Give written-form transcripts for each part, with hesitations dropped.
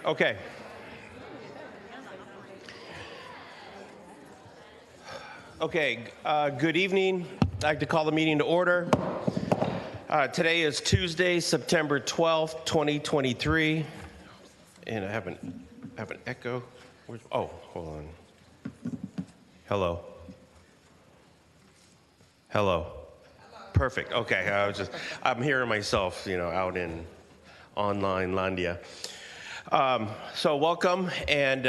Okay. Okay, good evening. I'd like to call the meeting to order. Today is Tuesday, September 12th, 2023. And I have an echo. Oh, hold on. Hello. Hello. Perfect. Okay, I'm hearing myself, out in online landia. So welcome, and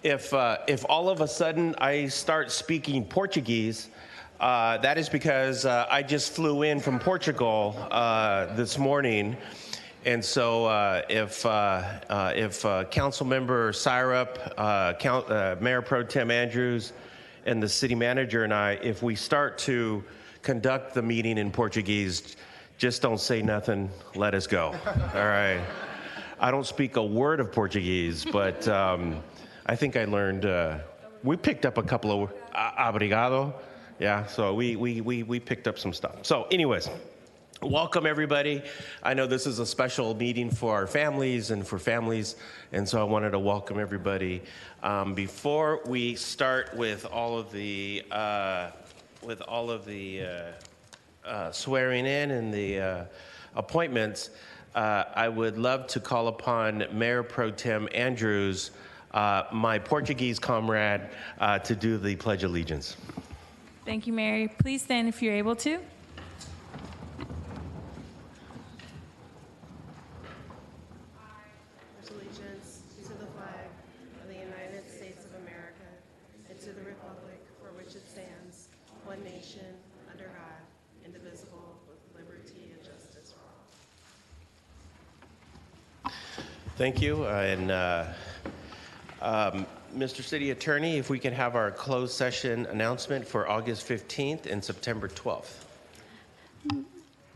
if all of a sudden I start speaking Portuguese, that is because I just flew in from Portugal this morning, and so if Council Member Syrup, Mayor Pro Tem Andrews, and the City Manager and I, if we start to conduct the meeting in Portuguese, just don't say nothing. Let us go. All right. I don't speak a word of Portuguese, but I think I learned. We picked up a couple of obrigado. Yeah, so we picked up some stuff. So, anyways, welcome everybody. I know this is a special meeting for our families and for families, and so I wanted to welcome everybody. Before we start with all of the swearing in and the appointments, I would love to call upon Mayor Pro Tem Andrews, my Portuguese comrade, to do the Pledge of Allegiance. Thank you, Mary. Please stand if you're able to. Allegiance to the flag of the United States of America and to the republic for which it stands, one nation, under God, indivisible, with liberty and justice for all. Thank you. Mr. City Attorney, if we can have our closed session announcement for August 15th and September 12th.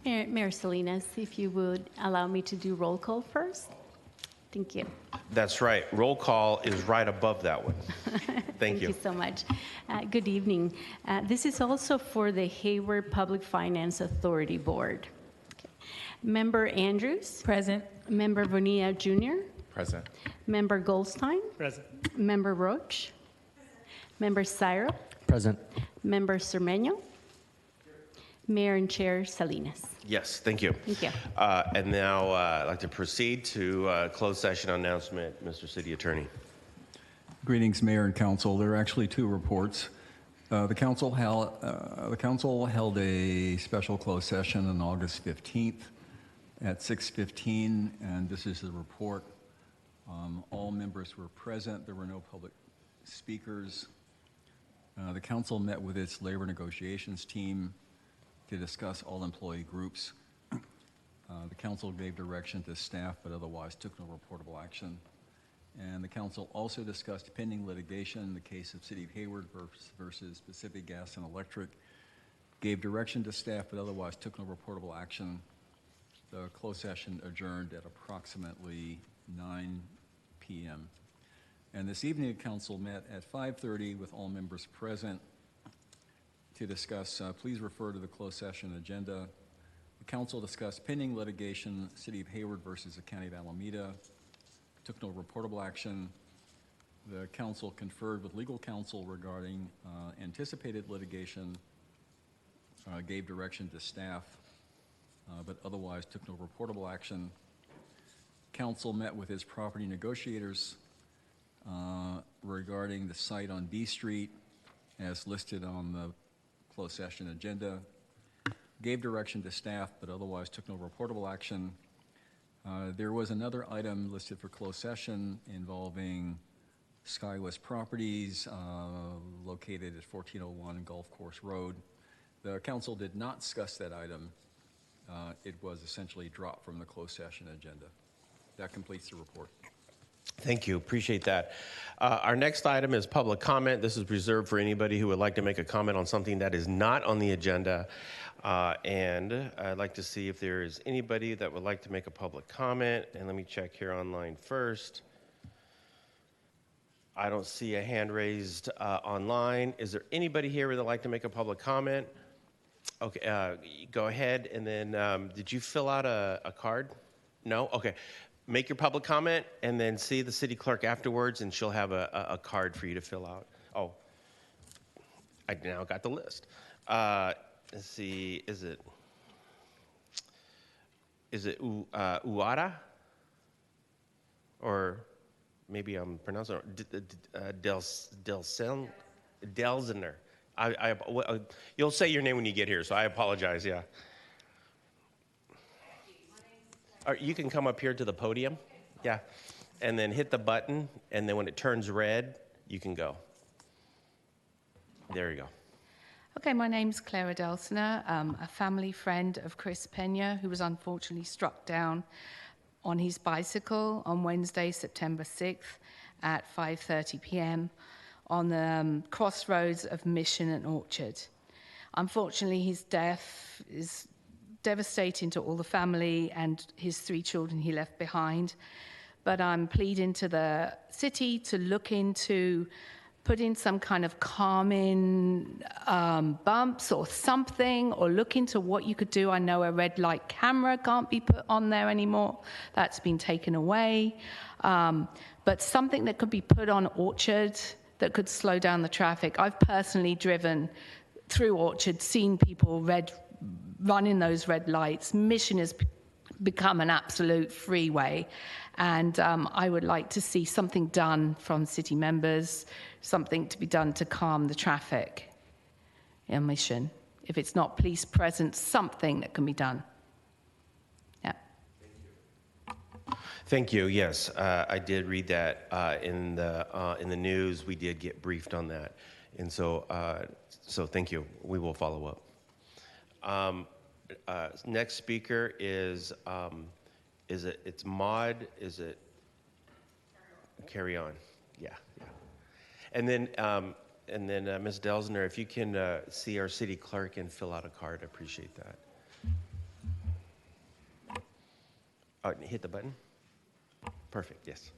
Mayor Salinas, if you would allow me to do roll call first. Thank you. That's right. Roll call is right above that one. Thank you. Thank you so much. Good evening. This is also for the Hayward Public Finance Authority Board. Okay. Member Andrews? Present. Member Bonilla Jr.? Present. Member Goldstein? Present. Member Roach? Member Syrup? Present. Member Cermeño? Mayor and Chair Salinas. Yes, thank you. Thank you. And now I'd like to proceed to closed session announcement, Mr. City Attorney. Greetings, Mayor and Council. There are actually two reports. The council held a special closed session on August 15th at 6:15, and this is the report. All members were present. There were no public speakers. The council met with its labor negotiations team to discuss all employee groups. The council gave direction to staff, but otherwise took no reportable action. And the council also discussed pending litigation in the case of City of Hayward versus Pacific Gas and Electric, gave direction to staff, but otherwise took no reportable action. The closed session adjourned at approximately 9 p.m. And this evening, the council met at 5:30 with all members present to discuss, please refer to the closed session agenda. The council discussed pending litigation, City of Hayward versus the County of Alameda, took no reportable action. The council conferred with legal counsel regarding anticipated litigation, gave direction to staff, but otherwise took no reportable action. Council met with its property negotiators regarding the site on B Street as listed on the closed session agenda, gave direction to staff, but otherwise took no reportable action. There was another item listed for closed session involving SkyWest Properties located at 1401 Golf Course Road. The council did not discuss that item. It was essentially dropped from the closed session agenda. That completes the report. Thank you. Appreciate that. Our next item is public comment. This is reserved for anybody who would like to make a comment on something that is not on the agenda. And I'd like to see if there is anybody that would like to make a public comment. And let me check here online first. I don't see a hand raised online. Is there anybody here that would like to make a public comment? Okay, go ahead. And then did you fill out a card? No? Okay. make your public comment and then see the city clerk afterwards, and she'll have a card for you to fill out. Oh, I now got the list. Let's see, is it Uara? Or maybe I'm pronouncing it Delzener. You'll say your name when you get here, so I apologize, yeah. You can come up here to the podium, yeah, and then hit the button, and then when it turns red, you can go. There you go. Okay, my name's Clara Delsner, a family friend of Chris Pena, who was unfortunately struck down on his bicycle on Wednesday, September 6th at 5:30 p.m. on the crossroads of Mission and Orchard. Unfortunately, his death is devastating to all the family and his 3 children he left behind. But I'm pleading to the city to look into putting some kind of calming bumps or something, or look into what you could do. I know a red light camera can't be put on there anymore. That's been taken away. But something that could be put on Orchard that could slow down the traffic. I've personally driven through Orchard, seen people running those red lights. Mission has become an absolute freeway. And I would like to see something done from city members, something to be done to calm the traffic in Mission. If it's not police presence, something that can be done. Yeah. Thank you. Yes, I did read that in the news. We did get briefed on that, and so thank you. We will follow up. Next speaker is it's Maud? Is it Carry On? Yeah. And then Ms. Delsner, if you can see our city clerk and fill out a card, I appreciate that. Hit the button. Perfect. Yes.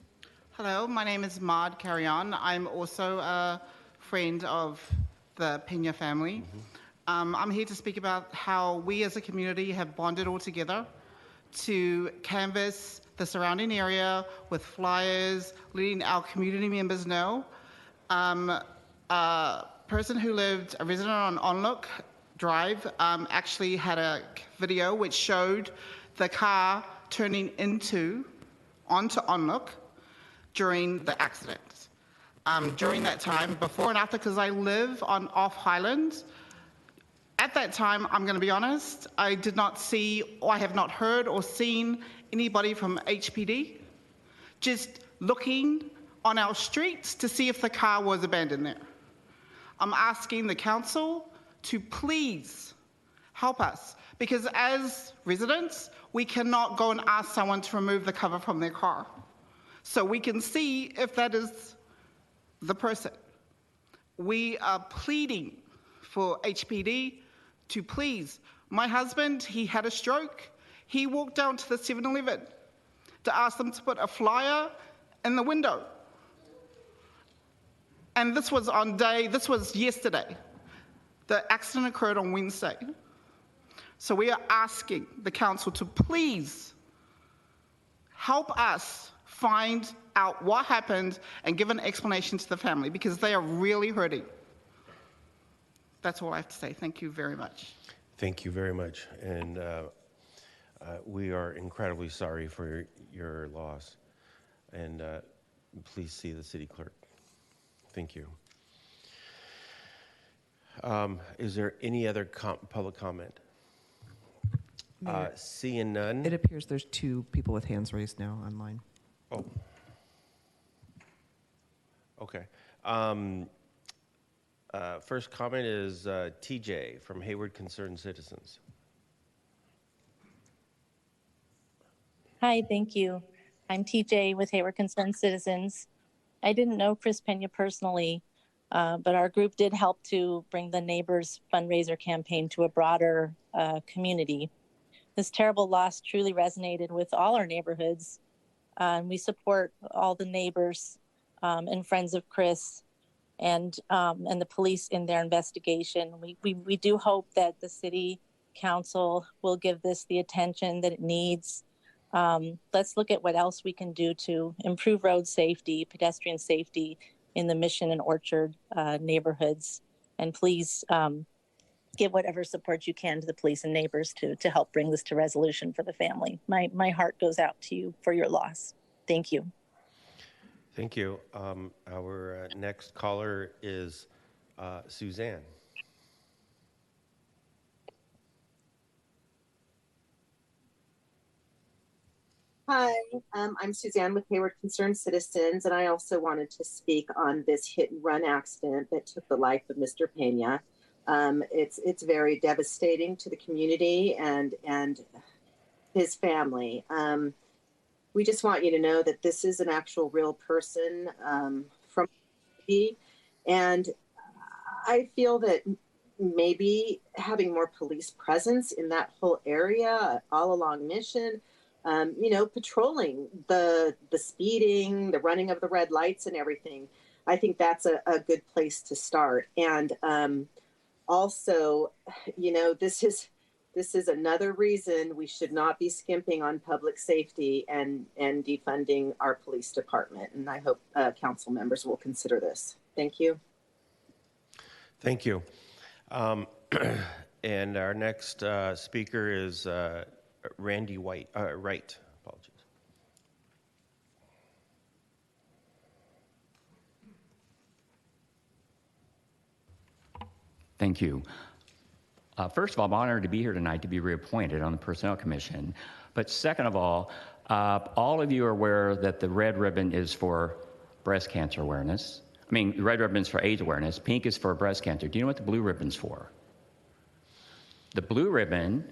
Hello, my name is Maud Carrion. I'm also a friend of the Pena family. I'm here to speak about how we as a community have bonded all together to canvass the surrounding area with flyers, letting our community members know. A person who lived, a resident on Onlook Drive, actually had a video which showed the car turning onto Onlook during the accident. During that time, before and after, because I live off Highland, at that time, I'm going to be honest, I did not see, or I have not heard or seen anybody from HPD just looking on our streets to see if the car was abandoned there. I'm asking the council to please help us, because as residents, we cannot go and ask someone to remove the cover from their car. So we can see if that is the person. We are pleading for HPD to please. My husband, he had a stroke. He walked down to the 7-Eleven to ask them to put a flyer in the window. And this was yesterday. The accident occurred on Wednesday. So we are asking the council to please help us find out what happened and give an explanation to the family, because they are really hurting. That's all I have to say. Thank you very much. Thank you very much. And we are incredibly sorry for your loss. And please see the city clerk. Thank you. Is there any other public comment? Seeing none. It appears there's 2 people with hands raised now online. Oh. Okay. First comment is TJ from Hayward Concerned Citizens. Hi, thank you. I'm TJ with Hayward Concerned Citizens. I didn't know Chris Pena personally, but our group did help to bring the Neighbors fundraiser campaign to a broader community. This terrible loss truly resonated with all our neighborhoods. We support all the neighbors and friends of Chris and the police in their investigation. We do hope that the city council will give this the attention that it needs. Let's look at what else we can do to improve road safety, pedestrian safety in the Mission and Orchard neighborhoods. And please give whatever support you can to the police and neighbors to help bring this to resolution for the family. My heart goes out to you for your loss. Thank you. Thank you. Our next caller is Suzanne. Hi, I'm Suzanne with Hayward Concerned Citizens, and I also wanted to speak on this hit and run accident that took the life of Mr. Pena. It's very devastating to the community and his family. We just want you to know that this is an actual real person from the community, and I feel that maybe having more police presence in that whole area, all along Mission. Patrolling the speeding, the running of the red lights and everything. I think that's a good place to start. And also, this is another reason we should not be skimping on public safety and defunding our police department. And I hope council members will consider this. Thank you. Thank you. And our next speaker is Randy Wright. Apologies. Thank you. First of all, I'm honored to be here tonight to be reappointed on the Personnel Commission. But second of all of you are aware that the red ribbon is for breast cancer awareness. I mean, the red ribbon is for AIDS awareness. Pink is for breast cancer. Do you know what the blue ribbon's for? The blue ribbon,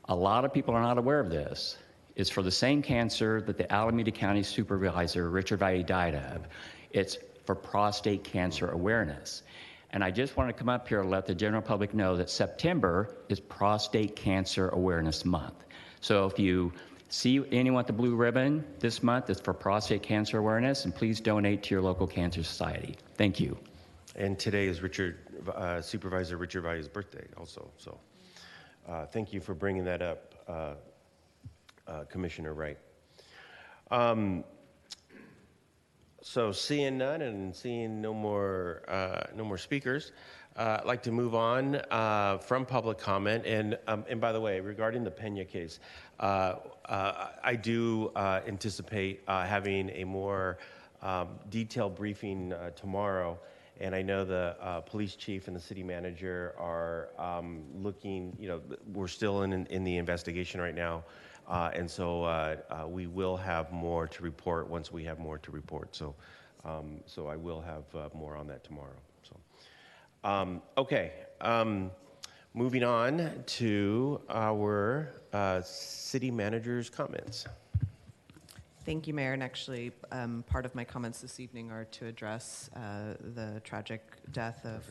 a lot of people are not aware of this, is for the same cancer that the Alameda County Supervisor, Richard Valle, died of. It's for prostate cancer awareness. And I just want to come up here and let the general public know that September is Prostate Cancer Awareness Month. So if you see anyone with the blue ribbon this month, it's for prostate cancer awareness, and please donate to your local cancer society. Thank you. And today is Supervisor Richard Valle's birthday also. So thank you for bringing that up, Commissioner Wright. So seeing none and seeing no more speakers, I'd like to move on from public comment. And by the way, regarding the Pena case, I do anticipate having a more detailed briefing tomorrow. And I know the police chief and the city manager are looking, we're still in the investigation right now. And so we will have more to report once we have more to report. So I will have more on that tomorrow. So, okay. Moving on to our city manager's comments. Thank you, Mayor. And actually, part of my comments this evening are to address the tragic death of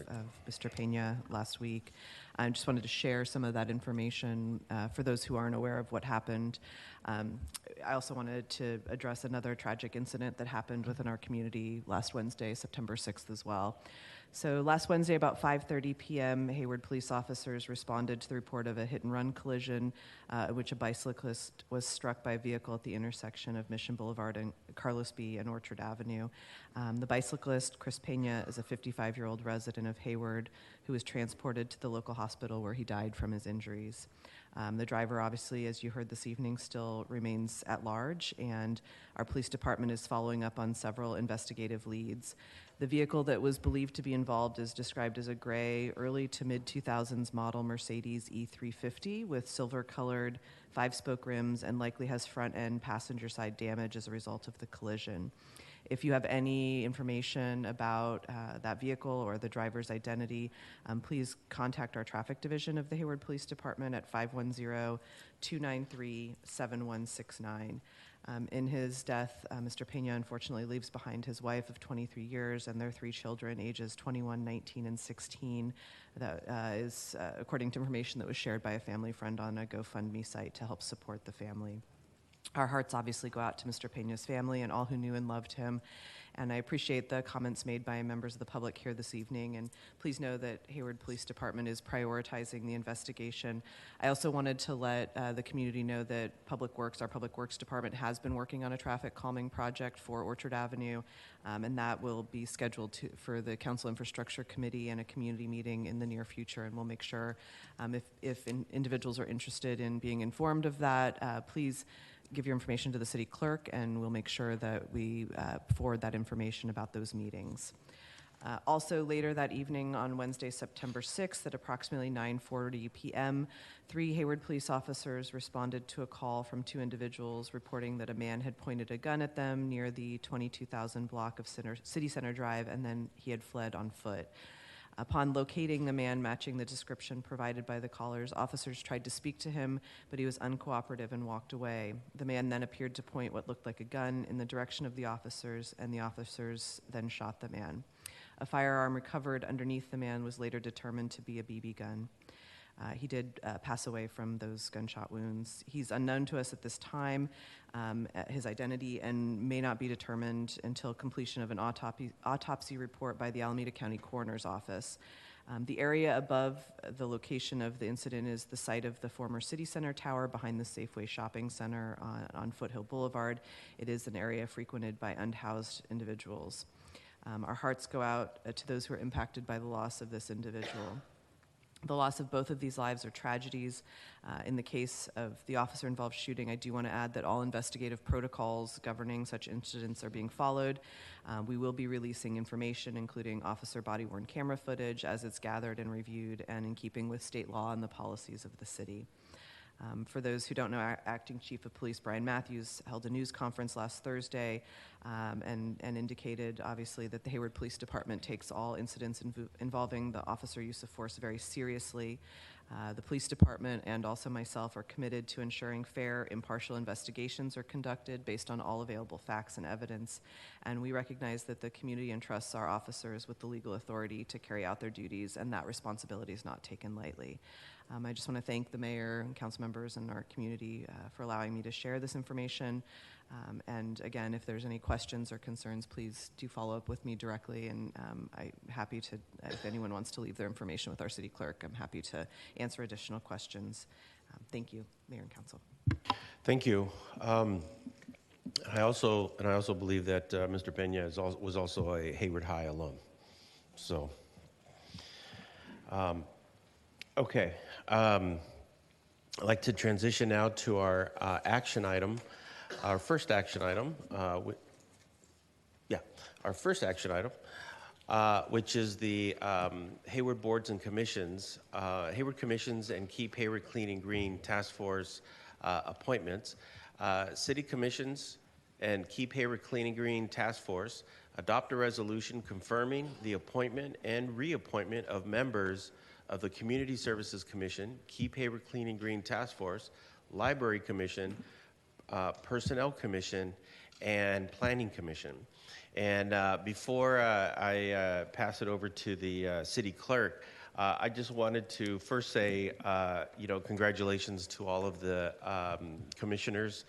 Mr. Pena last week. I just wanted to share some of that information for those who aren't aware of what happened. I also wanted to address another tragic incident that happened within our community last Wednesday, September 6th as well. So last Wednesday, about 5:30 p.m., Hayward police officers responded to the report of a hit-and-run collision in which a bicyclist was struck by a vehicle at the intersection of Mission Boulevard and Carlos B. and Orchard Avenue. The bicyclist, Chris Pena, is a 55-year-old resident of Hayward who was transported to the local hospital where he died from his injuries. The driver, obviously, as you heard this evening, still remains at large, and our police department is following up on several investigative leads. The vehicle that was believed to be involved is described as a gray, early to mid-2000s model Mercedes E350 with silver-colored 5-spoke rims and likely has front-end passenger side damage as a result of the collision. If you have any information about that vehicle or the driver's identity, please contact our traffic division of the Hayward Police Department at 510-293-7169. In his death, Mr. Pena unfortunately leaves behind his wife of 23 years and their 3 children, ages 21, 19, and 16. That is according to information that was shared by a family friend on a GoFundMe site to help support the family. Our hearts obviously go out to Mr. Pena's family and all who knew and loved him. And I appreciate the comments made by members of the public here this evening. And please know that Hayward Police Department is prioritizing the investigation. I also wanted to let the community know that our Public Works Department has been working on a traffic calming project for Orchard Avenue, and that will be scheduled for the Council Infrastructure Committee and a community meeting in the near future. And we'll make sure if individuals are interested in being informed of that, please give your information to the city clerk, and we'll make sure that we forward that information about those meetings. Also, later that evening on Wednesday, September 6th at approximately 9:40 p.m., 3 Hayward police officers responded to a call from 2 individuals reporting that a man had pointed a gun at them near the 22,000 block of City Center Drive, and then he had fled on foot. Upon locating the man matching the description provided by the callers, officers tried to speak to him, but he was uncooperative and walked away. The man then appeared to point what looked like a gun in the direction of the officers, and the officers then shot the man. A firearm recovered underneath the man was later determined to be a BB gun. He did pass away from those gunshot wounds. He's unknown to us at this time, his identity, and may not be determined until completion of an autopsy report by the Alameda County Coroner's Office. The area above the location of the incident is the site of the former City Center Tower behind the Safeway Shopping Center on Foothill Boulevard. It is an area frequented by unhoused individuals. Our hearts go out to those who are impacted by the loss of this individual. The loss of both of these lives are tragedies. In the case of the officer-involved shooting, I do want to add that all investigative protocols governing such incidents are being followed. We will be releasing information, including officer body-worn camera footage, as it's gathered and reviewed, and in keeping with state law and the policies of the city. For those who don't know, Acting Chief of Police Brian Matthews held a news conference last Thursday and indicated, obviously, that the Hayward Police Department takes all incidents involving the officer use of force very seriously. The police department and also myself are committed to ensuring fair, impartial investigations are conducted based on all available facts and evidence. And we recognize that the community entrusts our officers with the legal authority to carry out their duties, and that responsibility is not taken lightly. I just want to thank the mayor and council members and our community for allowing me to share this information. And again, if there's any questions or concerns, please do follow up with me directly. And I'm happy to, if anyone wants to leave their information with our city clerk, I'm happy to answer additional questions. Thank you, Mayor and Council. Thank you. I also believe that Mr. Pena was also a Hayward High alum. So, okay. I'd like to transition now to our action item. Our first action item, which is the Hayward Boards and Commissions, Hayward Commissions and Keep Hayward Clean and Green Task Force appointments. City Commissions and Keep Hayward Clean and Green Task Force adopt a resolution confirming the appointment and reappointment of members of the Community Services Commission, Keep Hayward Clean and Green Task Force, Library Commission, Personnel Commission, and Planning Commission. And before I pass it over to the city clerk, I just wanted to first say, congratulations to all of the commissioners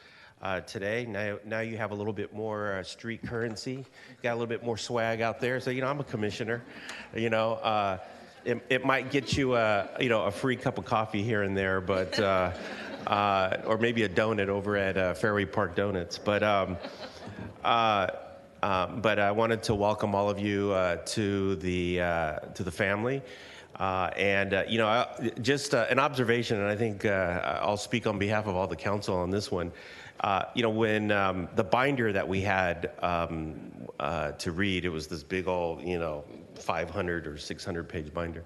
today. Now you have a little bit more street currency, got a little bit more swag out there. So, I'm a commissioner, It might get you a free cup of coffee here and there, but or maybe a donut over at Fairway Park Donuts. But I wanted to welcome all of you to the family, and just an observation, and I think I'll speak on behalf of all the council on this one. When the binder that we had to read, it was this big old 500 or 600 page binder,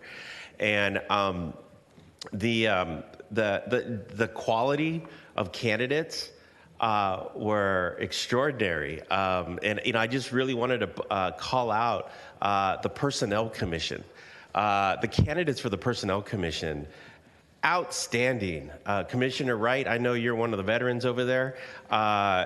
and the quality of candidates were extraordinary, and I just really wanted to call out the Personnel Commission. The candidates for the Personnel Commission, outstanding. Commissioner Wright, I know you're one of the veterans over there.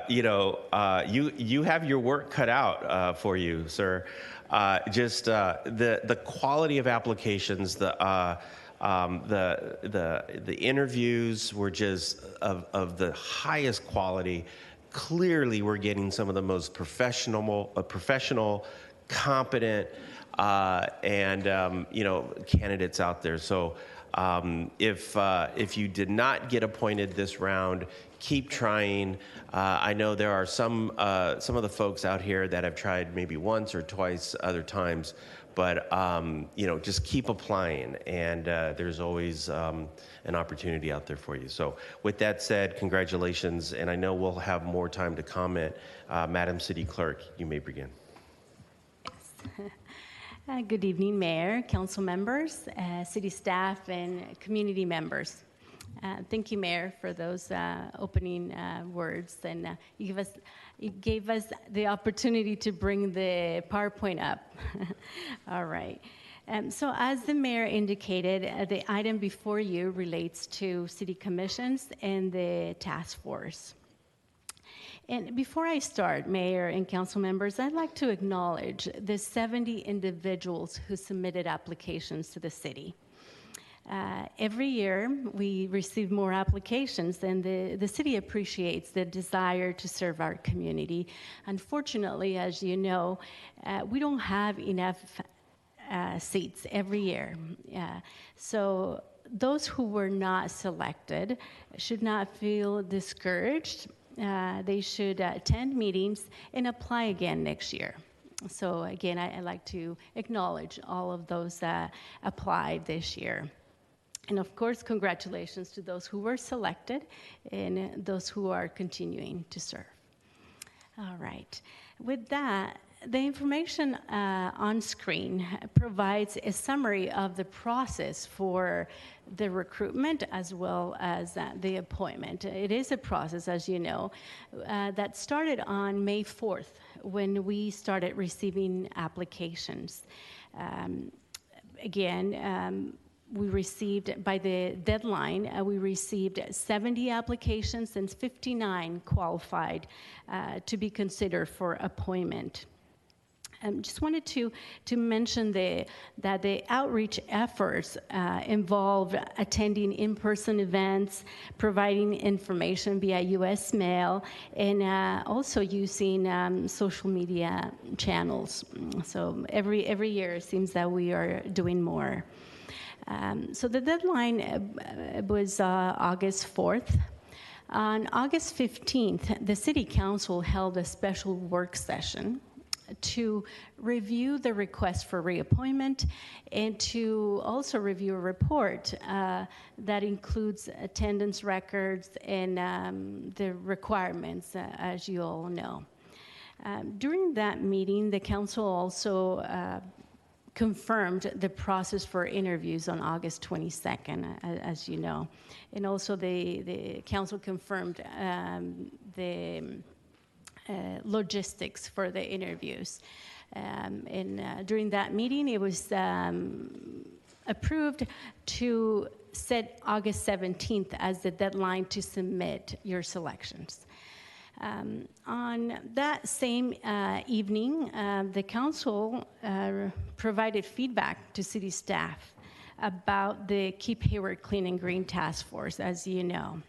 You have your work cut out for you, sir. The quality of applications, the The interviews were just of the highest quality. Clearly, we're getting some of the most professional, competent, and candidates out there. So if you did not get appointed this round, keep trying. I know there are some of the folks out here that have tried maybe once or twice other times, but just keep applying, and there's always an opportunity out there for you. So with that said, congratulations, and I know we'll have more time to comment. Madam City Clerk, you may begin. Good evening, Mayor, council members, city staff, and community members. Thank you, Mayor, for those opening words, and you gave us the opportunity to bring the PowerPoint up. All right. So as the Mayor indicated, the item before you relates to city commissions and the task force. And before I start, Mayor and council members, I'd like to acknowledge the 70 individuals who submitted applications to the city. Every year, we receive more applications, and the city appreciates the desire to serve our community. Unfortunately, as you know, we don't have enough seats every year. So those who were not selected should not feel discouraged. They should attend meetings and apply again next year. So again, I'd like to acknowledge all of those that applied this year. And of course, congratulations to those who were selected and those who are continuing to serve. All right. With that, the information on screen provides a summary of the process for the recruitment as well as the appointment. It is a process, as you know, that started on May 4th when we started receiving applications. We received, by the deadline, we received 70 applications and 59 qualified to be considered for appointment. Just wanted to mention that the outreach efforts involved attending in-person events, providing information via U.S. mail, and also using social media channels. So every year it seems that we are doing more. So the deadline was August 4th. On August 15th, the City Council held a special work session to review the request for reappointment and to also review a report that includes attendance records and the requirements, as you all know. During that meeting, the council also confirmed the process for interviews on August 22nd, as you know. And also the council confirmed the logistics for the interviews. During that meeting, it was approved to set August 17th as the deadline to submit your selections. On that same evening, the council provided feedback to city staff about the Keep Hayward Clean and Green Task Force, as you know.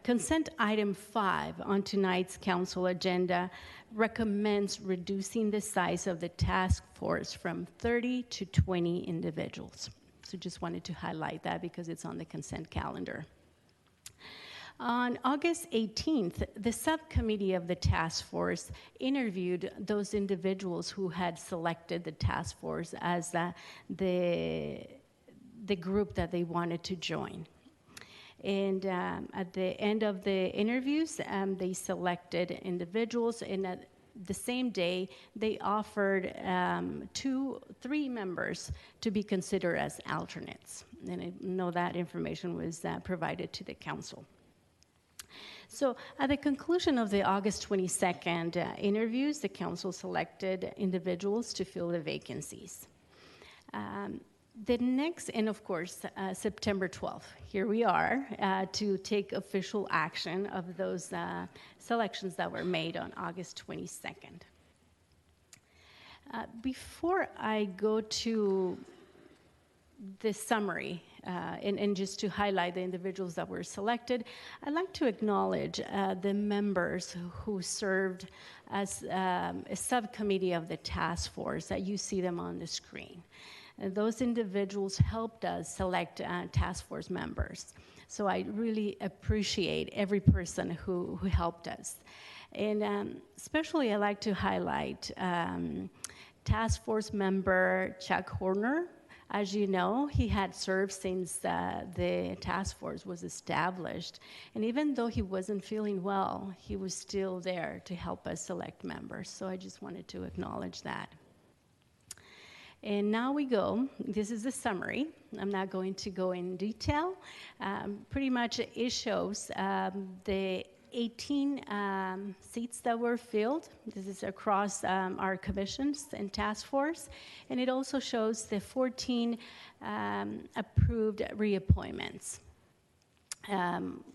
Consent item 5 on tonight's council agenda recommends reducing the size of the task force from 30 to 20 individuals. So just wanted to highlight that because it's on the consent calendar. On August 18th, the subcommittee of the task force interviewed those individuals who had selected the task force as the group that they wanted to join. And at the end of the interviews, they selected individuals, and at the same day, they offered 3 members to be considered as alternates. And I know that information was provided to the council. So at the conclusion of the August 22nd interviews, the council selected individuals to fill the vacancies. The next, and of course, September 12th, here we are to take official action of those selections that were made on August 22nd. Before I go to this summary, and just to highlight the individuals that were selected, I'd like to acknowledge the members who served as a subcommittee of the task force that you see them on the screen. Those individuals helped us select task force members. So I really appreciate every person who helped us. And especially I'd like to highlight task force member Chuck Horner. As you know, he had served since the task force was established. And even though he wasn't feeling well, he was still there to help us select members. So I just wanted to acknowledge that. And now we go. This is the summary. I'm not going to go in detail. Pretty much it shows the 18 seats that were filled. This is across our commissions and task force. And it also shows the 14 approved reappointments.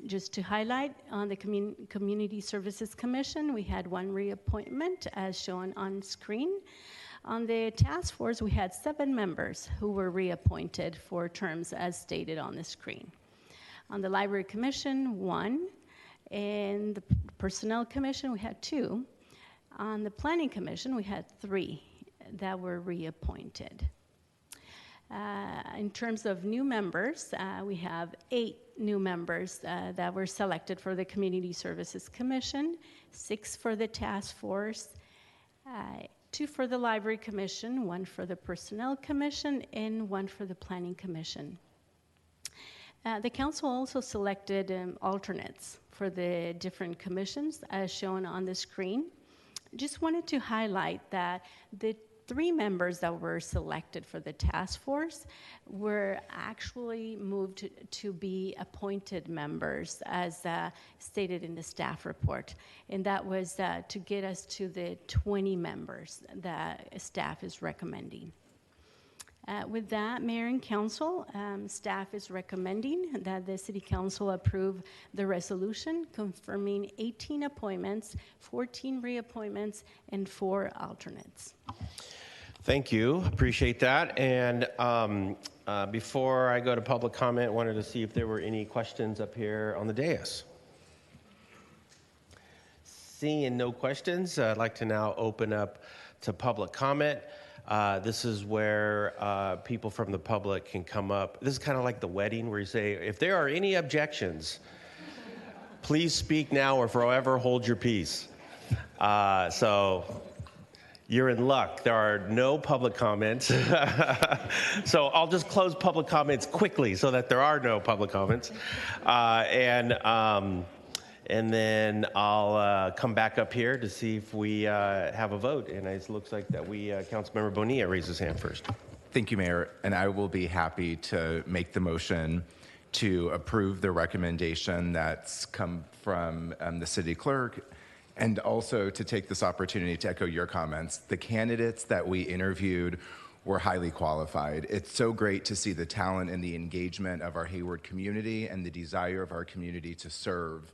Just to highlight, on the Community Services Commission, we had 1 reappointment as shown on screen. On the task force, we had 7 members who were reappointed for terms as stated on the screen. On the Library Commission, 1. In the Personnel Commission, we had 2. On the Planning Commission, we had 3 that were reappointed. In terms of new members, we have 8 new members that were selected for the Community Services Commission, 6 for the task force, 2 for the Library Commission, 1 for the Personnel Commission, and 1 for the Planning Commission. The council also selected alternates for the different commissions as shown on the screen. Just wanted to highlight that the 3 members that were selected for the task force were actually moved to be appointed members as stated in the staff report. And that was to get us to the 20 members that staff is recommending. With that, Mayor and Council, staff is recommending that the City Council approve the resolution confirming 18 appointments, 14 reappointments, and 4 alternates. Thank you. Appreciate that. And before I go to public comment, I wanted to see if there were any questions up here on the dais. Seeing no questions, I'd like to now open up to public comment. This is where people from the public can come up. This is kind of like the wedding where you say, if there are any objections, please speak now or forever hold your peace. So you're in luck. There are no public comments. So I'll just close public comments quickly so that there are no public comments. And then I'll come back up here to see if we have a vote. And it looks like that Councilmember Bonilla raised his hand first. Thank you, Mayor. And I will be happy to make the motion to approve the recommendation that's come from the city clerk, and also to take this opportunity to echo your comments. The candidates that we interviewed were highly qualified. It's so great to see the talent and the engagement of our Hayward community and the desire of our community to serve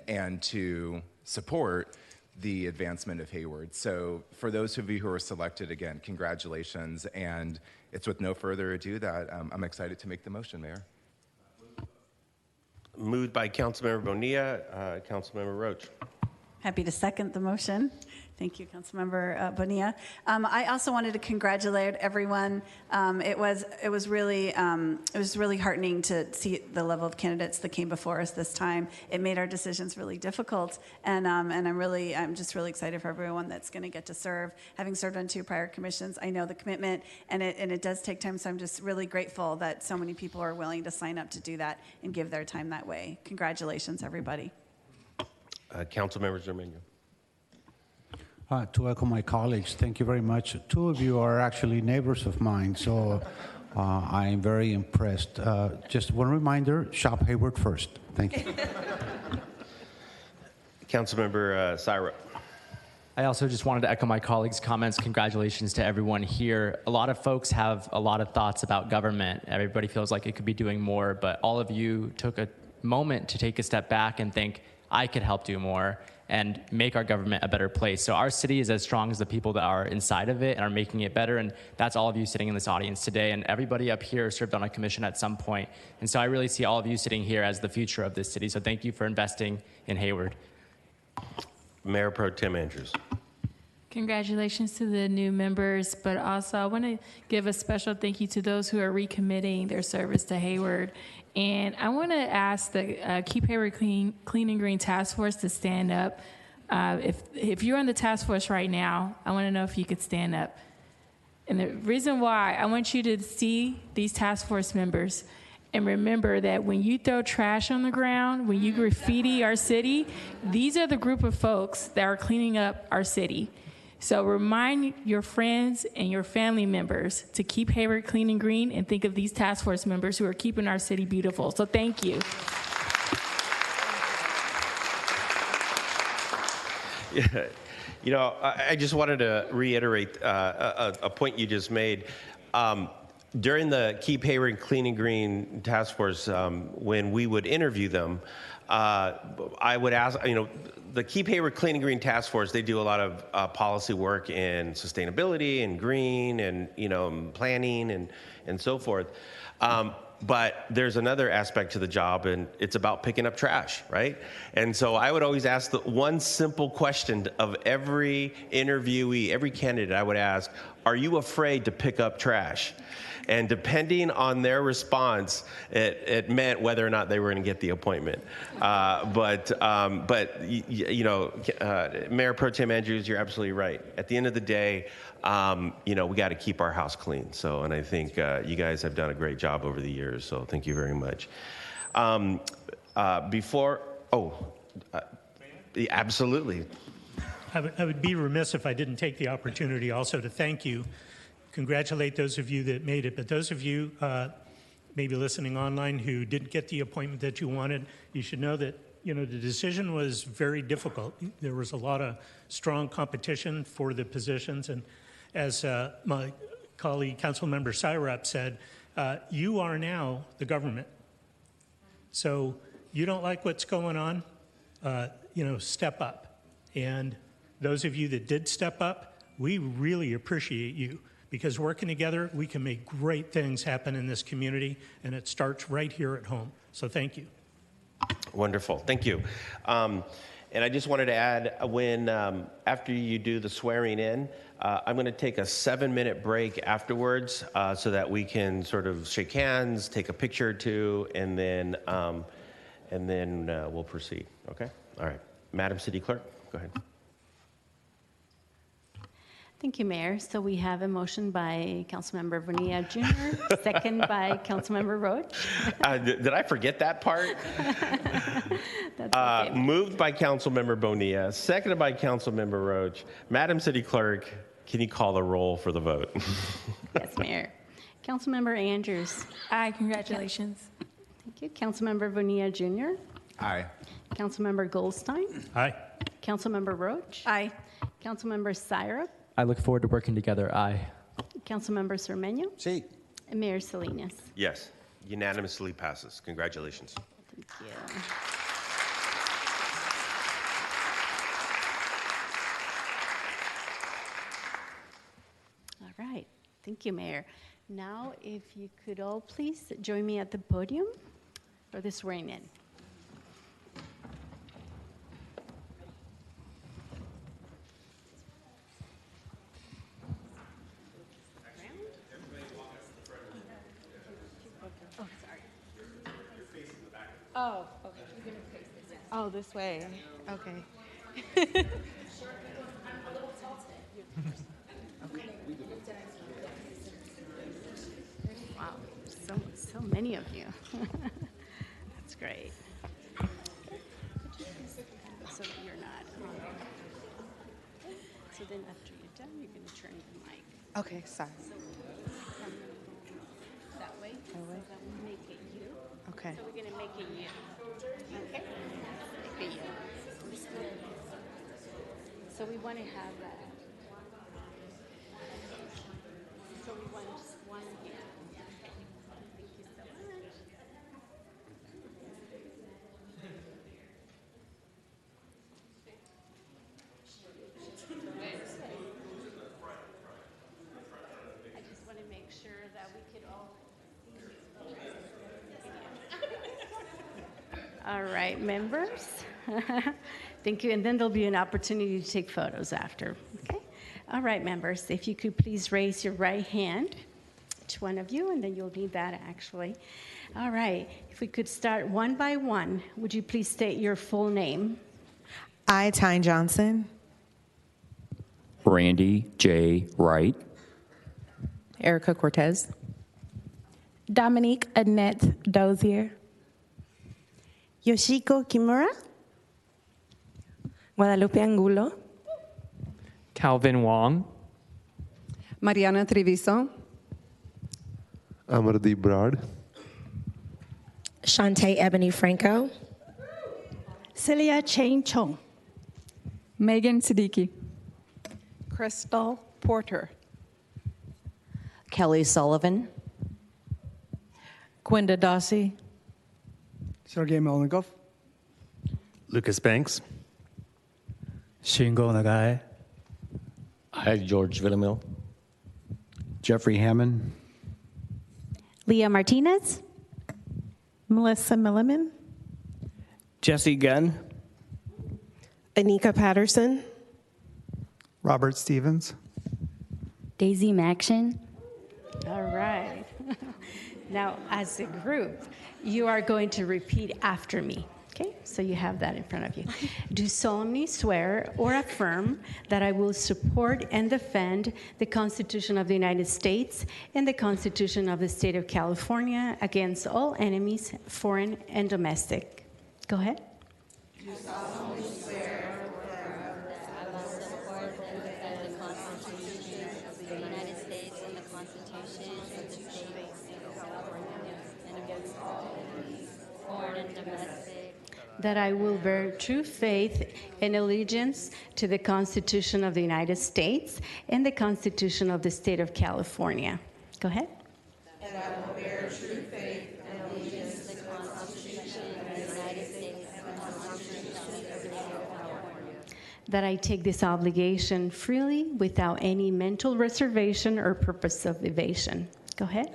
and to support the advancement of Hayward. So for those of you who are selected, again, congratulations. And it's with no further ado that I'm excited to make the motion, Mayor. Moved by Councilmember Bonilla, Councilmember Roach. Happy to second the motion. Thank you, Councilmember Bonilla. I also wanted to congratulate everyone. It was really heartening to see the level of candidates that came before us this time. It made our decisions really difficult, and I'm just really excited for everyone that's going to get to serve. Having served on 2 prior commissions, I know the commitment, and it does take time. So I'm just really grateful that so many people are willing to sign up to do that and give their time that way. Congratulations, everybody. Councilmember Zermania. To echo my colleagues, thank you very much. 2 of you are actually neighbors of mine, so I am very impressed. Just one reminder, shop Hayward first. Thank you. Councilmember Syra. I also just wanted to echo my colleagues' comments. Congratulations to everyone here. A lot of folks have a lot of thoughts about government. Everybody feels like it could be doing more, but all of you took a moment to take a step back and think, I could help do more. and make our government a better place. So our city is as strong as the people that are inside of it and are making it better. And that's all of you sitting in this audience today. And everybody up here served on a commission at some point. And so I really see all of you sitting here as the future of this city. So thank you for investing in Hayward. Mayor Pro Tem Andrews. Congratulations to the new members, but also I want to give a special thank you to those who are recommitting their service to Hayward. And I want to ask the Keep Hayward Clean and Green Task Force to stand up. If you're on the task force right now, I want to know if you could stand up. And the reason why, I want you to see these task force members and remember that when you throw trash on the ground, when you graffiti our city, these are the group of folks that are cleaning up our city. So remind your friends and your family members to keep Hayward clean and green, and think of these task force members who are keeping our city beautiful. So thank you. Yeah. You know, I just wanted to reiterate a point you just made. During the Keep Hayward Clean and Green Task Force, when we would interview them, I would ask, the Keep Hayward Clean and Green Task Force, they do a lot of policy work in sustainability and green and, planning and so forth. But there's another aspect to the job, and it's about picking up trash, right? And so I would always ask the one simple question of every interviewee, every candidate, I would ask, are you afraid to pick up trash? And depending on their response, it meant whether or not they were going to get the appointment. But Mayor Pro Tem Andrews, you're absolutely right. At the end of the day, we got to keep our house clean. So, and I think you guys have done a great job over the years. So, thank you very much. Absolutely. I would be remiss if I didn't take the opportunity also to thank you, congratulate those of you that made it, but those of you maybe listening online who didn't get the appointment that you wanted, you should know that the decision was very difficult. There was a lot of strong competition for the positions, and as my colleague, Councilmember Syrap said, you are now the government. So you don't like what's going on, step up. And those of you that did step up, we really appreciate you, because working together, we can make great things happen in this community, and it starts right here at home. So thank you. Wonderful. Thank you. And I just wanted to add, when after you do the swearing in, I'm going to take a 7-minute break afterwards so that we can sort of shake hands, take a picture or two, and then we'll proceed. Okay? All right. Madam City Clerk, go ahead. Thank you, Mayor. So we have a motion by Councilmember Bonilla Jr., second by Councilmember Roach. Did I forget that part? That's okay. Moved by Councilmember Bonilla, seconded by Councilmember Roach. Madam City Clerk, can you call the roll for the vote? Yes, Mayor. Councilmember Andrews. Aye, congratulations. Thank you. Councilmember Bonilla Jr. Aye. Councilmember Goldstein. Aye. Councilmember Roach. Aye. Councilmember Syrup. I look forward to working together. Aye. Councilmember Cermeño. Sí. And Mayor Salinas. Yes, unanimously passes. Congratulations. Thank you. All right. Thank you, Mayor. Now, if you could all please join me at the podium for the swearing in. Oh, okay. Oh, this way. Okay. Wow, so many of you. That's great. So that you're not. So then after you're done, you're going to turn the mic. Okay, sorry. That way. So that will make it you. Okay. So we're going to make it you. Okay? Make it you. So we want to have that. So we want just one here. Okay. Thank you so much. All right, members. Thank you. And then there'll be an opportunity to take photos after. Okay. All right, members, if you could please raise your right hand, each one of you, and then you'll need that actually. All right. If we could start one by one, would you please state your full name? I, Tyne Johnson. Randy J. Wright. Erica Cortez. Dominique Annette Dozier. Yoshiko Kimura. Guadalupe Angulo. Calvin Wong. Mariana Treviso. Amardeep Brad. Shantae Ebony Franco. Celia Chain Chong. Megan Siddiqui. Crystal Porter. Kelly Sullivan. Gwenda Dossi. Sergei Melnikov. Lucas Banks. Shingo Nagai. Hi, George Villamil. Jeffrey Hammond. Leah Martinez. Melissa Milliman. Jesse Gunn. Anika Patterson. Robert Stevens. Daisy Maction. All right. Now, as a group, you are going to repeat after me. Okay, so you have that in front of you. Do solemnly swear or affirm that I will support and defend the Constitution of the United States and the Constitution of the State of California against all enemies, foreign and domestic. Go ahead. Do solemnly swear that I will support and defend the Constitution of the United States and the Constitution of the State of California and against all enemies, foreign and domestic. That I will bear true faith and allegiance to the Constitution of the United States and the Constitution of the State of California. Go ahead. And I will bear true faith and allegiance to the Constitution of the United States and the Constitution of the State of California. That I take this obligation freely without any mental reservation or purpose of evasion. Go ahead.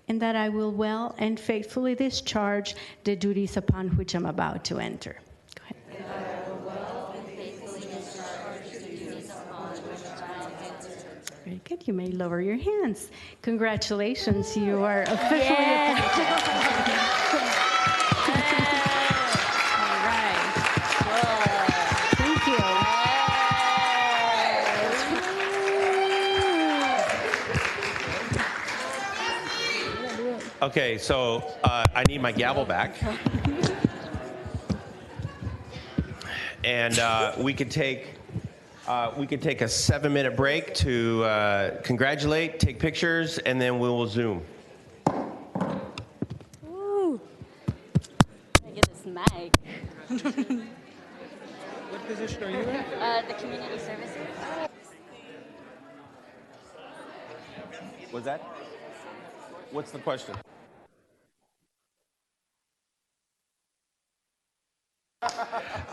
And that I will well and faithfully discharge the duties upon which I'm about to enter. Go ahead. And that I will well and faithfully discharge the duties upon which I'm about to enter. Very good. You may lower your hands. Congratulations. You are officially appointed. All right. Thank you. Okay, so I need my gavel back. And we could take a 7-minute break to congratulate, take pictures, and then we will Zoom. Ooh. I get this mic. What position are you in? The community services. Was that? What's the question?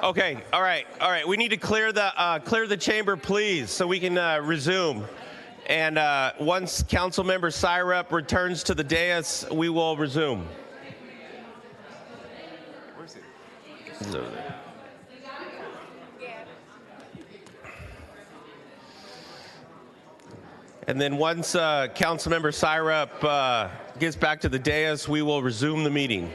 Okay, all right. We need to clear the chamber, please, so we can resume. And once Councilmember Syrup returns to the dais, we will resume. Where's he? He's over there. And then once Councilmember Syrup gets back to the dais, we will resume the meeting.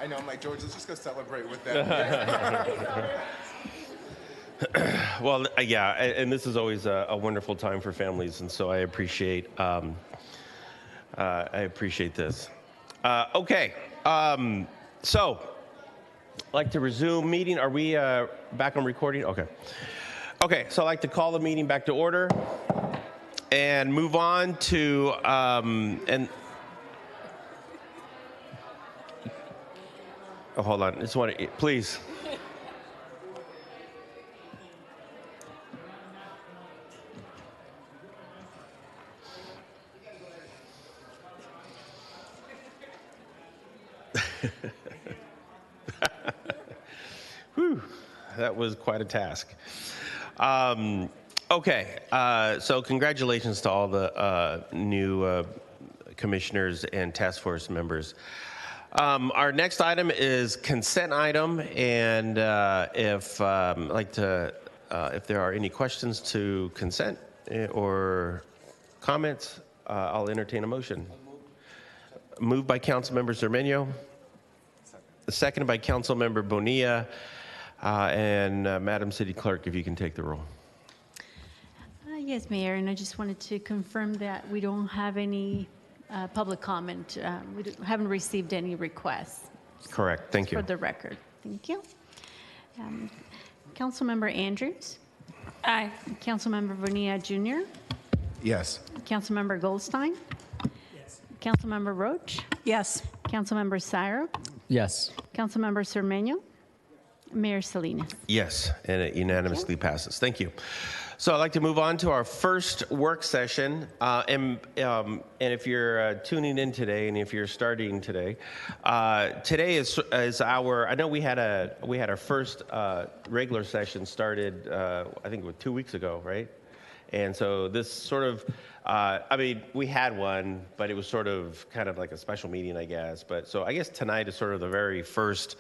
I know, I'm like, George, let's just go celebrate with them. Well, yeah, and this is always a wonderful time for families, and so I appreciate this. Okay, so I'd like to resume meeting. Are we back on recording? Okay, so I'd like to call the meeting back to order and move on to oh, hold on, just want to please. Whew, that was quite a task. Okay, so congratulations to all the new commissioners and task force members. Our next item is consent item, and if there are any questions to consent or comments, I'll entertain a motion. Moved by Councilmember Cermeño, seconded by Councilmember Bonilla, and Madam City Clerk, if you can take the roll. Yes, Mayor, and I just wanted to confirm that we don't have any public comment. Haven't received any requests. Correct. Thank you. For the record. Thank you. Councilmember Andrews? Aye. Councilmember Bonilla Jr.? Yes. Councilmember Goldstein? Yes. Councilmember Roach? Yes. Councilmember Syrup? Yes. Councilmember Cermeño? Mayor Salinas? Yes, and it unanimously passes. Thank you. So I'd like to move on to our first work session. And if you're tuning in today, and if you're starting today, today is our. I know we had our first regular session started. I think 2 weeks ago, right? And so this sort of. I mean, we had one, but it was sort of kind of like a special meeting, I guess. But so I guess tonight is sort of the very first.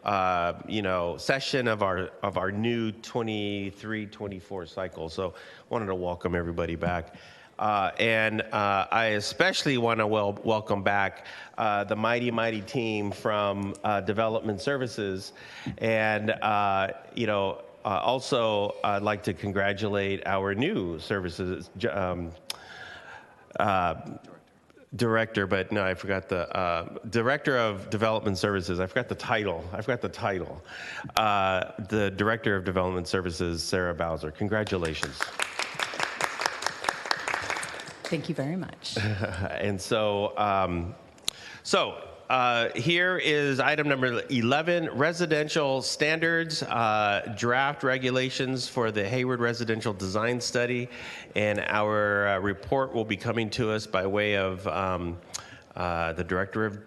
Session of our new 23-24 cycle. So wanted to welcome everybody back. And I especially want to welcome back the mighty team from Development Services. And, also I'd like to congratulate our new services director, but no, I forgot the Director of Development Services. I forgot the title. The Director of Development Services, Sarah Bowser. Congratulations. Thank you very much. And so, here is item number 11, residential standards, draft regulations for the Hayward Residential Design Study. And our report will be coming to us by way of the Director of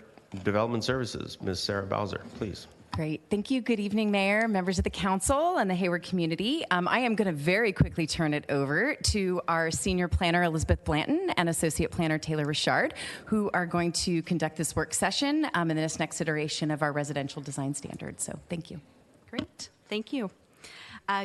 Development Services, Ms. Sarah Bowser, please. Great. Thank you. Good evening, Mayor, members of the council, and the Hayward community. I am going to very quickly turn it over to our senior planner, Elizabeth Blanton, and associate planner, Taylor Richard, who are going to conduct this work session in this next iteration of our residential design standards. So thank you. Great. Thank you.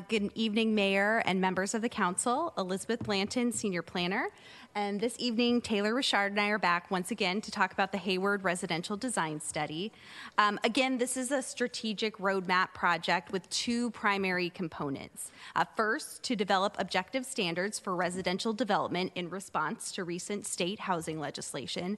Good evening, Mayor and members of the council. Elizabeth Blanton, senior planner. And this evening, Taylor Richard and I are back once again to talk about the Hayward Residential Design Study. Again, this is a strategic roadmap project with two primary components. First, to develop objective standards for residential development in response to recent state housing legislation.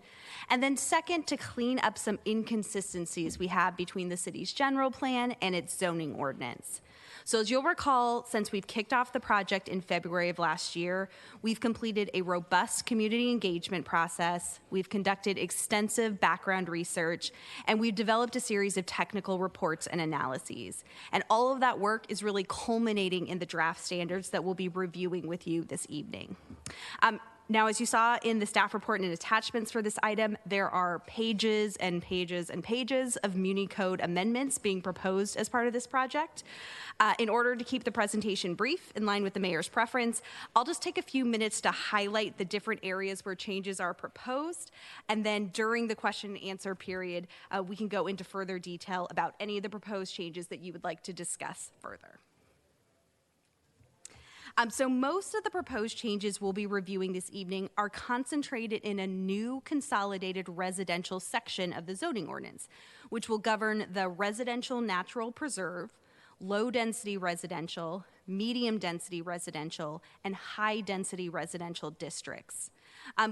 And then second, to clean up some inconsistencies we have between the city's general plan and its zoning ordinance. So as you'll recall, since we've kicked off the project in February of last year, we've completed a robust community engagement process, we've conducted extensive background research, and we've developed a series of technical reports and analyses. And all of that work is really culminating in the draft standards that we'll be reviewing with you this evening. Now, as you saw in the staff report and attachments for this item, there are pages and pages and pages of Muni Code amendments being proposed as part of this project. In order to keep the presentation brief, in line with the mayor's preference, I'll just take a few minutes to highlight the different areas where changes are proposed, and then during the question and answer period, we can go into further detail about any of the proposed changes that you would like to discuss further. So most of the proposed changes we'll be reviewing this evening are concentrated in a new consolidated residential section of the zoning ordinance, which will govern the residential natural preserve, low density residential, medium density residential, and high density residential districts.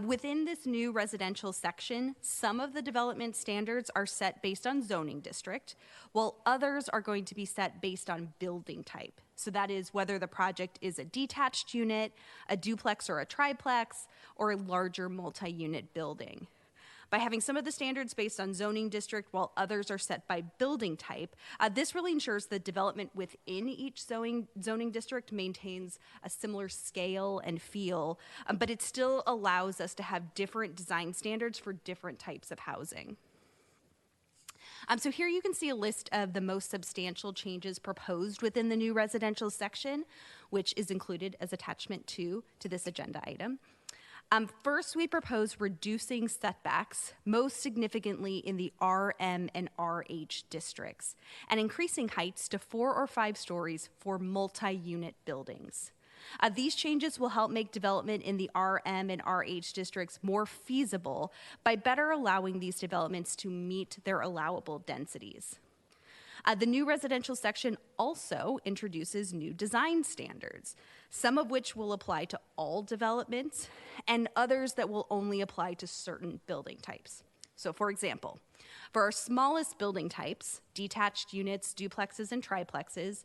Within this new residential section, some of the development standards are set based on zoning district, while others are going to be set based on building type. So that is whether the project is a detached unit, a duplex or a triplex, or a larger multi-unit building. By having some of the standards based on zoning district while others are set by building type, this really ensures the development within each zoning district maintains a similar scale and feel, but it still allows us to have different design standards for different types of housing. So here you can see a list of the most substantial changes proposed within the new residential section, which is included as attachment 2 to this agenda item. First, we propose reducing setbacks, most significantly in the RM and RH districts, and increasing heights to 4 or 5 stories for multi-unit buildings. These changes will help make development in the RM and RH districts more feasible by better allowing these developments to meet their allowable densities. The new residential section also introduces new design standards, some of which will apply to all developments and others that will only apply to certain building types. So for example, for our smallest building types, detached units, duplexes, and triplexes,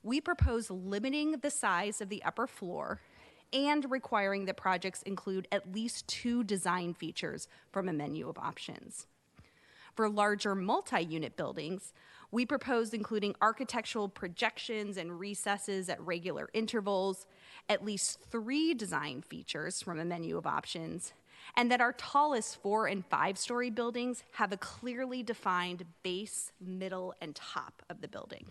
we propose limiting the size of the upper floor and requiring that projects include at least 2 design features from a menu of options. For larger multi-unit buildings, we propose including architectural projections and recesses at regular intervals, at least 3 design features from a menu of options, and that our tallest 4- and 5-story buildings have a clearly defined base, middle, and top of the building.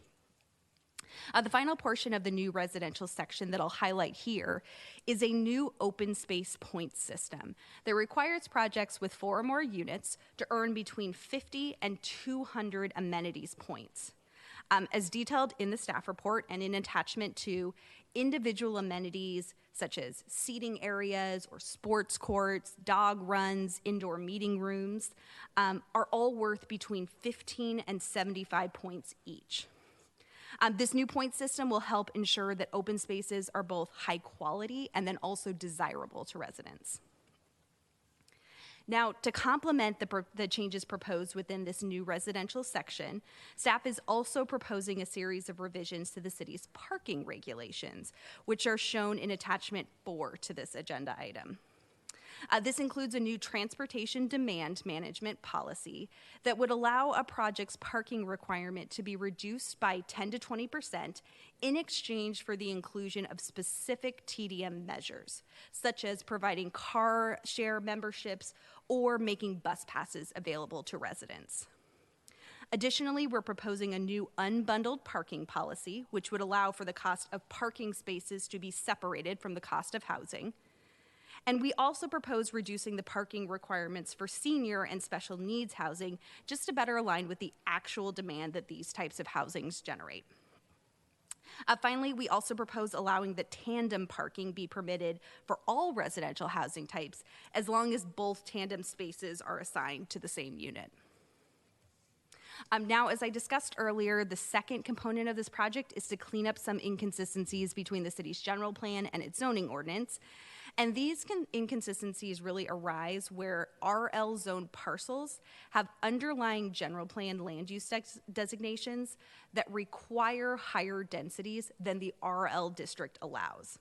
The final portion of the new residential section that I'll highlight here is a new open space points system that requires projects with 4 or more units to earn between 50 and 200 amenities points. As detailed in the staff report and in attachment to, individual amenities such as seating areas or sports courts, dog runs, indoor meeting rooms, are all worth between 15 and 75 points each. This new point system will help ensure that open spaces are both high quality and then also desirable to residents. Now, to complement the changes proposed within this new residential section, staff is also proposing a series of revisions to the city's parking regulations, which are shown in attachment 4 to this agenda item. This includes a new transportation demand management policy that would allow a project's parking requirement to be reduced by 10 to 20% in exchange for the inclusion of specific TDM measures, such as providing car share memberships or making bus passes available to residents. Additionally, we're proposing a new unbundled parking policy, which would allow for the cost of parking spaces to be separated from the cost of housing. And we also propose reducing the parking requirements for senior and special needs housing just to better align with the actual demand that these types of housings generate. Finally, we also propose allowing that tandem parking be permitted for all residential housing types as long as both tandem spaces are assigned to the same unit. Now, as I discussed earlier, the second component of this project is to clean up some inconsistencies between the city's general plan and its zoning ordinance. And these inconsistencies really arise where RL zone parcels have underlying general plan land use designations that require higher densities than the RL district allows.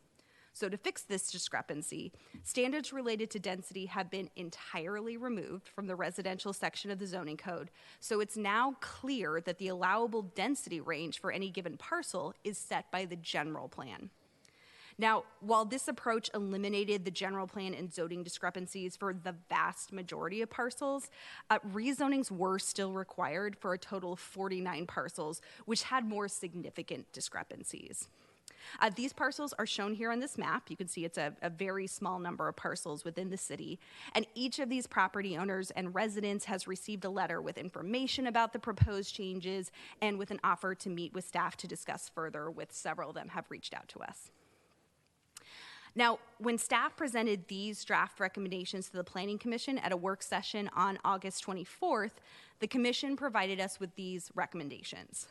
So to fix this discrepancy, standards related to density have been entirely removed from the residential section of the zoning code. So it's now clear that the allowable density range for any given parcel is set by the general plan. Now, while this approach eliminated the general plan and zoning discrepancies for the vast majority of parcels, rezonings were still required for a total of 49 parcels, which had more significant discrepancies. These parcels are shown here on this map. You can see it's a very small number of parcels within the city. And each of these property owners and residents has received a letter with information about the proposed changes and with an offer to meet with staff to discuss further, with several of them have reached out to us. Now, when staff presented these draft recommendations to the Planning Commission at a work session on August 24th, the Commission provided us with these recommendations.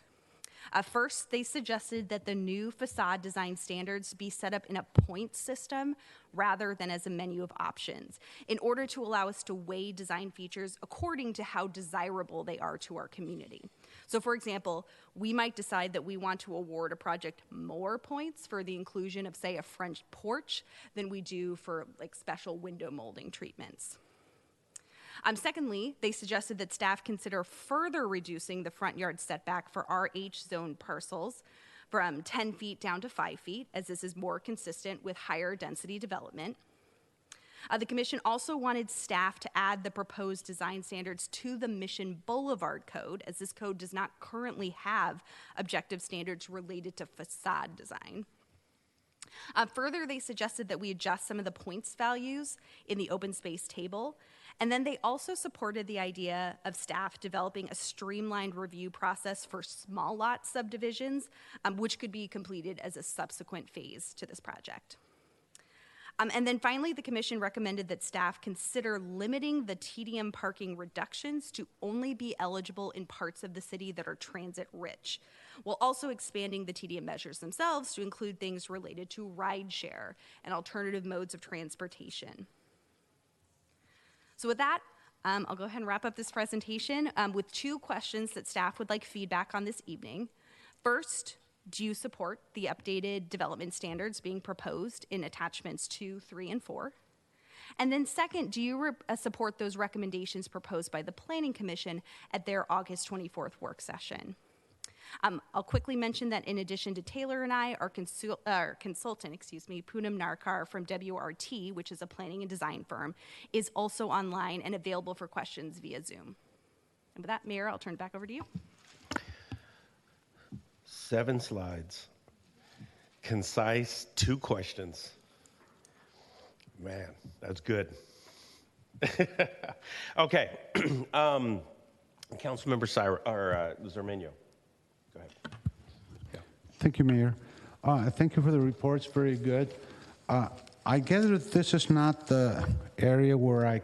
First, they suggested that the new facade design standards be set up in a point system rather than as a menu of options, in order to allow us to weigh design features according to how desirable they are to our community. So for example, we might decide that we want to award a project more points for the inclusion of, say, a French porch than we do for like special window molding treatments. Secondly, they suggested that staff consider further reducing the front yard setback for RH zone parcels from 10 feet down to 5 feet, as this is more consistent with higher density development. The commission also wanted staff to add the proposed design standards to the Mission Boulevard Code, as this code does not currently have objective standards related to facade design. Further, they suggested that we adjust some of the points values in the open space table. And then they also supported the idea of staff developing a streamlined review process for small lot subdivisions, which could be completed as a subsequent phase to this project. And then finally, the commission recommended that staff consider limiting the TDM parking reductions to only be eligible in parts of the city that are transit rich, while also expanding the TDM measures themselves to include things related to rideshare and alternative modes of transportation. So with that, I'll go ahead and wrap up this presentation with 2 questions that staff would like feedback on this evening. First, do you support the updated development standards being proposed in attachments 2, 3, and 4? And then second, do you support those recommendations proposed by the Planning Commission at their August 24th work session? I'll quickly mention that in addition to Taylor and I, our consultant, Poonam Narkar from WRT, which is a planning and design firm, is also online and available for questions via Zoom. And with that, Mayor, I'll turn it back over to you. 7 slides, concise, 2 questions. Man, that's good. Okay, Councilmember Zermeño, go ahead. Yeah. Thank you, Mayor. Thank you for the reports. Very good. I gather that this is not the area where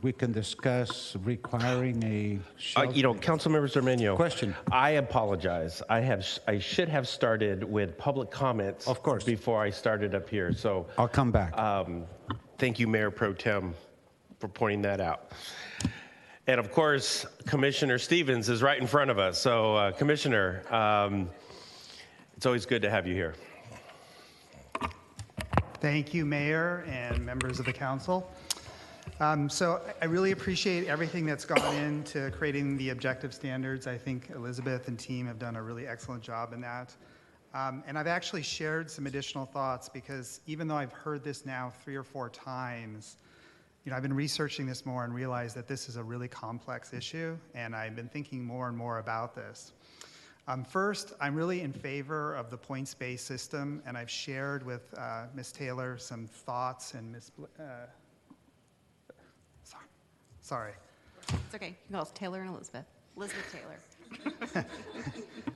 we can discuss requiring a shelter. Councilmember Zermeño. Question. I apologize. I should have started with public comments. Of course. Before I started up here. So I'll come back. Thank you, Mayor Pro Tem, for pointing that out. And of course, Commissioner Stevens is right in front of us. So, Commissioner, it's always good to have you here. Thank you, Mayor and members of the council. So I really appreciate everything that's gone into creating the objective standards. I think Elizabeth and team have done a really excellent job in that. And I've actually shared some additional thoughts because even though I've heard this now 3 or 4 times, I've been researching this more and realized that this is a really complex issue, and I've been thinking more and more about this. First, I'm really in favor of the points-based system, and I've shared with Ms. Taylor some thoughts and sorry. It's okay. You can call us Taylor and Elizabeth. Elizabeth Taylor.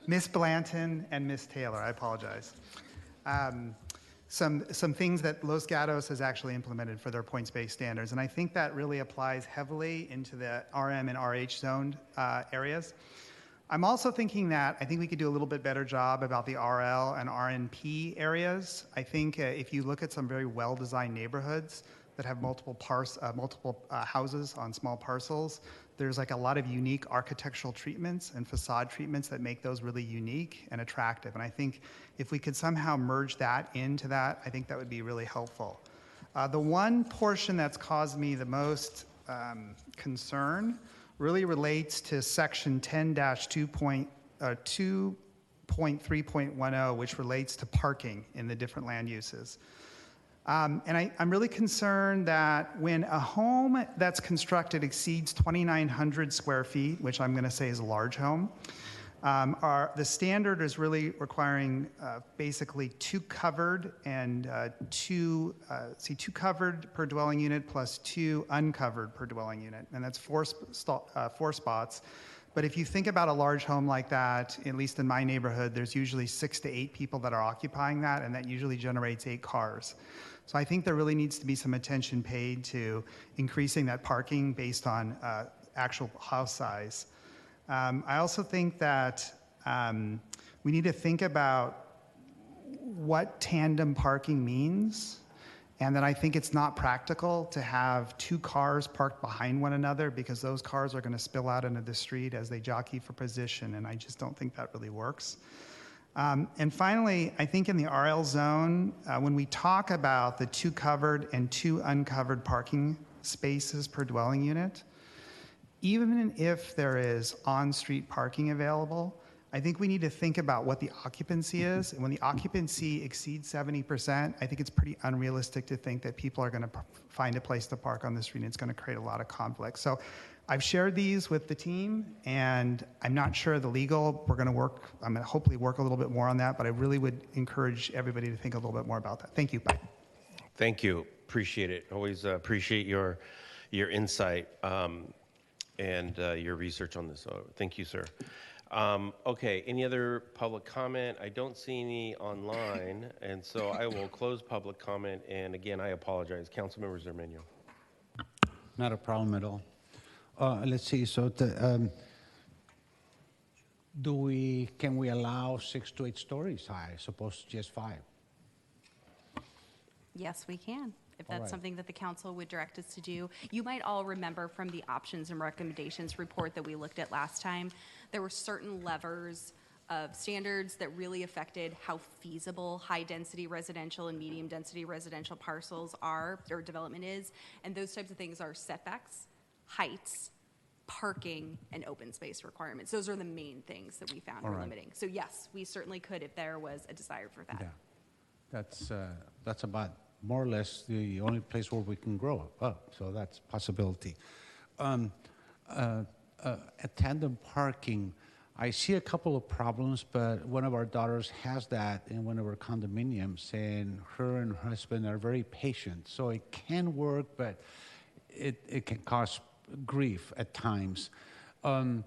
Miss Blanton and Miss Taylor, I apologize. Some things that Los Gatos has actually implemented for their points-based standards, and I think that really applies heavily into the RM and RH zoned areas. I'm also thinking that I think we could do a little bit better job about the RL and RNP areas. I think if you look at some very well-designed neighborhoods that have multiple houses on small parcels, there's like a lot of unique architectural treatments and facade treatments that make those really unique and attractive. And I think if we could somehow merge that into that, I think that would be really helpful. The one portion that's caused me the most concern really relates to section 10-2.3.10, which relates to parking in the different land uses. And I'm really concerned that when a home that's constructed exceeds 2,900 square feet, which I'm going to say is a large home, the standard is really requiring basically 2 covered and 2 covered per dwelling unit plus 2 uncovered per dwelling unit, and that's 4 spots. But if you think about a large home like that, at least in my neighborhood, there's usually 6 to 8 people that are occupying that, and that usually generates 8 cars. So I think there really needs to be some attention paid to increasing that parking based on actual house size. I also think that we need to think about what tandem parking means, and that I think it's not practical to have 2 cars parked behind one another because those cars are going to spill out into the street as they jockey for position, and I just don't think that really works. And finally, I think in the RL zone, when we talk about the 2 covered and 2 uncovered parking spaces per dwelling unit, even if there is on-street parking available, I think we need to think about what the occupancy is. And when the occupancy exceeds 70%, I think it's pretty unrealistic to think that people are going to find a place to park on the street. And it's going to create a lot of conflict. So I've shared these with the team, and I'm not sure the legal, I'm going to hopefully work a little bit more on that, but I really would encourage everybody to think a little bit more about that. Thank you. Bye. Thank you. Appreciate it. Always appreciate your insight and your research on this. So thank you, sir. Okay, any other public comment? I don't see any online, and so I will close public comment. And again, I apologize. Councilmember Zermeño. Not a problem at all. Let's see. So, can we allow 6 to 8 stories high, as opposed to just 5? Yes, we can, if All that's right. something that the council would direct us to do. You might all remember from the options and recommendations report that we looked at last time, there were certain levers of standards that really affected how feasible high-density residential and medium-density residential parcels are, or development is, and those types of things are setbacks, heights, parking, and open space requirements. Those are the main things that we found All were right. limiting. So yes, we certainly could if there was a desire for that. Yeah, that's about more or less the only place where we can grow up. So that's a possibility. At tandem parking, I see a couple of problems, but one of our daughters has that in one of her condominiums, and her and her husband are very patient. So it can work, but it can cause grief at times. Do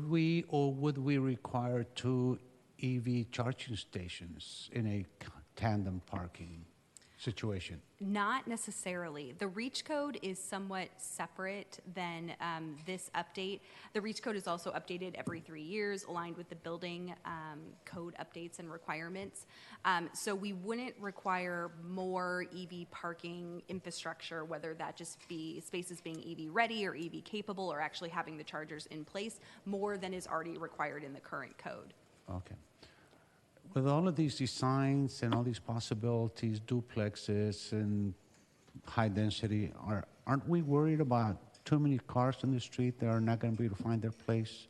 we or would we require 2 EV charging stations in a tandem parking situation? Not necessarily. The REACH code is somewhat separate than this update. The REACH code is also updated every 3 years, aligned with the building code updates and requirements. So we wouldn't require more EV parking infrastructure, whether that just be spaces being EV ready or EV capable or actually having the chargers in place, more than is already required in the current code. Okay. With all of these designs and all these possibilities, duplexes and high density, aren't we worried about too many cars on the street that are not going to be able to find their place?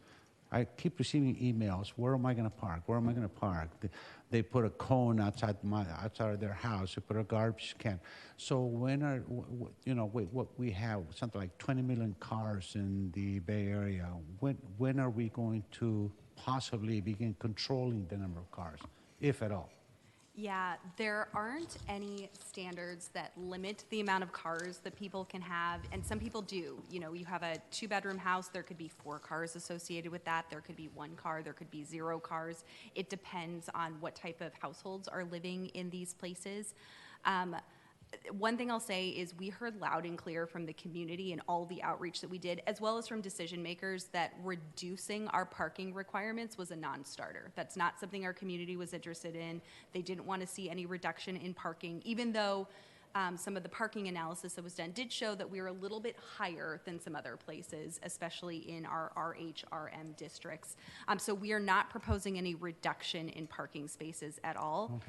I keep receiving emails. Where am I going to park? Where am I going to park? They put a cone outside of their house. They put a garbage can. So when we have something like 20 million cars in the Bay Area. When are we going to possibly begin controlling the number of cars, if at all? Yeah, there aren't any standards that limit the amount of cars that people can have, and some people do. You know, you have a 2-bedroom house, there could be 4 cars associated with that. There could be 1 car, there could be 0 cars. It depends on what type of households are living in these places. One thing I'll say is we heard loud and clear from the community and all the outreach that we did, as well as from decision makers, that reducing our parking requirements was a non-starter. That's not something our community was interested in. They didn't want to see any reduction in parking, even though some of the parking analysis that was done did show that we were a little bit higher than some other places, especially in our RH/RM districts. So we are not proposing any reduction in parking spaces at all,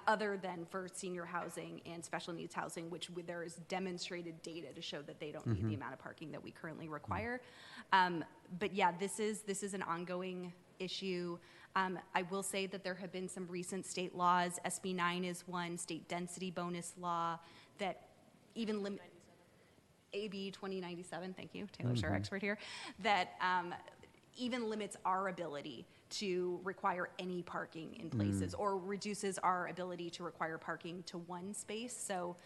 other than for senior housing and special needs housing, which there is demonstrated data to show that they don't need the amount of parking that we currently require. But yeah, this is an ongoing issue. I will say that there have been some recent state laws. SB 9 is one, state density bonus law, that even limit AB 2097, thank you, Taylor's our expert here, that even limits our ability to require any parking in places or reduces our ability to require parking to 1 space. So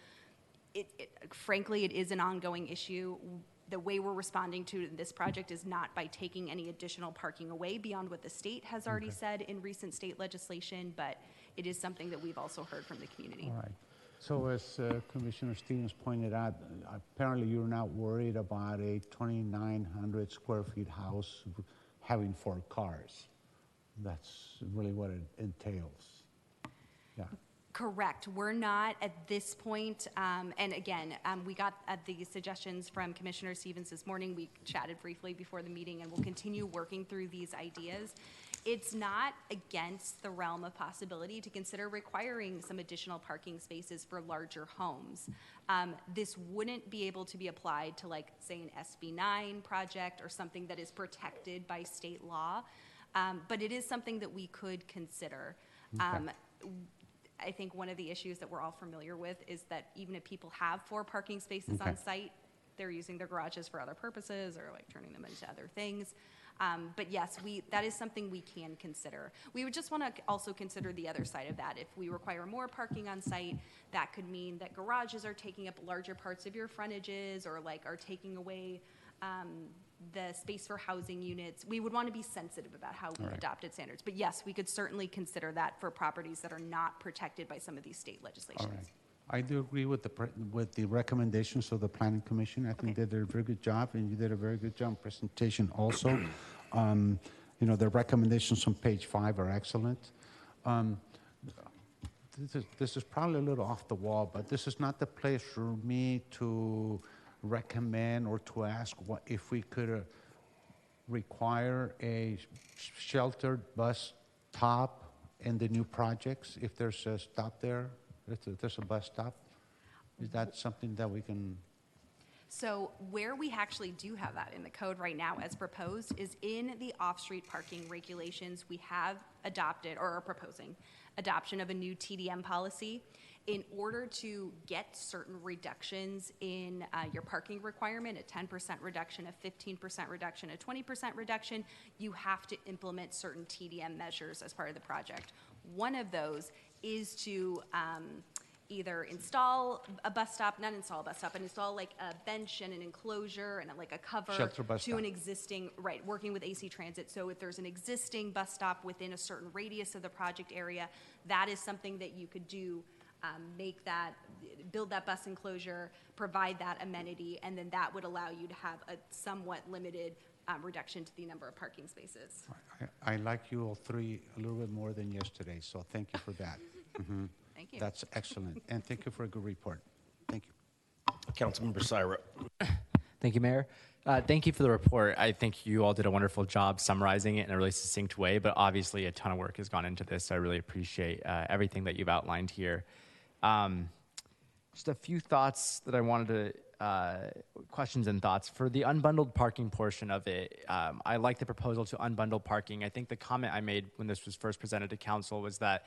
frankly, it is an ongoing issue. The way we're responding to this project is not by taking any additional parking away beyond what the state has already said in recent state legislation, but it is something that we've also heard from the community. All right. So as Commissioner Stevens pointed out, apparently you're not worried about a 2,900 square feet house having 4 cars. That's really what it entails. Yeah. Correct. We're not at this point, and again, we got the suggestions from Commissioner Stevens this morning. We chatted briefly before the meeting, and we'll continue working through these ideas. It's not against the realm of possibility to consider requiring some additional parking spaces for larger homes. This wouldn't be able to be applied to, like, say, an SB9 project or something that is protected by state law, but it is something that we could consider. I think one of the issues that we're all familiar with is that even if people have 4 parking spaces on site, they're using their garages for other purposes or, like, turning them into other things. But yes, that is something we can consider. We would just want to also consider the other side of that. If we require more parking on site, that could mean that garages are taking up larger parts of your frontages or, like, are taking away the space for housing units. We would want to be sensitive about how we've adopted standards. But yes, we could certainly consider that for properties that are not protected by some of these state legislations. All right. I do agree with the recommendations of the Planning Commission. I think they did a very good job, and you did a very good job presentation also. You know, the recommendations on page 5 are excellent. This is probably a little off the wall, but this is not the place for me to recommend or to ask what if we could require a sheltered bus stop in the new projects if there's a stop there. If there's a bus stop, is that something that we can? So where we actually do have that in the code right now as proposed is in the off-street parking regulations. We have adopted or are proposing adoption of a new TDM policy. In order to get certain reductions in your parking requirement, a 10% reduction, a 15% reduction, a 20% reduction, you have to implement certain TDM measures as part of the project. One of those is to either install a bus stop, not install a bus stop, but install, like, a bench and an enclosure and like a cover to an existing, working with AC Transit. So if there's an existing bus stop within a certain radius of the project area, that is something that you could do. Build that bus enclosure, provide that amenity, and then that would allow you to have a somewhat limited reduction to the number of parking spaces. I like you all three a little bit more than yesterday, so thank you for that. Thank you. That's excellent, and thank you for a good report. Thank you. Councilmember Syra. Thank you, Mayor. Thank you for the report. I think you all did a wonderful job summarizing it in a really succinct way, but obviously a ton of work has gone into this. So I really appreciate everything that you've outlined here. Just a few thoughts that I wanted to, questions and thoughts. For the unbundled parking portion of it, I like the proposal to unbundle parking. I think the comment I made when this was first presented to council was that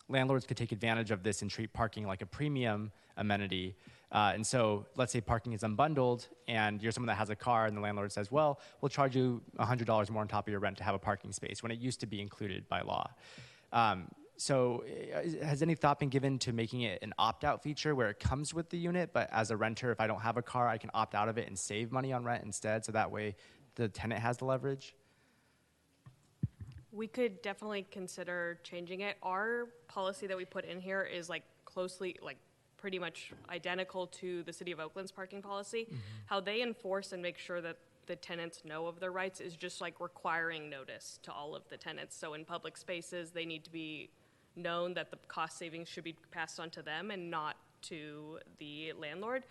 landlords could take advantage of this and treat parking like a premium amenity. And so let's say parking is unbundled and you're someone that has a car and the landlord says, well, we'll charge you $100 more on top of your rent to have a parking space when it used to be included by law. So has any thought been given to making it an opt-out feature where it comes with the unit, but as a renter, if I don't have a car, I can opt out of it and save money on rent instead, so that way the tenant has the leverage? We could definitely consider changing it. Our policy that we put in here is like closely, like pretty much identical to the City of Oakland's parking policy. Mm-hmm. How they enforce and make sure that the tenants know of their rights is just like requiring notice to all of the tenants. So in public spaces, they need to be known that the cost savings should be passed on to them and not to the landlord.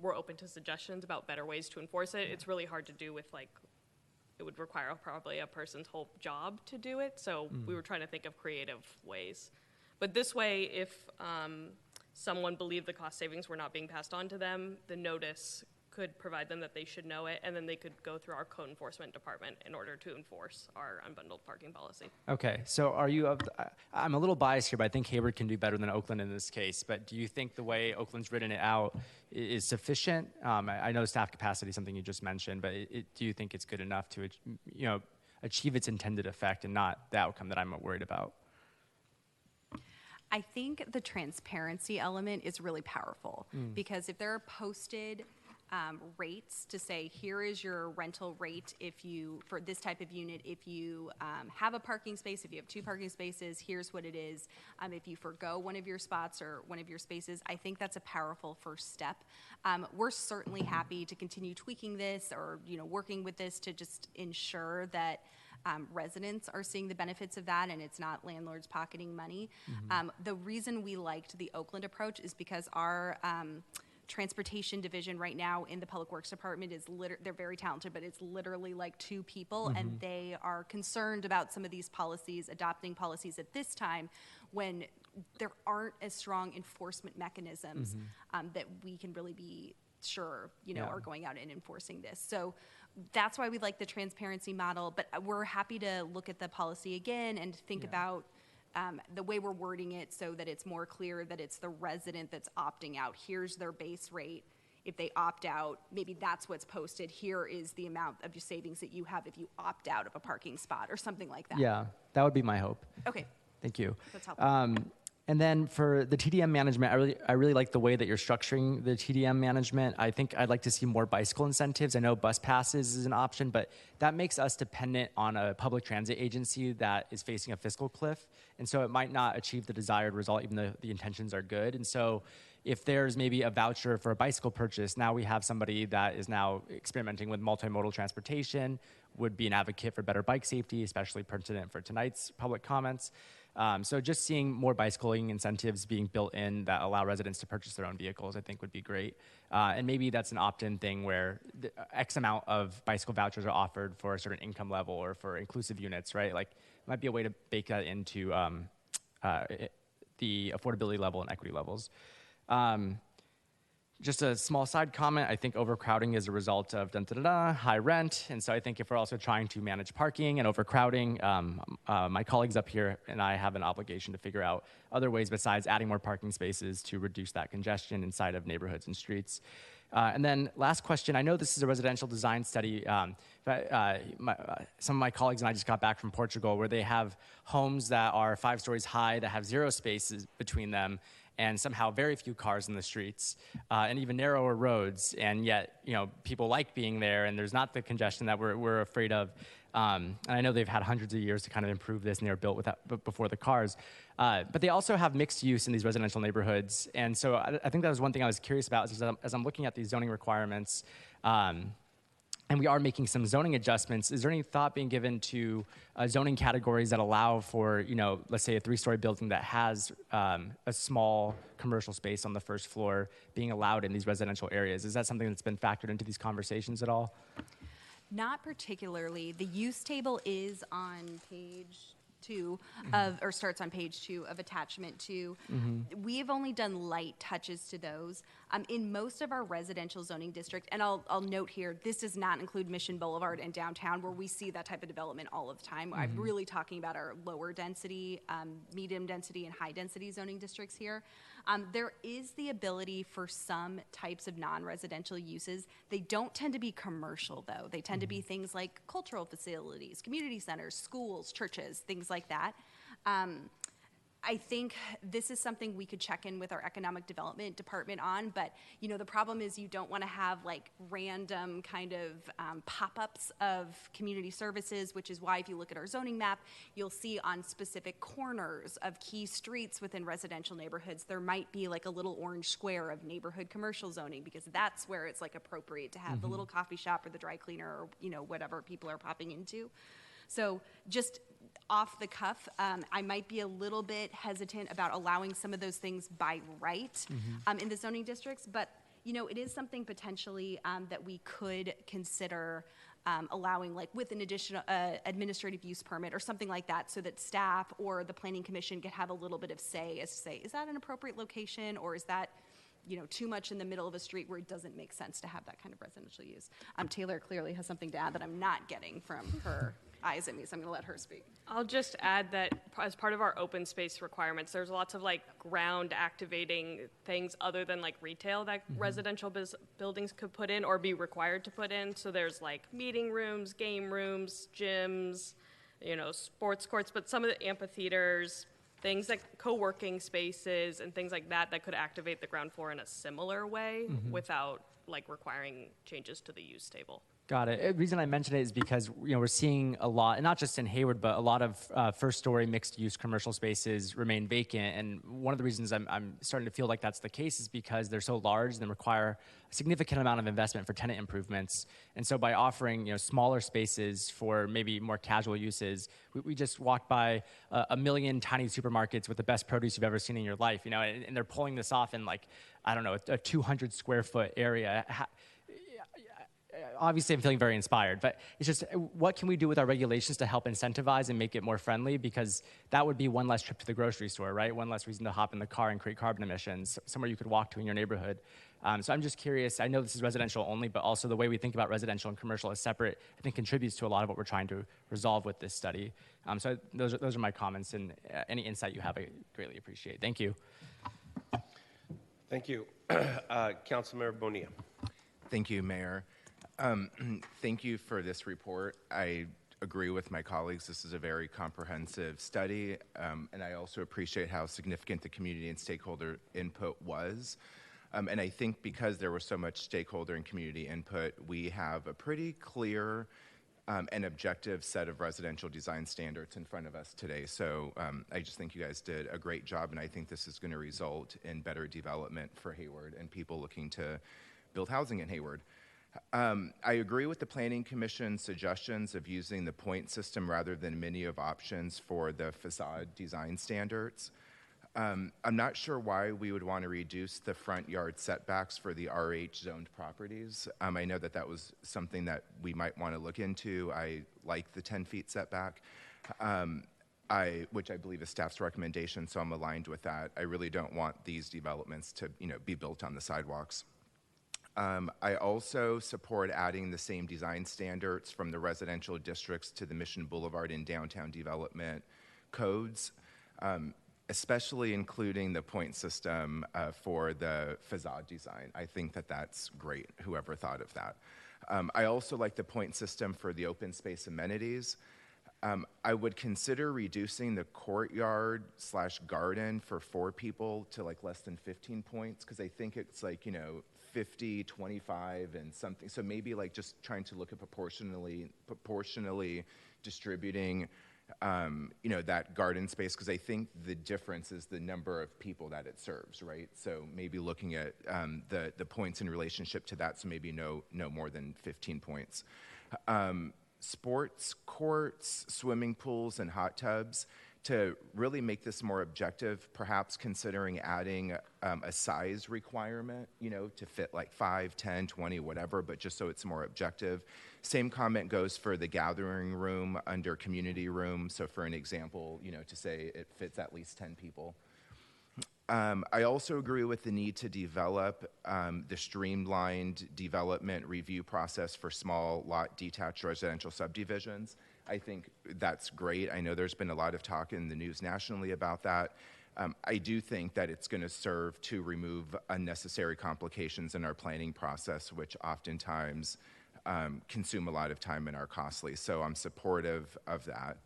We're open to suggestions about better ways to enforce it. It's really hard to do with like, it would require probably a person's whole job to do it. So we were trying to think of creative ways. But this way, if someone believed the cost savings were not being passed on to them, the notice could provide them that they should know it, and then they could go through our code enforcement department in order to enforce our unbundled parking policy. Okay, so are you, I'm a little biased here, but I think Hayward can do better than Oakland in this case, but do you think the way Oakland's written it out is sufficient? I know staff capacity is something you just mentioned, but do you think it's good enough to achieve its intended effect and not the outcome that I'm worried about? I think the transparency element is really powerful because if there are posted rates to say, here is your rental rate if you, for this type of unit, if you have a parking space, if you have 2 parking spaces, here's what it is. If you forgo one of your spots or one of your spaces, I think that's a powerful first step. We're certainly happy to continue tweaking this or, working with this to just ensure that residents are seeing the benefits of that and it's not landlords pocketing money. The reason we liked the Oakland approach is because our transportation division right now in the Public Works Department is they're very talented, but it's literally like 2 people, and they are concerned about some of these policies, adopting policies at this time when there aren't as strong enforcement mechanisms that we can really be sure, are going out and enforcing this. So that's why we like the transparency model, but we're happy to look at the policy again and think about the way we're wording it so that it's more clear that it's the resident that's opting out. Here's their base rate. If they opt out, maybe that's what's posted. Here is the amount of savings that you have if you opt out of a parking spot or something like that. Yeah, that would be my hope. Okay. Thank you. That's helpful. And then for the TDM management, I really like the way that you're structuring the TDM management. I think I'd like to see more bicycle incentives. I know bus passes is an option, but that makes us dependent on a public transit agency that is facing a fiscal cliff. And so it might not achieve the desired result, even though the intentions are good. And so if there's maybe a voucher for a bicycle purchase, now we have somebody that is now experimenting with multimodal transportation, would be an advocate for better bike safety, especially pertinent for tonight's public comments. So just seeing more bicycling incentives being built in that allow residents to purchase their own vehicles, I think would be great. And maybe that's an opt-in thing where the X amount of bicycle vouchers are offered for a certain income level or for inclusive units, right? Like, might be a way to bake that into the affordability level and equity levels. Just a small side comment, I think overcrowding is a result of high rent. And so I think if we're also trying to manage parking and overcrowding, my colleagues up here and I have an obligation to figure out other ways besides adding more parking spaces to reduce that congestion inside of neighborhoods and streets. And then last question, I know this is a residential design study, but some of my colleagues and I just got back from Portugal where they have homes that are 5 stories high that have 0 spaces between them and somehow very few cars in the streets, and even narrower roads, and yet people like being there, and there's not the congestion that we're afraid of. And I know they've had hundreds of years to kind of improve this, and they were built before the cars. But they also have mixed use in these residential neighborhoods, and so I think that was one thing I was curious about as I'm looking at these zoning requirements. And we are making some zoning adjustments. Is there any thought being given to zoning categories that allow for, let's say a 3-story building that has a small commercial space on the first floor being allowed in these residential areas? Is that something that's been factored into these conversations at all? Not particularly. The use table is on page 2 or starts on page 2 of attachment 2. We've only done light touches to those. In most of our residential zoning district, and I'll note here, this does not include Mission Boulevard and downtown where we see that type of development all of the time. I'm really talking about our lower density, medium density, and high density zoning districts here. There is the ability for some types of non-residential uses. They don't tend to be commercial, though. They tend to be things like cultural facilities, community centers, schools, churches, things like that. I think this is something we could check in with our economic development department on, but the problem is you don't want to have like random kind of pop-ups of community services, which is why if you look at our zoning map, you'll see on specific corners of key streets within residential neighborhoods, there might be like a little orange square of neighborhood commercial zoning because that's where it's like appropriate to have the little coffee shop or the dry cleaner or whatever people are popping into. So just off the cuff, I might be a little bit hesitant about allowing some of those things by right in the zoning districts, but it is something potentially that we could consider allowing, like with an additional administrative use permit or something like that, so that staff or the planning commission could have a little bit of say as to say, is that an appropriate location or is that too much in the middle of a street where it doesn't make sense to have that kind of residential use. Taylor clearly has something to add that I'm not getting from her eyes at me, so I'm going to let her speak. I'll just add that as part of our open space requirements, there's lots of like ground activating things other than like retail that residential buildings could put in or be required to put in. So there's like meeting rooms, game rooms, gyms, sports courts, but some of the amphitheaters, things like co-working spaces and things like that could activate the ground floor in a similar way without like requiring changes to the use table. Got it. The reason I mention it is because we're seeing a lot, and not just in Hayward, but a lot of first-story mixed-use commercial spaces remain vacant. And one of the reasons I'm starting to feel like that's the case is because they're so large and require a significant amount of investment for tenant improvements. And so by offering smaller spaces for maybe more casual uses, we just walked by a million tiny supermarkets with the best produce you've ever seen in your life. And they're pulling this off in a 200 square foot area. Obviously, I'm feeling very inspired, but it's just what can we do with our regulations to help incentivize and make it more friendly? Because that would be one less trip to the grocery store, right? One less reason to hop in the car and create carbon emissions, somewhere you could walk to in your neighborhood. So I'm just curious. I know this is residential only, but also the way we think about residential and commercial as separate, I think contributes to a lot of what we're trying to resolve with this study. So those are my comments, and any insight you have, I greatly appreciate. Thank you. Thank you. Councilmember Bonilla. Thank you, Mayor. Thank you for this report. I agree with my colleagues. This is a very comprehensive study, and I also appreciate how significant the community and stakeholder input was. And I think because there was so much stakeholder and community input, we have a pretty clear and objective set of residential design standards in front of us today. So I just think you guys did a great job, and I think this is going to result in better development for Hayward and people looking to build housing in Hayward. I agree with the Planning Commission's suggestions of using the point system rather than many of options for the facade design standards. I'm not sure why we would want to reduce the front yard setbacks for the RH zoned properties. I know that was something that we might want to look into. I like the 10 feet setback, which I believe is staff's recommendation, so I'm aligned with that. I really don't want these developments to be built on the sidewalks. I also support adding the same design standards from the residential districts to the Mission Boulevard and downtown development codes, especially including the point system for the facade design. I think that that's great, whoever thought of that. I also like the point system for the open space amenities. I would consider reducing the courtyard/garden for 4 people to less than 15 points, because I think it's 50, 25, and something. So maybe just trying to look at proportionally distributing, that garden space, because I think the difference is the number of people that it serves, right? So maybe looking at the points in relationship to that, so maybe no more than 15 points. Sports courts, swimming pools, and hot tubs, to really make this more objective, perhaps considering adding a size requirement, to fit 5, 10, 20, whatever, but just so it's more objective. Same comment goes for the gathering room under community room. So for an example, to say it fits at least 10 people. I also agree with the need to develop the streamlined development review process for small lot detached residential subdivisions. I think that's great. I know there's been a lot of talk in the news nationally about that. I do think that it's going to serve to remove unnecessary complications in our planning process, which oftentimes consume a lot of time and are costly. So I'm supportive of that.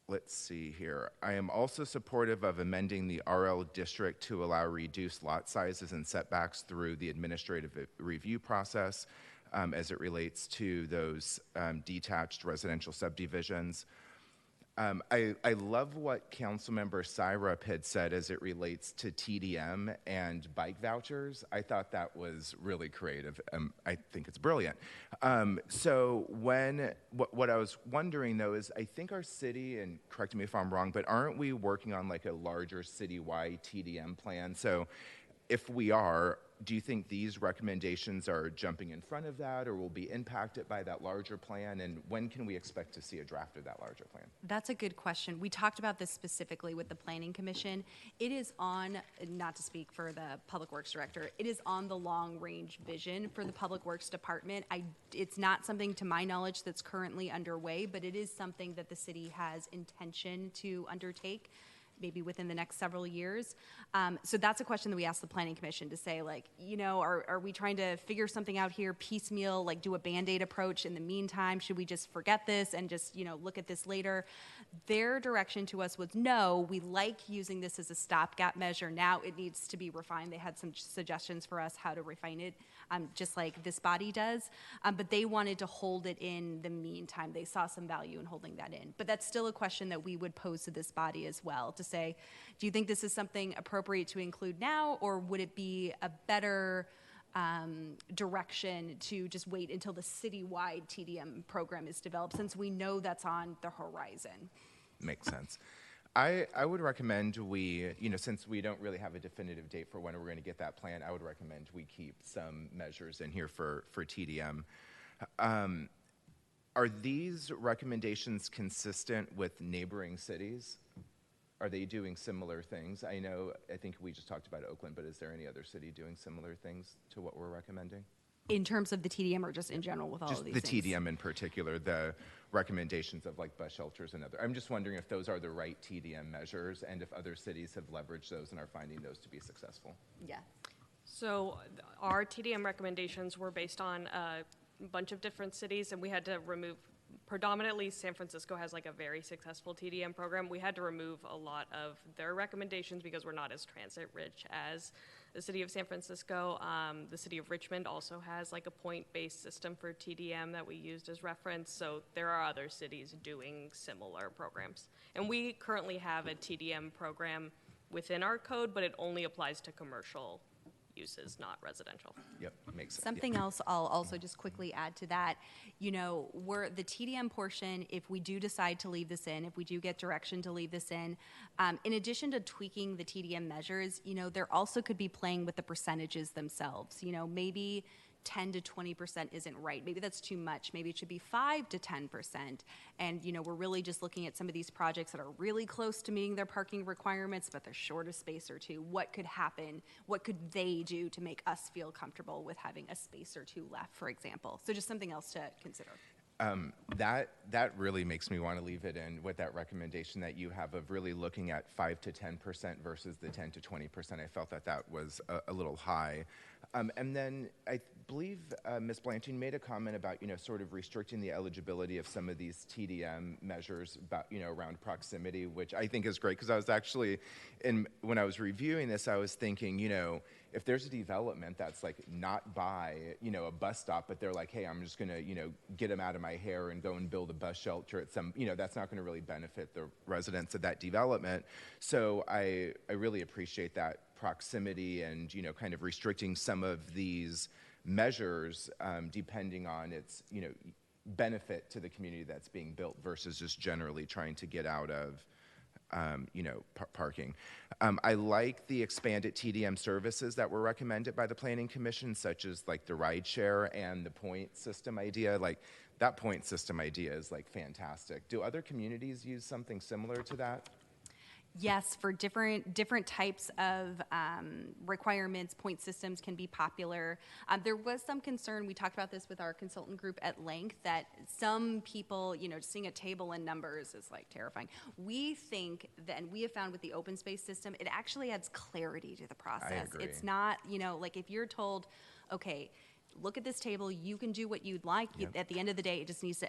Let's see here. I am also supportive of amending the RL district to allow reduced lot sizes and setbacks through the administrative review process as it relates to those detached residential subdivisions. I love what Councilmember Syrup had said as it relates to TDM and bike vouchers. I thought that was really creative. I think it's brilliant. So what I was wondering though is, I think our city, and correct me if I'm wrong, but aren't we working on a larger citywide TDM plan? So if we are, do you think these recommendations are jumping in front of that, or will be impacted by that larger plan? And when can we expect to see a draft of that larger plan? That's a good question. We talked about this specifically with the Planning Commission. It is on, not to speak for the Public Works Director, it is on the long-range vision for the Public Works Department. It's not something, to my knowledge, that's currently underway, but it is something that the city has intention to undertake. maybe within the next several years. So that's a question that we asked the Planning Commission to say, like, you know, are we trying to figure something out here piecemeal, like do a Band-Aid approach in the meantime? Should we just forget this and just, you know, look at this later? Their direction to us was, no, we like using this as a stopgap measure. Now it needs to be refined. They had some suggestions for us how to refine it, just like this body does. But they wanted to hold it in the meantime. They saw some value in holding that in. But that's still a question that we would pose to this body as well, to say, do you think this is something appropriate to include now, or would it be a better direction to just wait until the citywide TDM program is developed, since we know that's on the horizon? Makes sense. I would recommend we, you know, since we don't really have a definitive date for when we're going to get that plan, I would recommend we keep some measures in here for TDM. Are these recommendations consistent with neighboring cities? Are they doing similar things? I think we just talked about Oakland, but is there any other city doing similar things to what we're recommending? In terms of the TDM, or just in general with all of these the things? TDM in particular, the recommendations of like bus shelters and other. I'm just wondering if those are the right TDM measures and if other cities have leveraged those and are finding those to be successful. Yeah. So our TDM recommendations were based on a bunch of different cities, and we had to remove, predominantly San Francisco has like a very successful TDM program. We had to remove a lot of their recommendations because we're not as transit rich as the city of San Francisco. The city of Richmond also has like a point-based system for TDM that we used as reference. So there are other cities doing similar programs. And we currently have a TDM program within our code, but it only applies to commercial uses, not residential. Yep, makes sense. Something else I'll also just quickly add to that, you know, the TDM portion, if we do decide to leave this in, if we do get direction to leave this in addition to tweaking the TDM measures, you know, there also could be playing with the percentages themselves. You know, maybe 10 to 20% isn't right. Maybe that's too much. Maybe it should be 5 to 10%. And, you know, we're really just looking at some of these projects that are really close to meeting their parking requirements, but they're short a space or two. What could happen? What could they do to make us feel comfortable with having a space or two left, for example? So just something else to consider. That really makes me want to leave it in with that recommendation that you have of really looking at 5 to 10% versus the 10 to 20%. I felt that was a little high. And then I believe Ms. Blanton made a comment about, you know, sort of restricting the eligibility of some of these TDM measures about, you know, around proximity, which I think is great, because I was actually, when I was reviewing this, I was thinking, you know, if there's a development that's like not by, you know, a bus stop, but they're like, hey, I'm just going to, you know, get them out of my hair and go and build a bus shelter at some, you know, that's not going to really benefit the residents of that development. So I really appreciate that proximity and, you know, kind of restricting some of these measures depending on its, you know, benefit to the community that's being built versus just generally trying to get out of you know, parking. I like the expanded TDM services that were recommended by the Planning Commission, such as like the ride share and the point system idea. Like that point system idea is like fantastic. Do other communities use something similar to that? Yes, for different types of requirements, point systems can be popular. There was some concern, we talked about this with our consultant group at length, that some people, you know, seeing a table in numbers is like terrifying. We think that, and we have found with the open space system, it actually adds clarity to the process. I agree. It's not, you know, like if you're told, okay, look at this table, you can do what you'd like. Yep. At the end of the day, it just needs to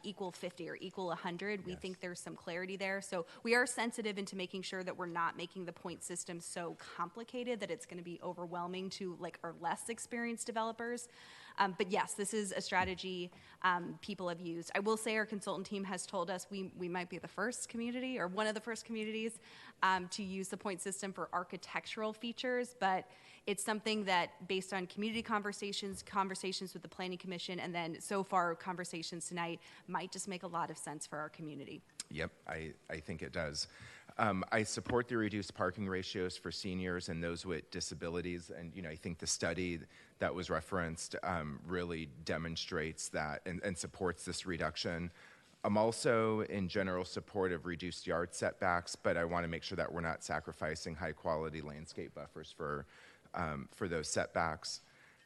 equal 50 or equal 100. We think there's some clarity there. So we are sensitive into making sure that we're not making the point system so complicated that it's going to be overwhelming to like our less experienced developers. But yes, this is a strategy people have used. I will say our consultant team has told us we might be the first community or one of the first communities to use the point system for architectural features, but it's something that, based on community conversations with the Planning Commission, and then so far conversations tonight, might just make a lot of sense for our community. Yep, I think it does. I support the reduced parking ratios for seniors and those with disabilities, and you know, I think the study that was referenced really demonstrates that and supports this reduction. I'm also in general support of reduced yard setbacks, but I want to make sure that we're not sacrificing high quality landscape buffers for those setbacks.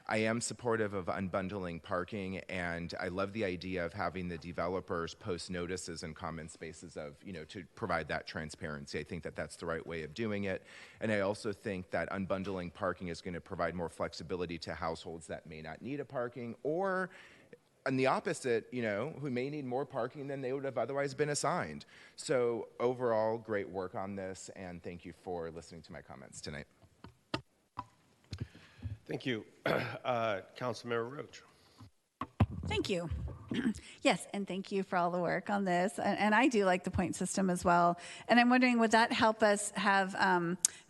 I am supportive of unbundling parking, and I love the idea of having the developers post notices in common spaces of, to provide that transparency. I think that that's the right way of doing it. And I also think that unbundling parking is going to provide more flexibility to households that may not need a parking, or and the opposite, who may need more parking than they would have otherwise been assigned. So overall, great work on this, and thank you for listening to my comments tonight. Thank you. Councilmember Roach. Thank you. Yes, and thank you for all the work on this. And I do like the point system as well. And I'm wondering, would that help us have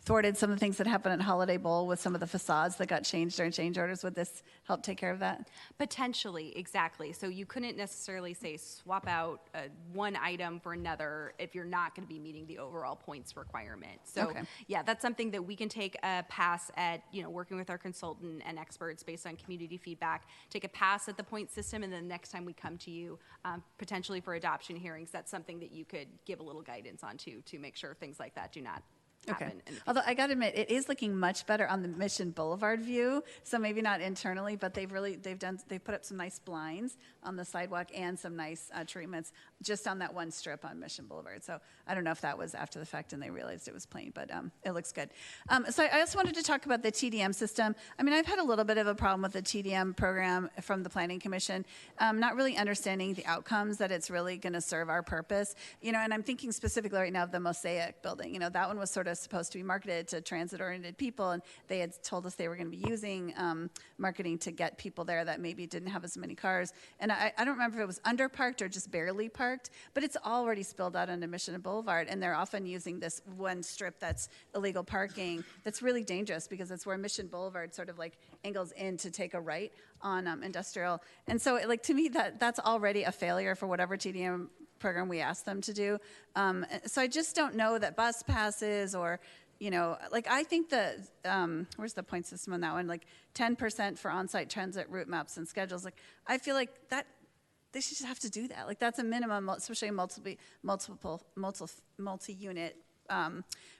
thwarted some of the things that happened at Holiday Bowl with some of the facades that got changed during change orders? Would this help take care of that? Potentially, exactly. So you couldn't necessarily say swap out one item for another if you're not going to be meeting the overall points requirement. So Okay. yeah, that's something that we can take a pass at, working with our consultant and experts based on community feedback, take a pass at the point system, and then next time we come to you, potentially for adoption hearings, that's something that you could give a little guidance on to make sure things like that do not happen. Okay. In the Although I got to admit, it is looking much better on the Mission Boulevard view. So maybe not internally, but they've put up some nice blinds on the sidewalk and some nice treatments just on that one strip on Mission Boulevard. So I don't know if that was after the fact and they realized it was plain, but it looks good. So I also wanted to talk about the TDM system. I mean, I've had a little bit of a problem with the TDM program from the Planning Commission, not really understanding the outcomes that it's really going to serve our purpose. And I'm thinking specifically right now of the Mosaic building. That one was sort of supposed to be marketed to transit-oriented people, and they had told us they were going to be using marketing to get people there that maybe didn't have as many cars. And I don't remember if it was underparked or just barely parked, but it's already spilled out onto Mission Boulevard, and they're often using this one strip that's illegal parking that's really dangerous because it's where Mission Boulevard sort of like angles in to take a right on Industrial. And so to me, that's already a failure for whatever TDM program we asked them to do. So I just don't know that bus passes or, I think where's the point system on that one? 10% for on-site transit route maps and schedules. I feel like that they should just have to do that. That's a minimum, especially multi-unit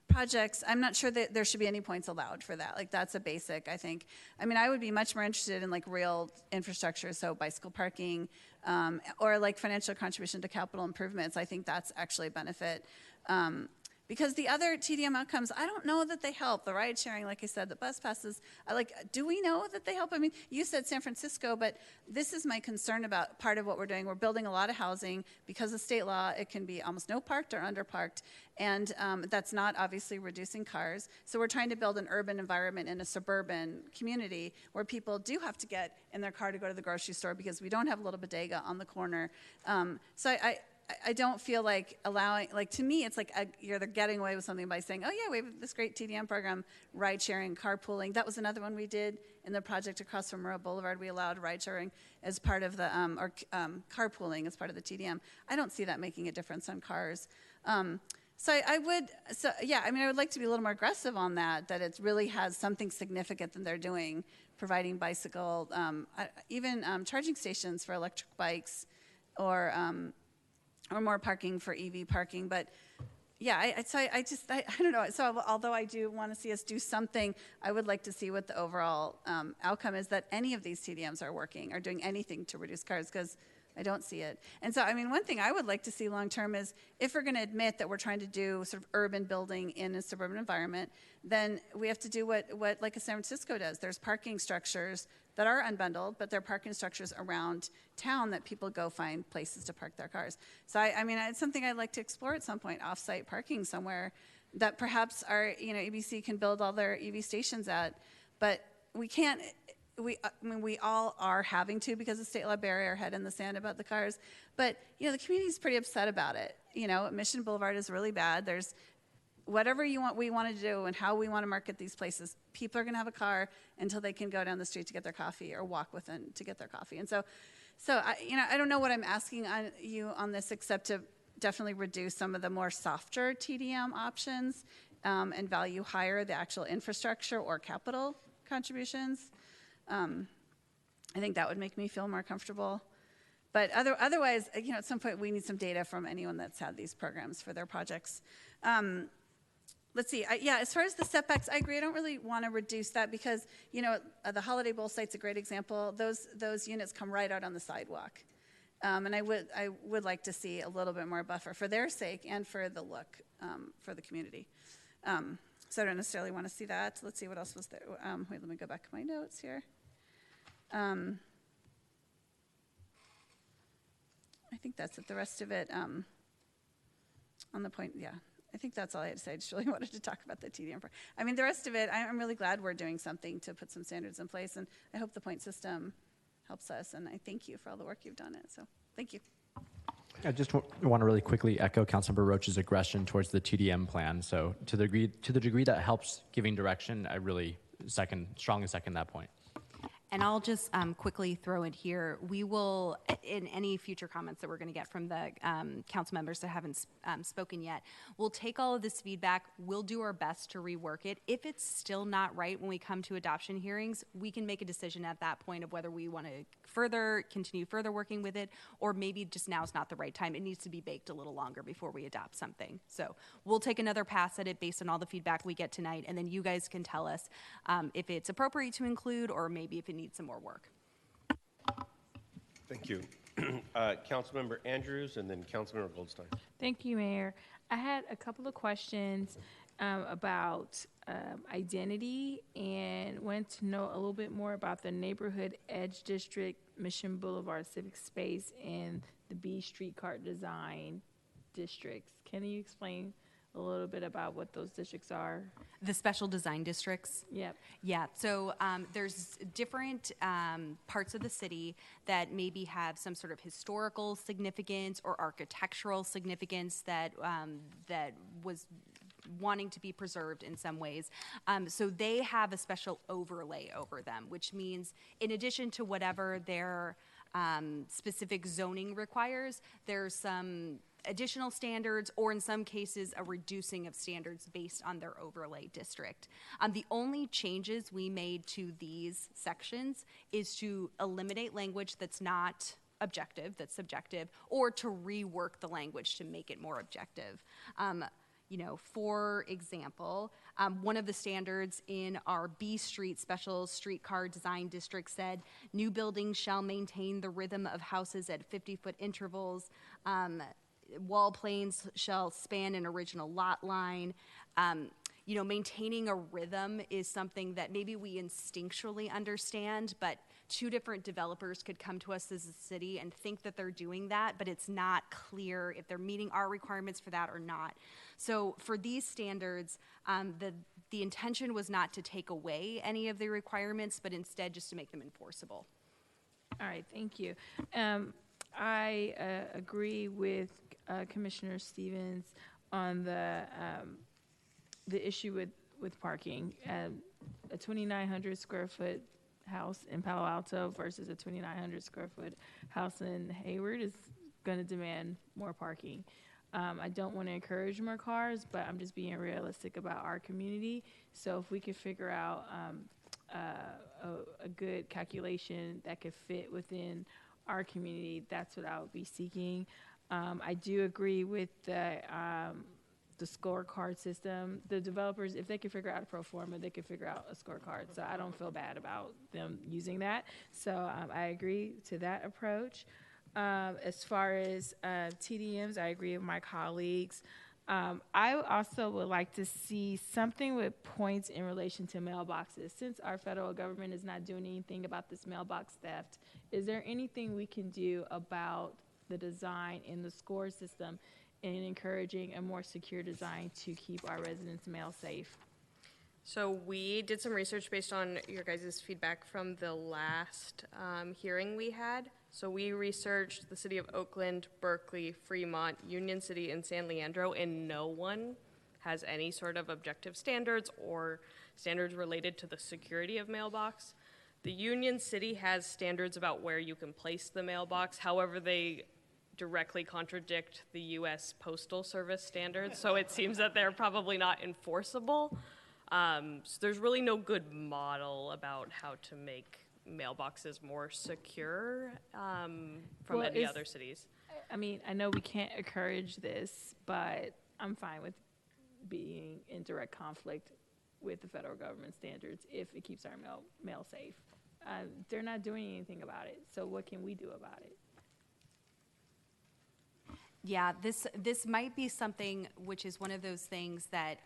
projects. I'm not sure that there should be any points allowed for that. That's a basic, I think. I mean, I would be much more interested in real infrastructure, so bicycle parking, or financial contribution to capital improvements. I think that's actually a benefit. Because the other TDM outcomes, I don't know that they help. The ride sharing, like I said, the bus passes, do we know that they help? I mean, you said San Francisco, but this is my concern about part of what we're doing. We're building a lot of housing. Because of state law, it can be almost no parked or underparked, and that's not obviously reducing cars. So we're trying to build an urban environment in a suburban community where people do have to get in their car to go to the grocery store because we don't have a little bodega on the corner. So I don't feel like allowing, to me, it's you're getting away with something by saying, oh yeah, we have this great TDM program, ride sharing, carpooling. That was another one we did in the project across from Monroe Boulevard. We allowed ride sharing as part of the, carpooling as part of the TDM. I don't see that making a difference on cars. I would like to be a little more aggressive on that it really has something significant that they're doing, providing bicycle, even charging stations for electric bikes, or more parking for EV parking. But yeah, I don't know. So although I do want to see us do something, I would like to see what the overall outcome is, that any of these TDMs are working or doing anything to reduce cars, because I don't see it. And so, I mean, one thing I would like to see long term is, if we're going to admit that we're trying to do sort of urban building in a suburban environment, then we have to do what like San Francisco does. There's parking structures that are unbundled, but they're parking structures around town that people go find places to park their cars. So I mean, it's something I'd like to explore at some point, off-site parking somewhere that perhaps our, ABC can build all their EV stations at, but we can't. We all are having to, because of state law, bury our head in the sand about the cars. But, the community's pretty upset about it. Mission Boulevard is really bad. There's whatever we want to do and how we want to market these places. People are going to have a car until they can go down the street to get their coffee or walk to get their coffee. And so I don't know what I'm asking you on this, except to definitely reduce some of the more softer TDM options and value higher the actual infrastructure or capital contributions. I think that would make me feel more comfortable. But otherwise, at some point we need some data from anyone that's had these programs for their projects. let's see. As far as the setbacks, I agree. I don't really want to reduce that because, the Holiday Bowl site's a great example. Those units come right out on the sidewalk. And I would like to see a little bit more buffer for their sake and for the look for the community. So I don't necessarily want to see that. Let's see what else was there. Wait, let me go back to my notes here. I think that's it. The rest of it on the point, I think that's all I had to say. I just really wanted to talk about the TDM. I mean, the rest of it, I'm really glad we're doing something to put some standards in place, and I hope the point system helps us, and I thank you for all the work you've done. So thank you. I just want to really quickly echo Councilmember Roach's aggression towards the TDM plan. So to the degree that helps giving direction, I really strongly second that point. And I'll just quickly throw it here. We will, in any future comments that we're going to get from the council members that haven't spoken yet, we'll take all of this feedback. We'll do our best to rework it. If it's still not right when we come to adoption hearings, we can make a decision at that point of whether we want to continue further working with it, or maybe just now is not the right time. It needs to be baked a little longer before we adopt something. So we'll take another pass at it based on all the feedback we get tonight, and then you guys can tell us if it's appropriate to include or maybe if it needs some more work. Thank you. Councilmember Andrews and then Councilmember Goldstein. Thank you, Mayor. I had a couple of questions about identity and wanted to know a little bit more about the Neighborhood Edge District, Mission Boulevard Civic Space, and the B Streetcar Design Districts. Can you explain a little bit about what those districts are? The special design districts? Yep. Yeah, so there's different parts of the city that maybe have some sort of historical significance or architectural significance that was wanting to be preserved in some ways. So they have a special overlay over them, which means in addition to whatever their specific zoning requires, there's some additional standards, or in some cases, a reducing of standards based on their overlay district. The only changes we made to these sections is to eliminate language that's not objective, that's subjective, or to rework the language to make it more objective. For example, one of the standards in our B Street Special Streetcar Design District said, new buildings shall maintain the rhythm of houses at 50-foot intervals. Wall planes shall span an original lot line. Maintaining a rhythm is something that maybe we instinctually understand, but two different developers could come to us as a city and think that they're doing that, but it's not clear if they're meeting our requirements for that or not. So for these standards, the intention was not to take away any of the requirements, but instead just to make them enforceable. All right, thank you. I agree with Commissioner Stevens on the issue with parking. A 2,900 square foot house in Palo Alto versus a 2,900 square foot house in Hayward is going to demand more parking. I don't want to encourage more cars, but I'm just being realistic about our community. So if we could figure out a good calculation that could fit within our community, that's what I would be seeking. I do agree with the scorecard system. The developers, if they can figure out a pro forma, they can figure out a scorecard. So I don't feel bad about them using that. So I agree to that approach. As far as TDMs, I agree with my colleagues. I also would like to see something with points in relation to mailboxes. Since our federal government is not doing anything about this mailbox theft, is there anything we can do about the design in the score system and encouraging a more secure design to keep our residents' mail safe? So we did some research based on your guys' feedback from the last hearing we had. So we researched the city of Oakland, Berkeley, Fremont, Union City, and San Leandro, and no one has any sort of objective standards or standards related to the security of mailbox. The Union City has standards about where you can place the mailbox. However, they directly contradict the U.S. Postal Service standards, so it seems that they're probably not enforceable. So there's really no good model about how to make mailboxes more secure from any other cities. I mean, I know we can't encourage this, but I'm fine with being in direct conflict with the federal government standards if it keeps our mail safe. They're not doing anything about it. So what can we do about it? Yeah, this might be something which is one of those things that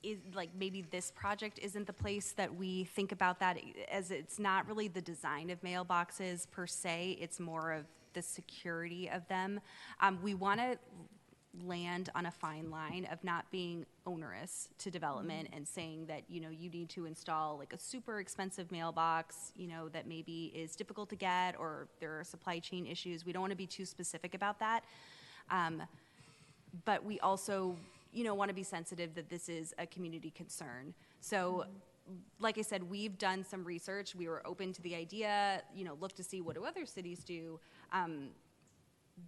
is like maybe this project isn't the place that we think about that, as it's not really the design of mailboxes per se, it's more of the security of them. We want to land on a fine line of not being onerous to development and saying that, you need to install like a super expensive mailbox, that maybe is difficult to get, or there are supply chain issues. We don't want to be too specific about that. But we also, want to be sensitive that this is a community concern. So like I said, we've done some research. We were open to the idea, look to see what do other cities do.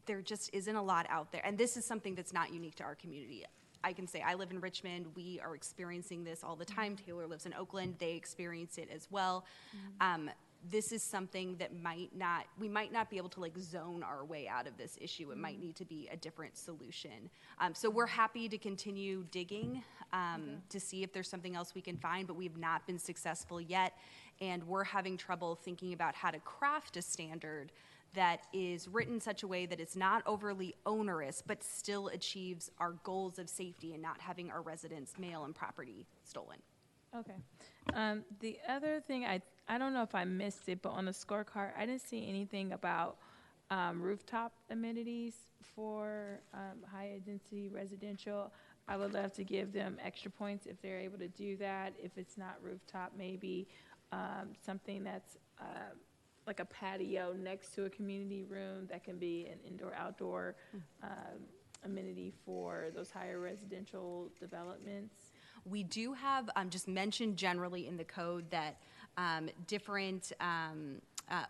There just isn't a lot out there. And this is something that's not unique to our community. I can say I live in Richmond. We are experiencing this all the time. Taylor lives in Oakland. They experience it as well. This is something that we might not be able to like zone our way out of this issue. It might need to be a different solution. So we're happy to continue digging to see if there's something else we can find, but we've not been successful yet. And we're having trouble thinking about how to craft a standard that is written in such a way that it's not overly onerous, but still achieves our goals of safety and not having our residents' mail and property stolen. Okay. The other thing, I don't know if I missed it, but on the scorecard, I didn't see anything about rooftop amenities for high-density residential. I would love to give them extra points if they're able to do that. If it's not rooftop, maybe something that's like a patio next to a community room that can be an indoor-outdoor amenity for those higher residential developments. We do have, just mentioned generally in the code that different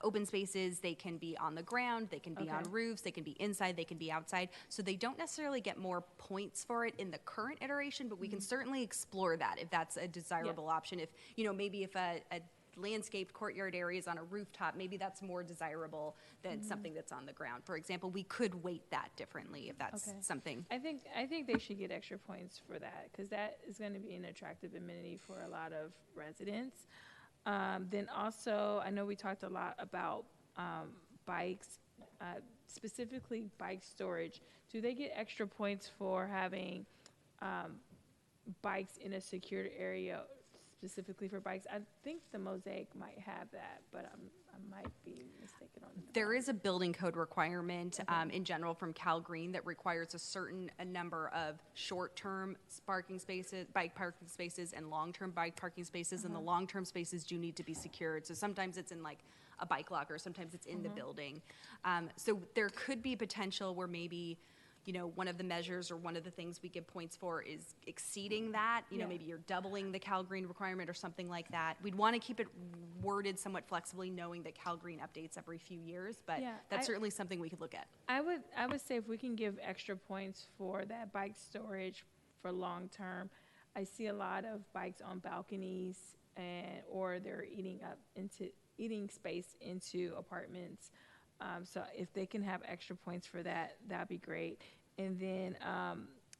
open spaces, they can be on the ground, they can be on roofs, they can be inside, they can be outside. So they don't necessarily get more points for it in the current iteration, but we can certainly explore that if that's a desirable option. If, maybe if a landscaped courtyard areas on a rooftop, maybe that's more desirable than something that's on the ground. For example, we could weight that differently if that's something. I think they should get extra points for that, because that is going to be an attractive amenity for a lot of residents. Then also, I know we talked a lot about bikes, specifically bike storage. Do they get extra points for having bikes in a secured area specifically for bikes? I think the Mosaic might have that, but I might be mistaken on that. There is a building code requirement in general from Cal Green that requires a number of short-term parking spaces, bike parking spaces, and long-term bike parking spaces, and the long-term spaces do need to be secured. So sometimes it's in like a bike locker, sometimes it's in the building. So there could be potential where maybe one of the measures or one of the things we give points for is exceeding that. Maybe you're doubling the Cal Green requirement or something like that. We'd want to keep it worded somewhat flexibly, knowing that Cal Green updates every few years, but that's certainly something we could look at. I would say if we can give extra points for that bike storage for long term. I see a lot of bikes on balconies, or they're eating space into apartments. So if they can have extra points for that, that'd be great. And then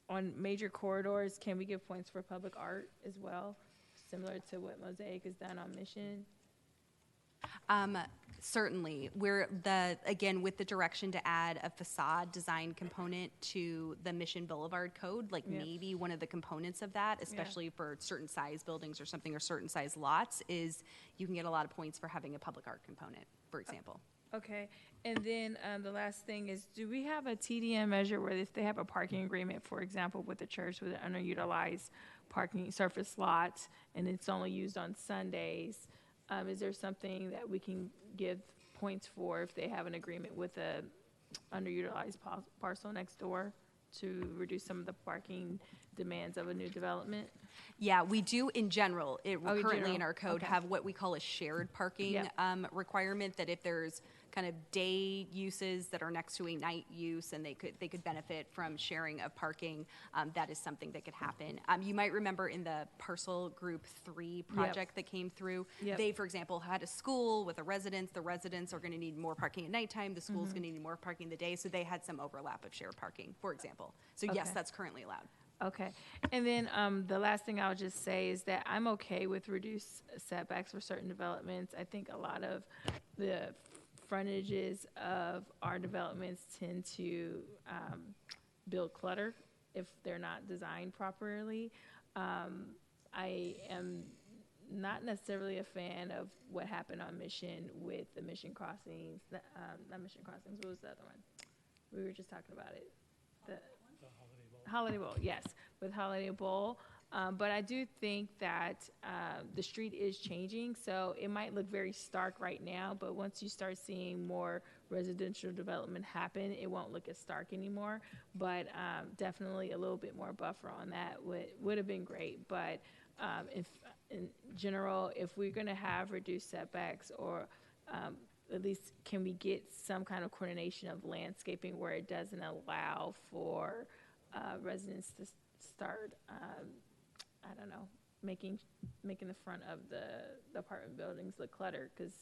on major corridors, can we give points for public art as well, similar to what Mosaic has done on Mission? Certainly. Again, with the direction to add a facade design component to the Mission Boulevard code, maybe one of the components of that, especially for certain size buildings or something, or certain size lots, is you can get a lot of points for having a public art component, for example. Okay, and then the last thing is, do we have a TDM measure where if they have a parking agreement, for example, with the church with an underutilized parking surface lot, and it's only used on Sundays, is there something that we can give points for if they have an agreement with a underutilized parcel next door to reduce some of the parking demands of a new development? Yeah, we do in general. Currently in our code have what we call a shared parking requirement, that if there's kind of day uses that are next to a night use and they could benefit from sharing of parking, that is something that could happen. You might remember in the Parcel Group 3 project that came through, they, for example, had a school with a residence. The residents are going to need more parking at nighttime. The school's going to need more parking in the day. So they had some overlap of shared parking, for example. So yes, that's currently allowed. Okay. And then the last thing I'll just say is that I'm okay with reduced setbacks for certain developments. I think a lot of the frontages of our developments tend to build clutter if they're not designed properly. I am not necessarily a fan of what happened on Mission with the Mission Crossings, not Mission Crossings, what was the other one? We were just talking about it. The Holiday Bowl, yes, with Holiday Bowl. But I do think that the street is changing, so it might look very stark right now, but once you start seeing more residential development happen, it won't look as stark anymore. But definitely a little bit more buffer on that would have been great. But if in general, if we're going to have reduced setbacks, or at least can we get some kind of coordination of landscaping where it doesn't allow for residents to start, I don't know, making the front of the apartment buildings look cluttered, because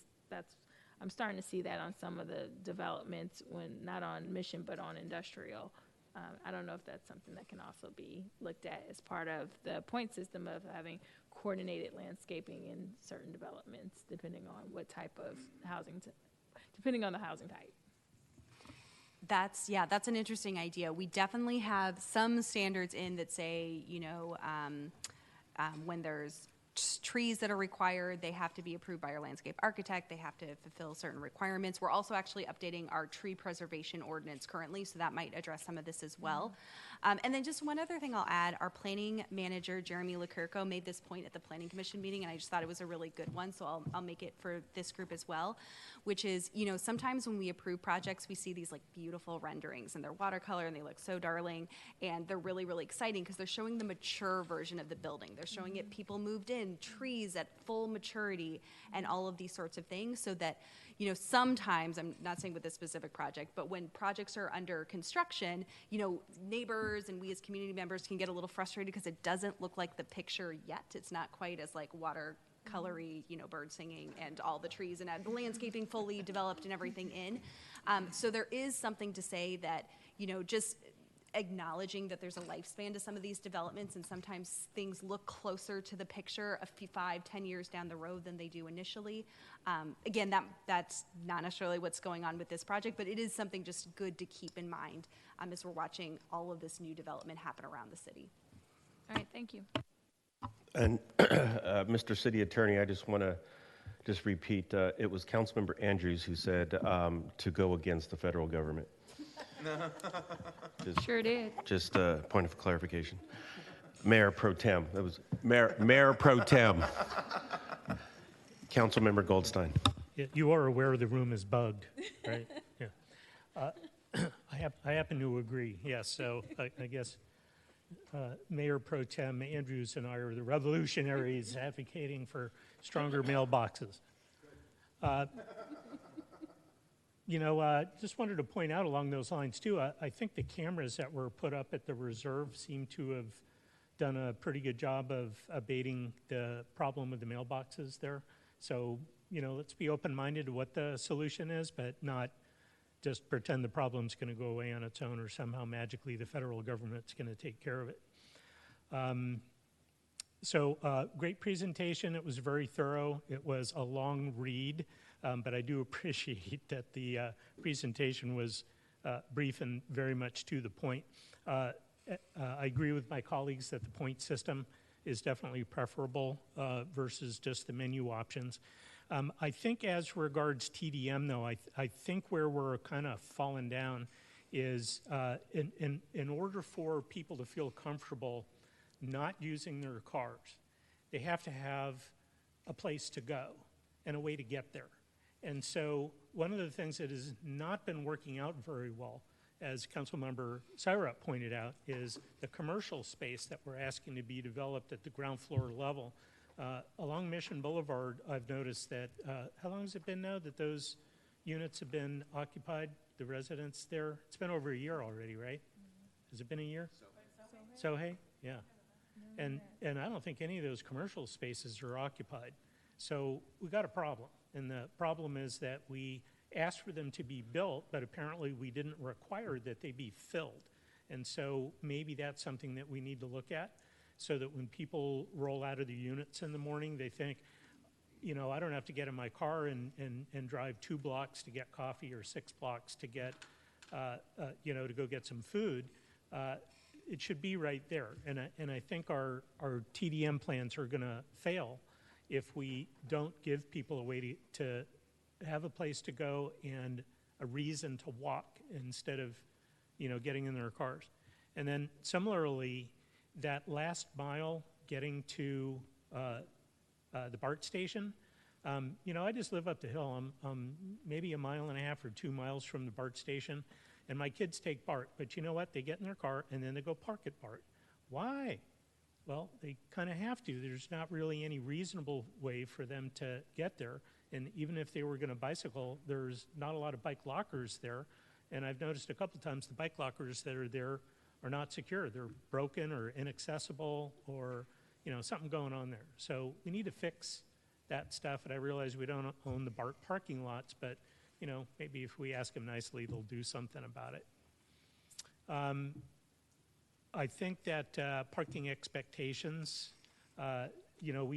I'm starting to see that on some of the developments, when not on Mission but on Industrial. I don't know if that's something that can also be looked at as part of the point system of having coordinated landscaping in certain developments, depending on what type of housing, depending on the housing type. That's an interesting idea. We definitely have some standards in that say, when there's trees that are required, they have to be approved by our landscape architect. They have to fulfill certain requirements. We're also actually updating our tree preservation ordinance currently, so that might address some of this as well. And then just one other thing I'll add, our planning manager, Jeremy Lecurco, made this point at the Planning Commission meeting, and I just thought it was a really good one, so I'll make it for this group as well, which is, sometimes when we approve projects, we see these like beautiful renderings, and they're watercolor, and they look so darling, and they're really, really exciting because they're showing the mature version of the building. They're showing it people moved in, trees at full maturity, and all of these sorts of things, so that, sometimes, I'm not saying with this specific project, but when projects are under construction, neighbors and we as community members can get a little frustrated because it doesn't look like the picture yet. It's not quite as like watercolory, bird singing and all the trees and the landscaping fully developed and everything in. So there is something to say that, just acknowledging that there's a lifespan to some of these developments, and sometimes things look closer to the picture 5-10 years down the road than they do initially. Again, that's not necessarily what's going on with this project, but it is something just good to keep in mind as we're watching all of this new development happen around the city. All right, thank you. And Mr. City Attorney, I just want to repeat, it was Councilmember Andrews who said to go against the federal government. Sure did. Just a point of clarification. Mayor Pro Tem. That was Mayor Pro Tem. Councilmember Goldstein. Yeah, you are aware the room is bugged, right? Yeah. I happen to agree. Yes. So I guess Mayor Pro Tem Andrews and I are the revolutionaries advocating for stronger mailboxes. Just wanted to point out along those lines too, I think the cameras that were put up at the reserve seem to have done a pretty good job of abating the problem with the mailboxes there. So, let's be open-minded to what the solution is, but not just pretend the problem's going to go away on its own, or somehow magically the federal government's going to take care of it. Great presentation. It was very thorough. It was a long read. But I do appreciate that the presentation was brief and very much to the point. I agree with my colleagues that the point system is definitely preferable versus just the menu options. I think as regards TDM, though, I think where we're kind of falling down is in order for people to feel comfortable not using their cars, they have to have a place to go and a way to get there. And so one of the things that has not been working out very well, as Councilmember Syrup pointed out, is the commercial space that we're asking to be developed at the ground floor level. Along Mission Boulevard, I've noticed that, how long has it been now that those units have been occupied, the residents there? It's been over a year already, right? Has it been a year? Sohei? Yeah. And I don't think any of those commercial spaces are occupied. So we got a problem. And the problem is that we asked for them to be built, but apparently we didn't require that they be filled. And so maybe that's something that we need to look at, so that when people roll out of the units in the morning, they think, you know, I don't have to get in my car and drive 2 blocks to get coffee or 6 blocks to get, you know, to go get some food. It should be right there. And I think our TDM plans are going to fail if we don't give people a way to have a place to go and a reason to walk instead of, you know, getting in their cars. And then similarly, that last mile getting to the BART station, you know, I just live up the hill. I'm maybe 1.5 miles or 2 miles from the BART station, and my kids take BART. But you know what? They get in their car, and then they go park at BART. Why? Well, they kind of have to. There's not really any reasonable way for them to get there. And even if they were going to bicycle, there's not a lot of bike lockers there. And I've noticed a couple times the bike lockers that are there are not secure. They're broken or inaccessible, or, you know, something going on there. So we need to fix that stuff. And I realize we don't own the BART parking lots, but, you know, maybe if we ask them nicely, they'll do something about it. I think that parking expectations, you know,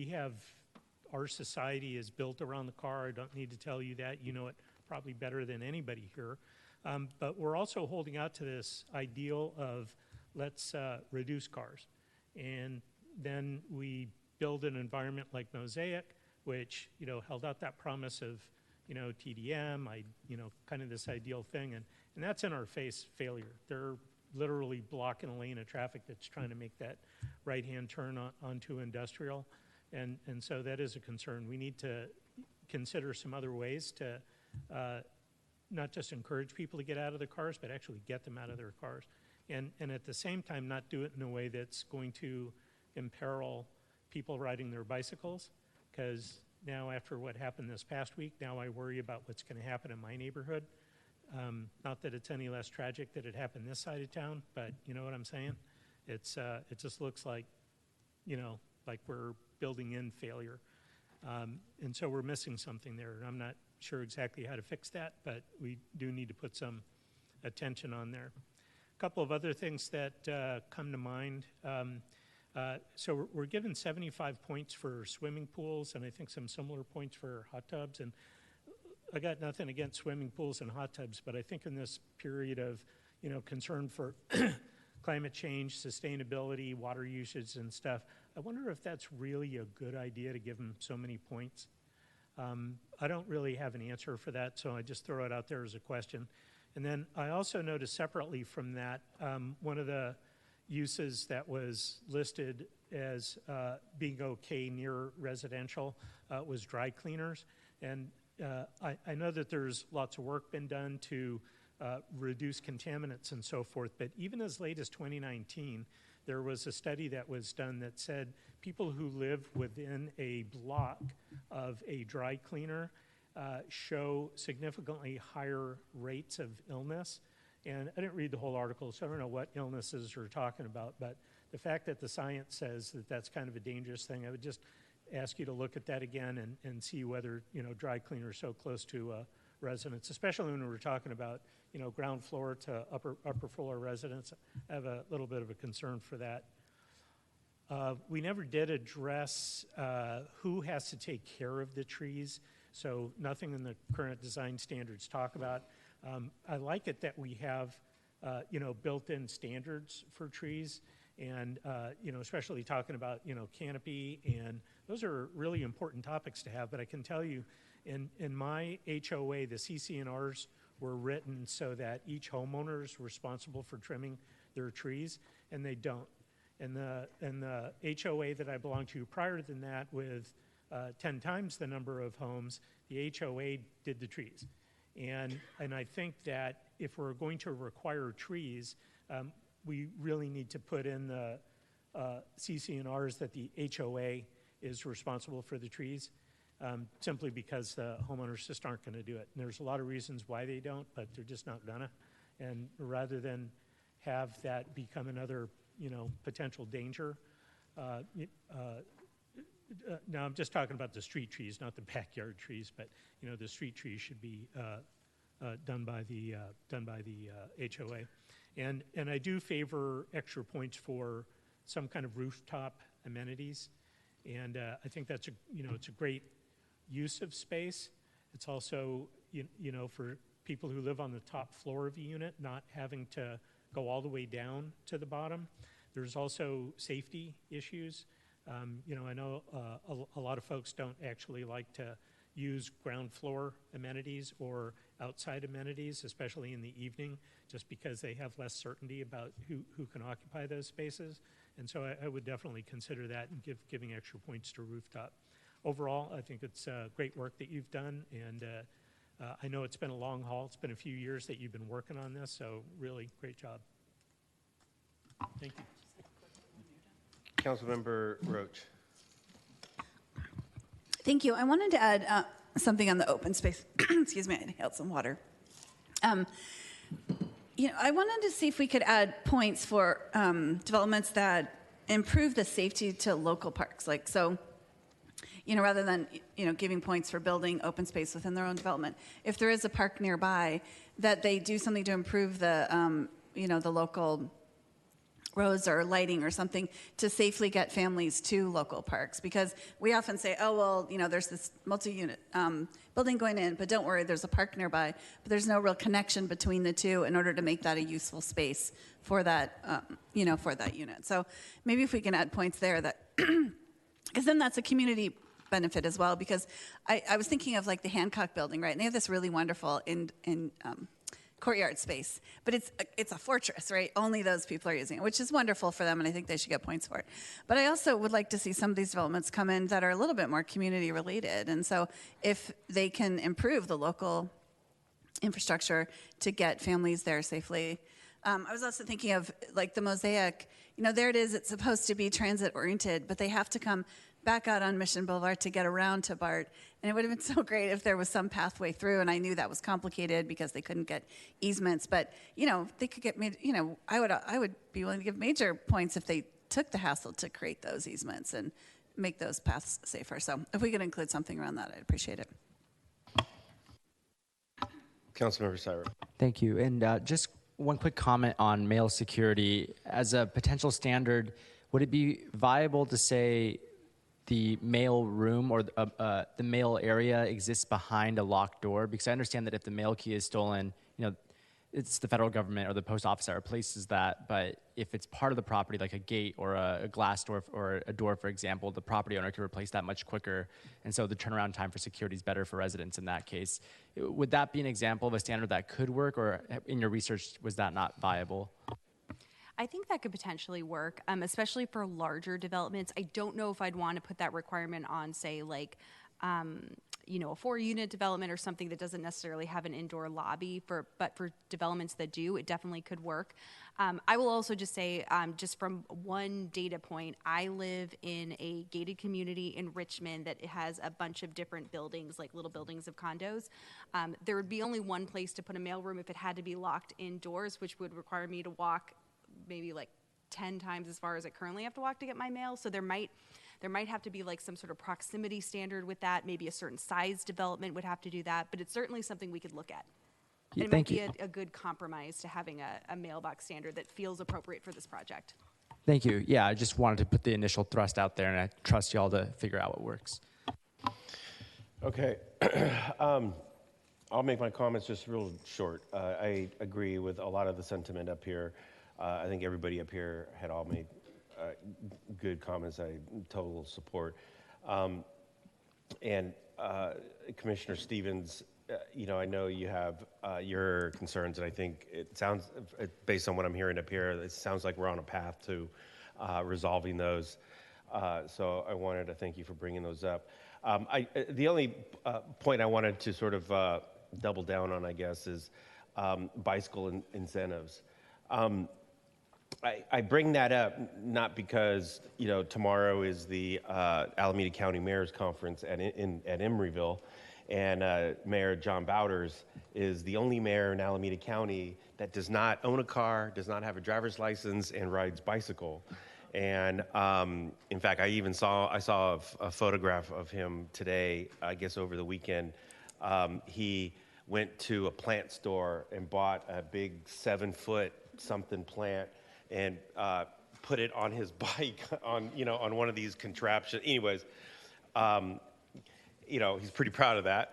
our society is built around the car. I don't need to tell you that. You know it probably better than anybody here. But we're also holding out to this ideal of let's reduce cars. And then we build an environment like Mosaic, which, you know, held out that promise of, you know, TDM, you know, kind of this ideal thing. And that's in our face failure. They're literally blocking a lane of traffic that's trying to make that right-hand turn onto industrial. And so that is a concern. We need to consider some other ways to not just encourage people to get out of their cars, but actually get them out of their cars. And at the same time, not do it in a way that's going to imperil people riding their bicycles. Because now, after what happened this past week, now I worry about what's going to happen in my neighborhood. Not that it's any less tragic that it happened this side of town, but you know what I'm saying? It just looks like, you know, like we're building in failure. And so we're missing something there. And I'm not sure exactly how to fix that, but we do need to put some attention on there. A couple of other things that come to mind. So we're given 75 points for swimming pools, and I think some similar points for hot tubs. And I got nothing against swimming pools and hot tubs, but I think in this period of, you know, concern for climate change, sustainability, water usage and stuff, I wonder if that's really a good idea to give them so many points. I don't really have an answer for that, so I just throw it out there as a question. And then I also noticed separately from that, one of the uses that was listed as being okay near residential was dry cleaners. And I know that there's lots of work been done to reduce contaminants and so forth, but even as late as 2019, there was a study that was done that said people who live within a block of a dry cleaner show significantly higher rates of illness. And I didn't read the whole article, so I don't know what illnesses we're talking about, but the fact that the science says that that's kind of a dangerous thing, I would just ask you to look at that again and see whether, you know, dry cleaners so close to residents, especially when we're talking about, you know, ground floor to upper floor residents. I have a little bit of a concern for that. We never did address who has to take care of the trees, so nothing in the current design standards talk about. I like it that we have, you know, built-in standards for trees, and you know, especially talking about, you know, canopy, and those are really important topics to have. But I can tell you, in my HOA, the CC&Rs were written so that each homeowner is responsible for trimming their trees, and they don't. And the HOA that I belonged to prior than that, with 10 times the number of homes, the HOA did the trees. And I think that if we're going to require trees, we really need to put in the CC&Rs that the HOA is responsible for the trees, simply because the homeowners just aren't going to do it. And there's a lot of reasons why they don't, but they're just not gonna. And rather than have that become another, you know, potential danger, now I'm just talking about the street trees, not the backyard trees, but you know, the street trees should be done by the HOA. And I do favor extra points for some kind of rooftop amenities. And I think that's it's a great use of space. It's also, for people who live on the top floor of a unit, not having to go all the way down to the bottom. There's also safety issues. I know a lot of folks don't actually like to use ground floor amenities or outside amenities, especially in the evening, just because they have less certainty about who can occupy those spaces. And so I would definitely consider that and giving extra points to rooftop. Overall, I think it's great work that you've done, and I know it's been a long haul. It's been a few years that you've been working on this, so really great job. Thank you. Councilmember Roach. Thank you. I wanted to add something on the open space. Excuse me, I inhaled some water. I wanted to see if we could add points for developments that improve the safety to local parks. Rather than, giving points for building open space within their own development, if there is a park nearby, that they do something to improve the, the local roads or lighting or something to safely get families to local parks. Because we often say, there's this multi-unit building going in, but don't worry, there's a park nearby. But there's no real connection between the two in order to make that a useful space for that, for that unit. So maybe if we can add points there that, because then that's a community benefit as well. Because I was thinking of the Hancock building, right? And they have this really wonderful courtyard space, but it's a fortress, right? Only those people are using it, which is wonderful for them, and I think they should get points for it. But I also would like to see some of these developments come in that are a little bit more community related, and so if they can improve the local infrastructure to get families there safely. I was also thinking of the Mosaic, there it is, it's supposed to be transit oriented, but they have to come back out on Mission Boulevard to get around to BART. And it would have been so great if there was some pathway through, and I knew that was complicated because they couldn't get easements, but they could get I would be willing to give major points if they took the hassle to create those easements and make those paths safer. So if we could include something around that, I'd appreciate it. Councilmember Cyrus. Thank you. And just one quick comment on mail security. As a potential standard, would it be viable to say the mail room or the mail area exists behind a locked door? Because I understand that if the mail key is stolen, it's the federal government or the post office that replaces that. But if it's part of the property, like a gate or a glass door or a door, for example, the property owner could replace that much quicker. And so the turnaround time for security is better for residents in that case. Would that be an example of a standard that could work, or in your research, was that not viable? I think that could potentially work, especially for larger developments. I don't know if I'd want to put that requirement on, say, a 4-unit development or something that doesn't necessarily have an indoor lobby. But for developments that do, it definitely could work. I will also just say, just from one data point, I live in a gated community in Richmond that has a bunch of different buildings, like little buildings of condos. There would be only one place to put a mailroom if it had to be locked indoors, which would require me to walk maybe 10 times as far as I currently have to walk to get my mail. So there might have to be some sort of proximity standard with that. Maybe a certain size development would have to do that, but it's certainly something we could look at. And it might be a good compromise to having a mailbox standard that feels appropriate for this project. Thank you. Yeah, I just wanted to put the initial thrust out there, and I trust y'all to figure out what works. Okay. I'll make my comments just real short. I agree with a lot of the sentiment up here. I think everybody up here had all made good comments. I total support. And Commissioner Stevens, I know you have your concerns, and I think it sounds, based on what I'm hearing up here, it sounds like we're on a path to resolving those. So I wanted to thank you for bringing those up. The only point I wanted to sort of double down on, I guess, is bicycle incentives. I bring that up not because tomorrow is the Alameda County Mayor's Conference at Emeryville, and Mayor John Bowders is the only mayor in Alameda County that does not own a car, does not have a driver's license, and rides bicycle. And in fact, I saw a photograph of him today, I guess over the weekend. He went to a plant store and bought a big 7-foot something plant and put it on his bike on one of these contraptions. Anyways, he's pretty proud of that,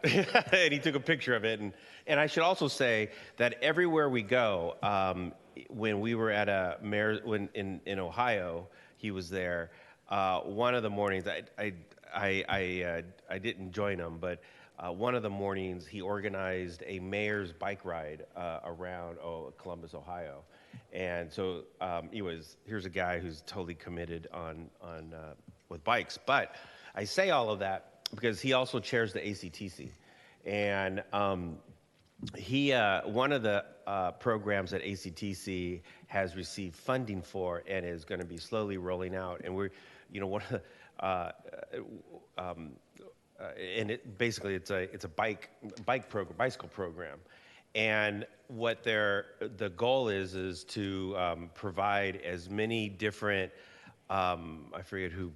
and he took a picture of it. And I should also say that everywhere we go, when we were at in Ohio, he was there. One of the mornings, I didn't join him, but one of the mornings he organized a mayor's bike ride around Columbus, Ohio. And so here's a guy who's totally committed on with bikes. But I say all of that because he also chairs the ACTC, and one of the programs that ACTC has received funding for and is going to be slowly rolling out. And we're, one of the, and it basically it's a bicycle program. And what the goal is to provide as many different, I forget who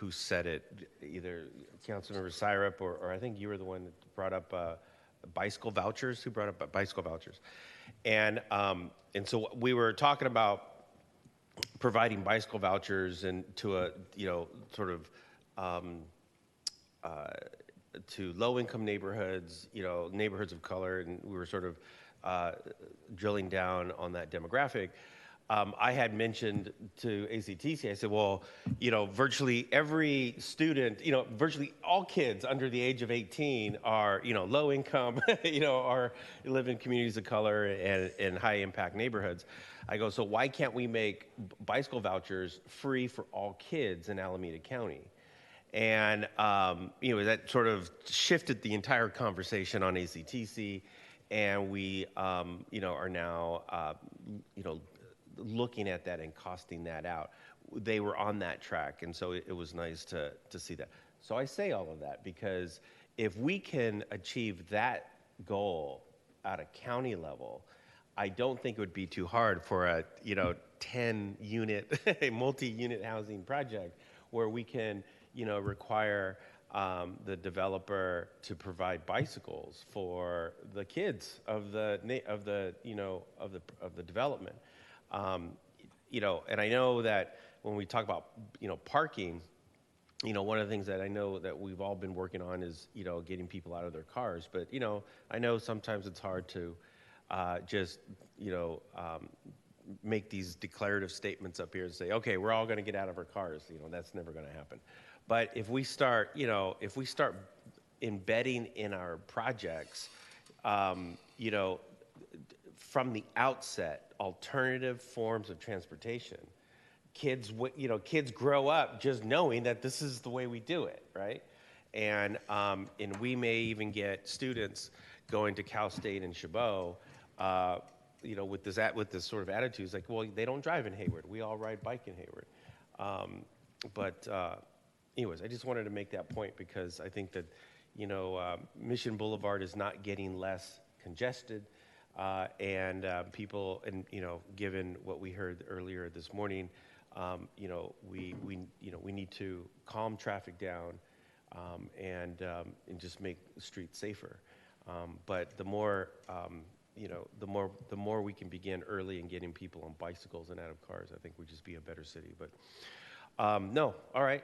said it, either Councilmember Syrup or I think you were the one that brought up bicycle vouchers. Who brought up bicycle vouchers? And so we were talking about providing bicycle vouchers and to a sort of to low-income neighborhoods, neighborhoods of color, and we were sort of drilling down on that demographic. I had mentioned to ACTC, I said, well, virtually every student, virtually all kids under the age of 18 are, low income, or live in communities of color and high impact neighborhoods. I go, so why can't we make bicycle vouchers free for all kids in Alameda County? And, that sort of shifted the entire conversation on ACTC. And we, are now, looking at that and costing that out. They were on that track, and so it was nice to see that. So I say all of that because if we can achieve that goal at a county level, I don't think it would be too hard for a 10-unit, multi-unit housing project where we can require the developer to provide bicycles for the kids of the development. And I know that when we talk about, parking, one of the things that I know that we've all been working on is, getting people out of their cars. But, I know sometimes it's hard to just, make these declarative statements up here and say, okay, we're all going to get out of our cars. That's never going to happen. But if we start, embedding in our projects, from the outset, alternative forms of transportation. Kids grow up just knowing that this is the way we do it, right? And we may even get students going to Cal State and Chabot, with this sort of attitude. It's like, well, they don't drive in Hayward. We all ride bike in Hayward. Anyways, I just wanted to make that point because I think that, Mission Boulevard is not getting less congested. And people, and given what we heard earlier this morning, we need to calm traffic down and just make the streets safer. But the more we can begin early in getting people on bicycles and out of cars, I think we'd just be a better city. But no, all right,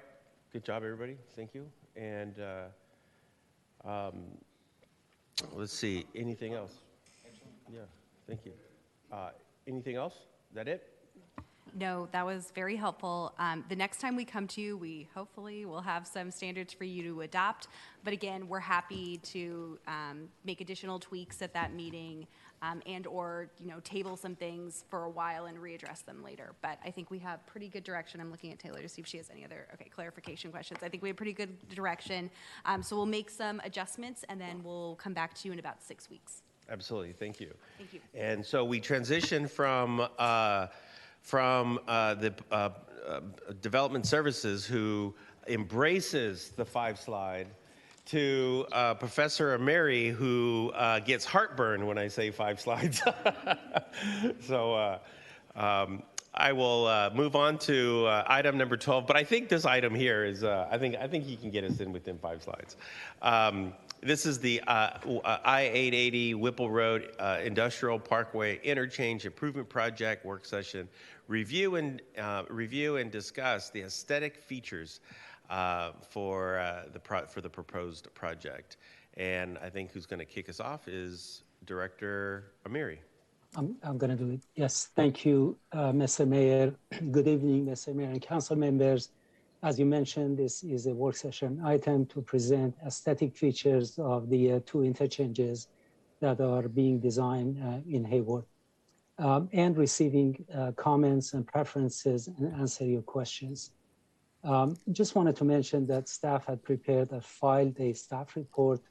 good job, everybody. Thank you. And let's see, anything else? Yeah, thank you. Anything else? Is that it? No, that was very helpful. The next time we come to you, we hopefully will have some standards for you to adopt. But again, we're happy to make additional tweaks at that meeting and or table some things for a while and readdress them later. But I think we have pretty good direction. I'm looking at Taylor to see if she has any other clarification questions. I think we have pretty good direction. So we'll make some adjustments and then we'll come back to you in about 6 weeks. Absolutely, thank you. Thank you. And so we transition from the development services who embraces the 5-slide to Professor Mary who gets heartburn when I say 5 slides. So I will move on to item number 12. But I think this item here is, I think he can get us in within 5 slides. This is the I-880 Whipple Road Industrial Parkway Interchange Improvement Project work session. Review and discuss the aesthetic features for the proposed project. And I think who's going to kick us off is Director Amiri. I'm going to do it. Yes, thank you, Mr. Mayor. Good evening, Mr. Mayor and council members. As you mentioned, this is a work session item to present aesthetic features of the 2 interchanges that are being designed in Hayward, and receiving comments and preferences and answer your questions. Just wanted to mention that staff had prepared and filed a staff report,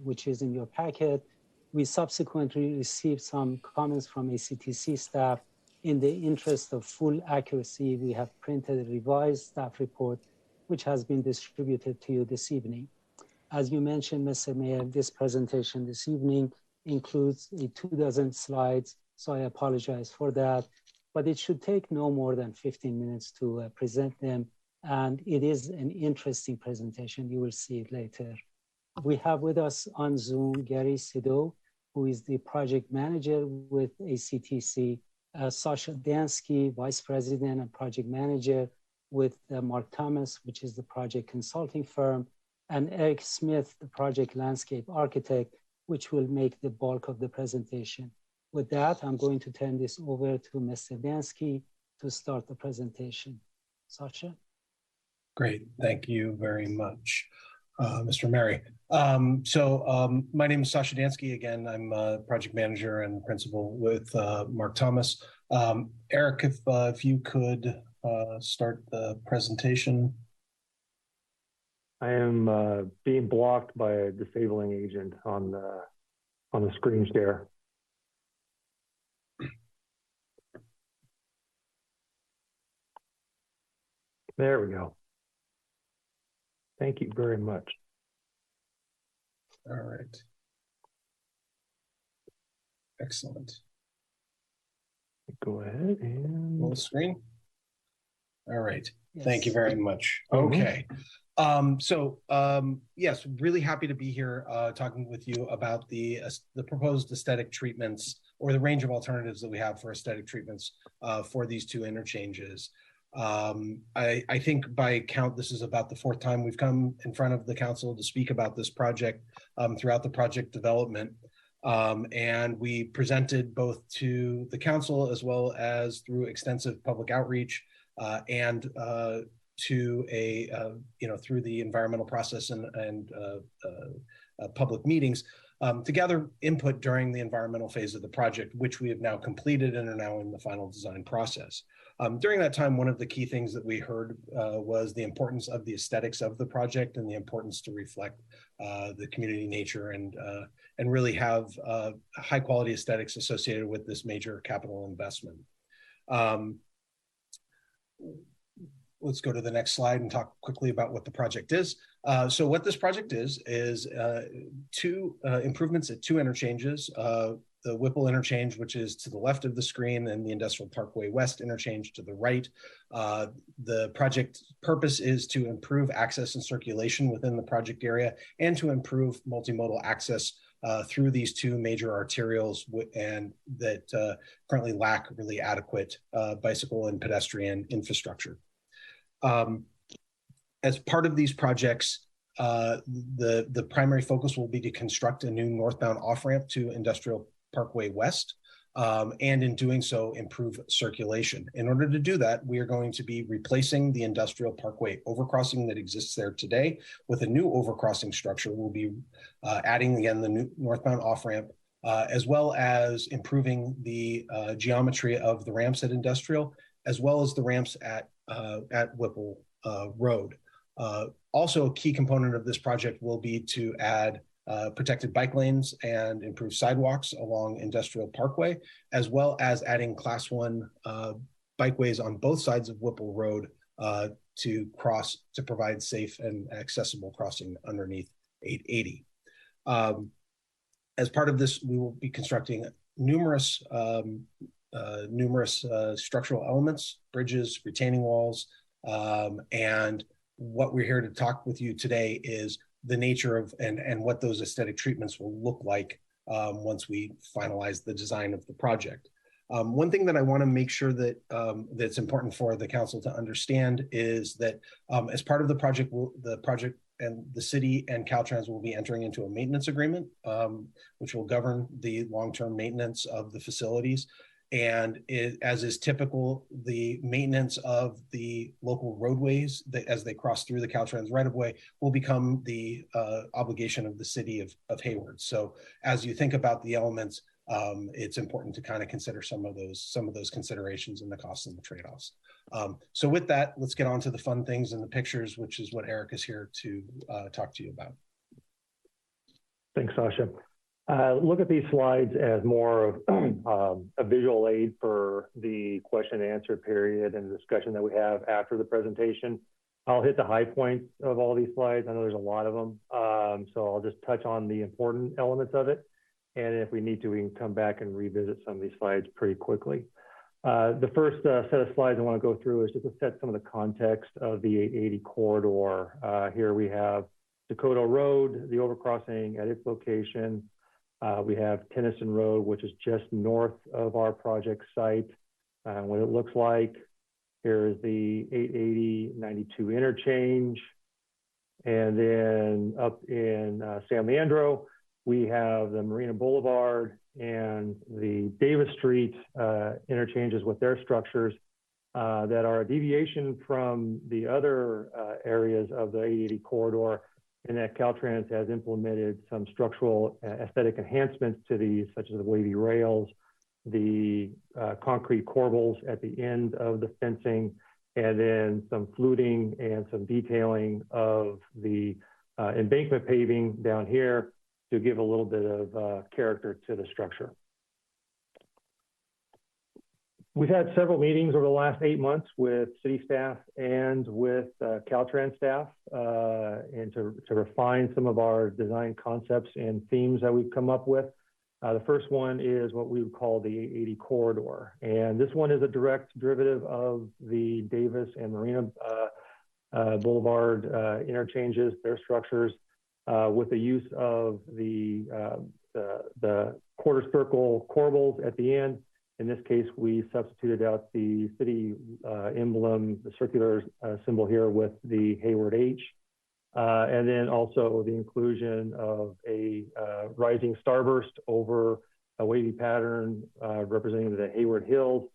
which is in your packet. We subsequently received some comments from ACTC staff. In the interest of full accuracy, we have printed a revised staff report, which has been distributed to you this evening. As you mentioned, Mr. Mayor, this presentation this evening includes 24 slides, so I apologize for that, but it should take no more than 15 minutes to present them, and it is an interesting presentation. You will see it later. We have with us on Zoom Gary Sido, who is the project manager with ACTC, Sasha Dansky, vice president and project manager with Mark Thomas, which is the project consulting firm, and Eric Smith, the project landscape architect, which will make the bulk of the presentation. With that, I'm going to turn this over to Mr. Dansky to start the presentation. Sasha? Great, thank you very much, Mr. Mary. My name is Sasha Dansky. Again, I'm a project manager and principal with Mark Thomas. Eric, if you could start the presentation. I am being blocked by a disabling agent on the screen share. There we go. Thank you very much. All right. Excellent. Go ahead and full screen. All right. Yes. Thank you very much. Mm-hmm. Okay. Yes, really happy to be here talking with you about the proposed aesthetic treatments, or the range of alternatives that we have for aesthetic treatments for these 2 interchanges. I think by count, this is about the 4th time we've come in front of the council to speak about this project throughout the project development. And we presented both to the council as well as through extensive public outreach and to through the environmental process and public meetings to gather input during the environmental phase of the project, which we have now completed and are now in the final design process. During that time, one of the key things that we heard was the importance of the aesthetics of the project and the importance to reflect the community nature and really have high quality aesthetics associated with this major capital investment. Let's go to the next slide and talk quickly about what the project is. So what this project is 2 improvements at 2 interchanges. The Whipple interchange, which is to the left of the screen, and the Industrial Parkway West interchange to the right. The project purpose is to improve access and circulation within the project area and to improve multimodal access through these 2 major arterials and that currently lack really adequate bicycle and pedestrian infrastructure. As part of these projects, the primary focus will be to construct a new northbound off-ramp to Industrial Parkway West, and in doing so, improve circulation. In order to do that, we are going to be replacing the Industrial Parkway overcrossing that exists there today with a new overcrossing structure. We'll be adding, again, the new northbound off-ramp, as well as improving the geometry of the ramps at Industrial, as well as the ramps at Whipple Road. Also, a key component of this project will be to add protected bike lanes and improve sidewalks along Industrial Parkway, as well as adding Class 1 bikeways on both sides of Whipple Road to provide safe and accessible crossing underneath 880. As part of this, we will be constructing numerous numerous structural elements, bridges, retaining walls, and what we're here to talk with you today is the nature of and what those aesthetic treatments will look like once we finalize the design of the project. One thing that I want to make sure that that's important for the council to understand is that as part of the project, and the city and Caltrans will be entering into a maintenance agreement, which will govern the long-term maintenance of the facilities. And as is typical, the maintenance of the local roadways as they cross through the Caltrans right-of-way will become the obligation of the city of Hayward. So as you think about the elements, it's important to kind of consider some of those considerations and the costs and the trade-offs. So with that, let's get on to the fun things and the pictures, which is what Eric is here to talk to you about. Thanks, Sasha. Look at these slides as more of a visual aid for the question and answer period and discussion that we have after the presentation. I'll hit the high points of all these slides. I know there's a lot of them. So I'll just touch on the important elements of it. And if we need to, we can come back and revisit some of these slides pretty quickly. The first set of slides I want to go through is just to set some of the context of the 880 corridor. Here we have Dakota Road, the overcrossing at its location. We have Tennyson Road, which is just north of our project site. What it looks like, here is the 880-92 interchange. And then up in San Leandro, we have the Marina Boulevard and the Davis Street interchanges with their structures that are a deviation from the other areas of the 880 corridor, and that Caltrans has implemented some structural aesthetic enhancements to these, such as the wavy rails, the concrete corbels at the end of the fencing, and then some fluting and some detailing of the embankment paving down here to give a little bit of character to the structure. We've had several meetings over the last 8 months with city staff and with Caltrans staff and to refine some of our design concepts and themes that we've come up with. The first one is what we would call the 880 corridor. And this one is a direct derivative of the Davis and Marina Boulevard interchanges, their structures, with the use of the quarter circle corbels at the end. In this case, we substituted out the city emblem, the circular symbol here, with the Hayward H. And then also the inclusion of a rising starburst over a wavy pattern representing the Hayward Hills.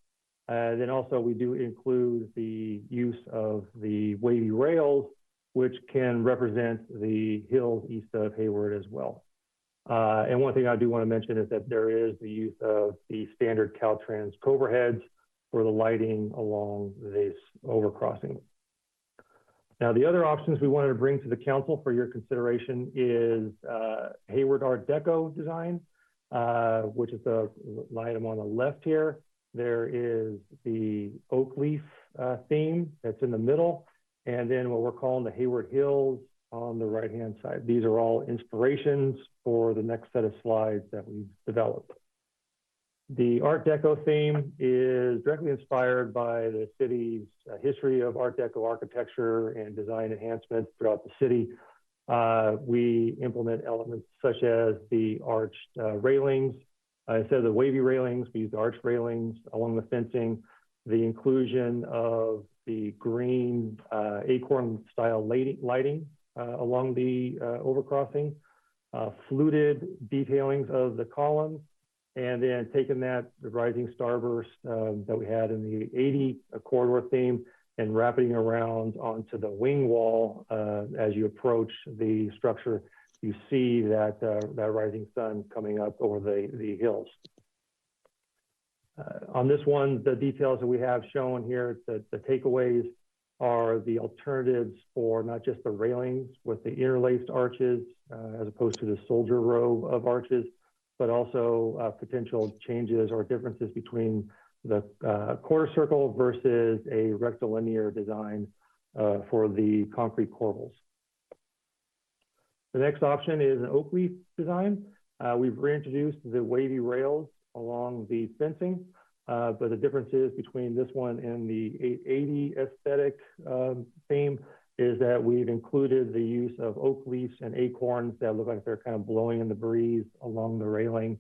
Then also we do include the use of the wavy rails, which can represent the hills east of Hayward as well. And one thing I do want to mention is that there is the use of the standard Caltrans Cobra heads for the lighting along this overcrossing. Now, the other options we wanted to bring to the council for your consideration is Hayward Art Deco design, which is the item on the left here. There is the oak leaf theme that's in the middle, and then what we're calling the Hayward Hills on the right-hand side. These are all inspirations for the next set of slides that we've developed. The Art Deco theme is directly inspired by the city's history of Art Deco architecture and design enhancements throughout the city. We implement elements such as the arched railings. Instead of the wavy railings, we use the arched railings along the fencing, the inclusion of the green acorn-style lighting along the overcrossing, fluted detailings of the columns, and then taking the rising starburst that we had in the 80 corridor theme and wrapping around onto the wing wall. As you approach the structure, you see that rising sun coming up over the hills. On this one, the details that we have shown here, the takeaways are the alternatives for not just the railings with the interlaced arches as opposed to the soldier row of arches, but also potential changes or differences between the quarter circle versus a rectilinear design for the concrete corbels. The next option is an oak leaf design. We've reintroduced the wavy rails along the fencing. but the differences between this one and the 880 aesthetic theme is that we've included the use of oak leaves and acorns that look like they're kind of blowing in the breeze along the railing.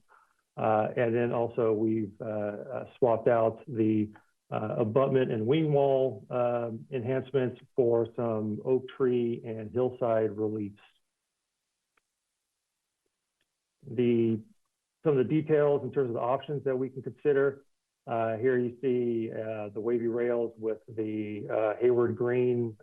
And then also we've swapped out the abutment and wing wall enhancements for some oak tree and hillside reliefs. Some of the details in terms of the options that we can consider. Here you see the wavy rails with the Hayward green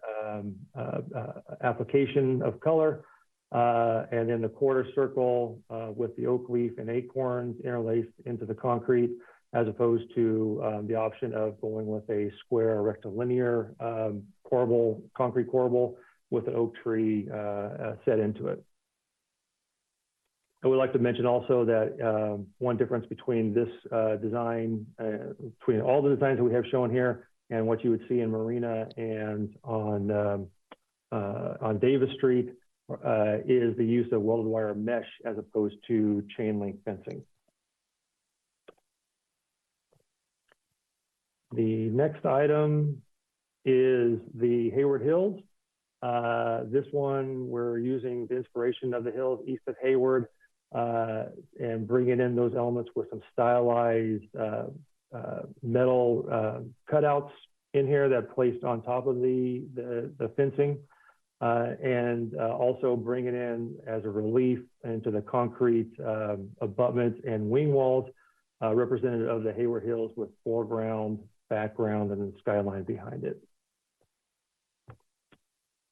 application of color, and then the quarter circle with the oak leaf and acorns interlaced into the concrete, as opposed to the option of going with a square rectilinear concrete corbel with an oak tree set into it. I would like to mention also that one difference between this design, between all the designs that we have shown here and what you would see in Marina and on Davis Street is the use of welded wire mesh as opposed to chain link fencing. The next item is the Hayward Hills. This one, we're using the inspiration of the hills east of Hayward and bringing in those elements with some stylized metal cutouts in here that placed on top of the fencing, and also bringing in as a relief into the concrete abutments and wing walls representative of the Hayward Hills with foreground, background, and then skyline behind it.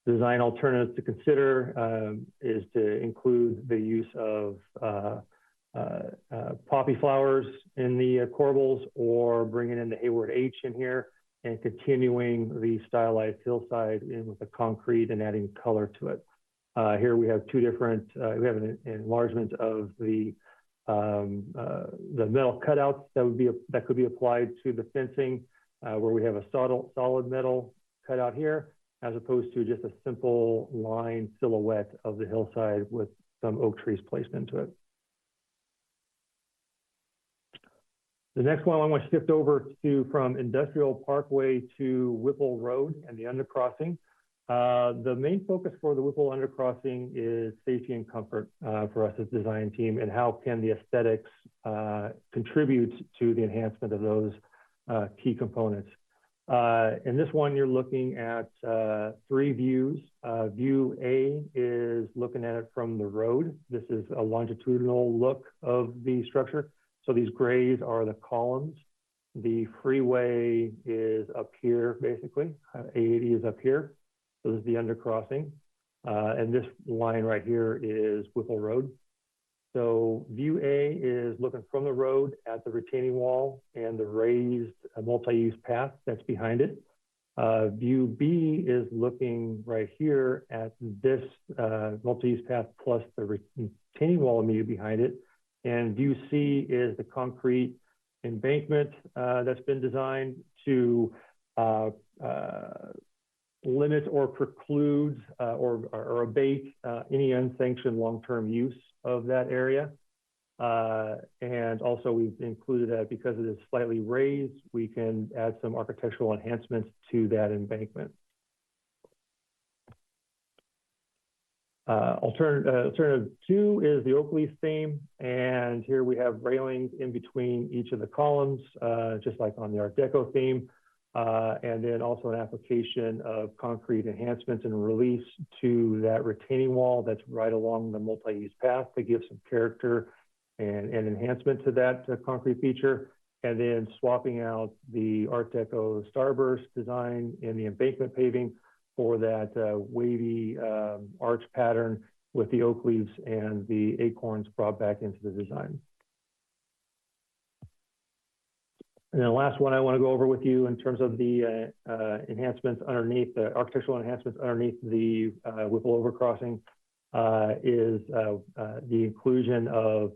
Design alternatives to consider is to include the use of poppy flowers in the corbels, or bringing in the Hayward H in here and continuing the stylized hillside in with the concrete and adding color to it. Here we have two different, we have an enlargement of the metal cutouts that could be applied to the fencing, where we have a solid metal cutout here, as opposed to just a simple line silhouette of the hillside with some oak trees placed into it. The next one I want to shift over to from Industrial Parkway to Whipple Road and the undercrossing. The main focus for the Whipple undercrossing is safety and comfort for us as design team, and how can the aesthetics contribute to the enhancement of those key components. In this one, you're looking at three views. View A is looking at it from the road. This is a longitudinal look of the structure. So these grays are the columns. The freeway is up here, basically. 80 is up here. So this is the undercrossing. And this line right here is Whipple Road. So view A is looking from the road at the retaining wall and the raised multi-use path that's behind it. View B is looking right here at this multi-use path plus the retaining wall immediately behind it. And view C is the concrete embankment that's been designed to limit or preclude or abate any unsanctioned long-term use of that area. And also we've included that because it is slightly raised, we can add some architectural enhancements to that embankment. Alternative 2 is the oak leaf theme, and here we have railings in between each of the columns, just like on the Art Deco theme, and then also an application of concrete enhancements and release to that retaining wall that's right along the multi-use path to give some character and enhancement to that concrete feature, and then swapping out the Art Deco starburst design in the embankment paving for that wavy arch pattern with the oak leaves and the acorns brought back into the design. And then the last one I want to go over with you in terms of the enhancements underneath, the architectural enhancements underneath the Whipple overcrossing is the inclusion of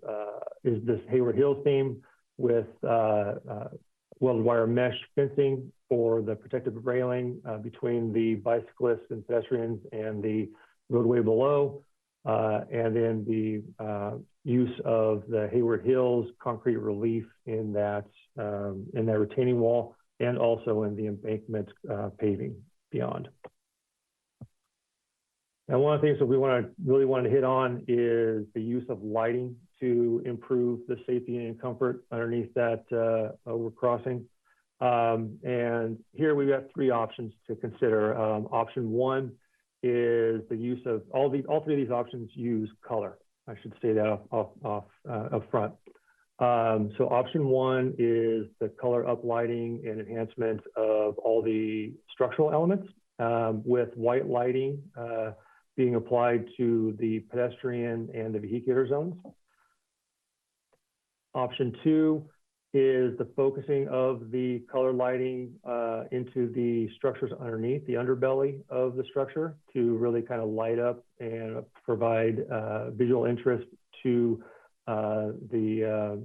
is this Hayward Hills theme with welded wire mesh fencing for the protective railing between the bicyclists and pedestrians and the roadway below. and then the use of the Hayward Hills concrete relief in that retaining wall, and also in the embankment paving beyond. And one of the things that we really want to hit on is the use of lighting to improve the safety and comfort underneath that overcrossing. And here we've got three options to consider. Option one is the use of all three of these options use color. I should say that up front. So option one is the color uplighting and enhancement of all the structural elements with white lighting being applied to the pedestrian and the vehicular zones. Option two is the focusing of the color lighting into the structures underneath, the underbelly of the structure, to really kind of light up and provide visual interest to the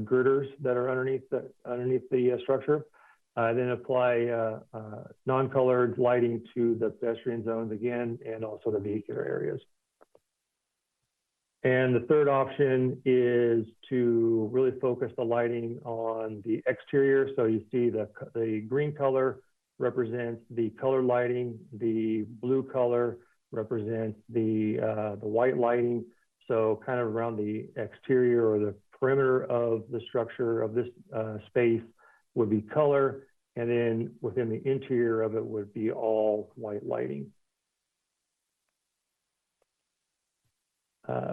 girders that are underneath the structure. Then apply non-colored lighting to the pedestrian zones again, and also the vehicular areas. And the third option is to really focus the lighting on the exterior. So you see the green color represents the color lighting, the blue color represents the white lighting. So kind of around the exterior or the perimeter of the structure of this space would be color, and then within the interior of it would be all white lighting.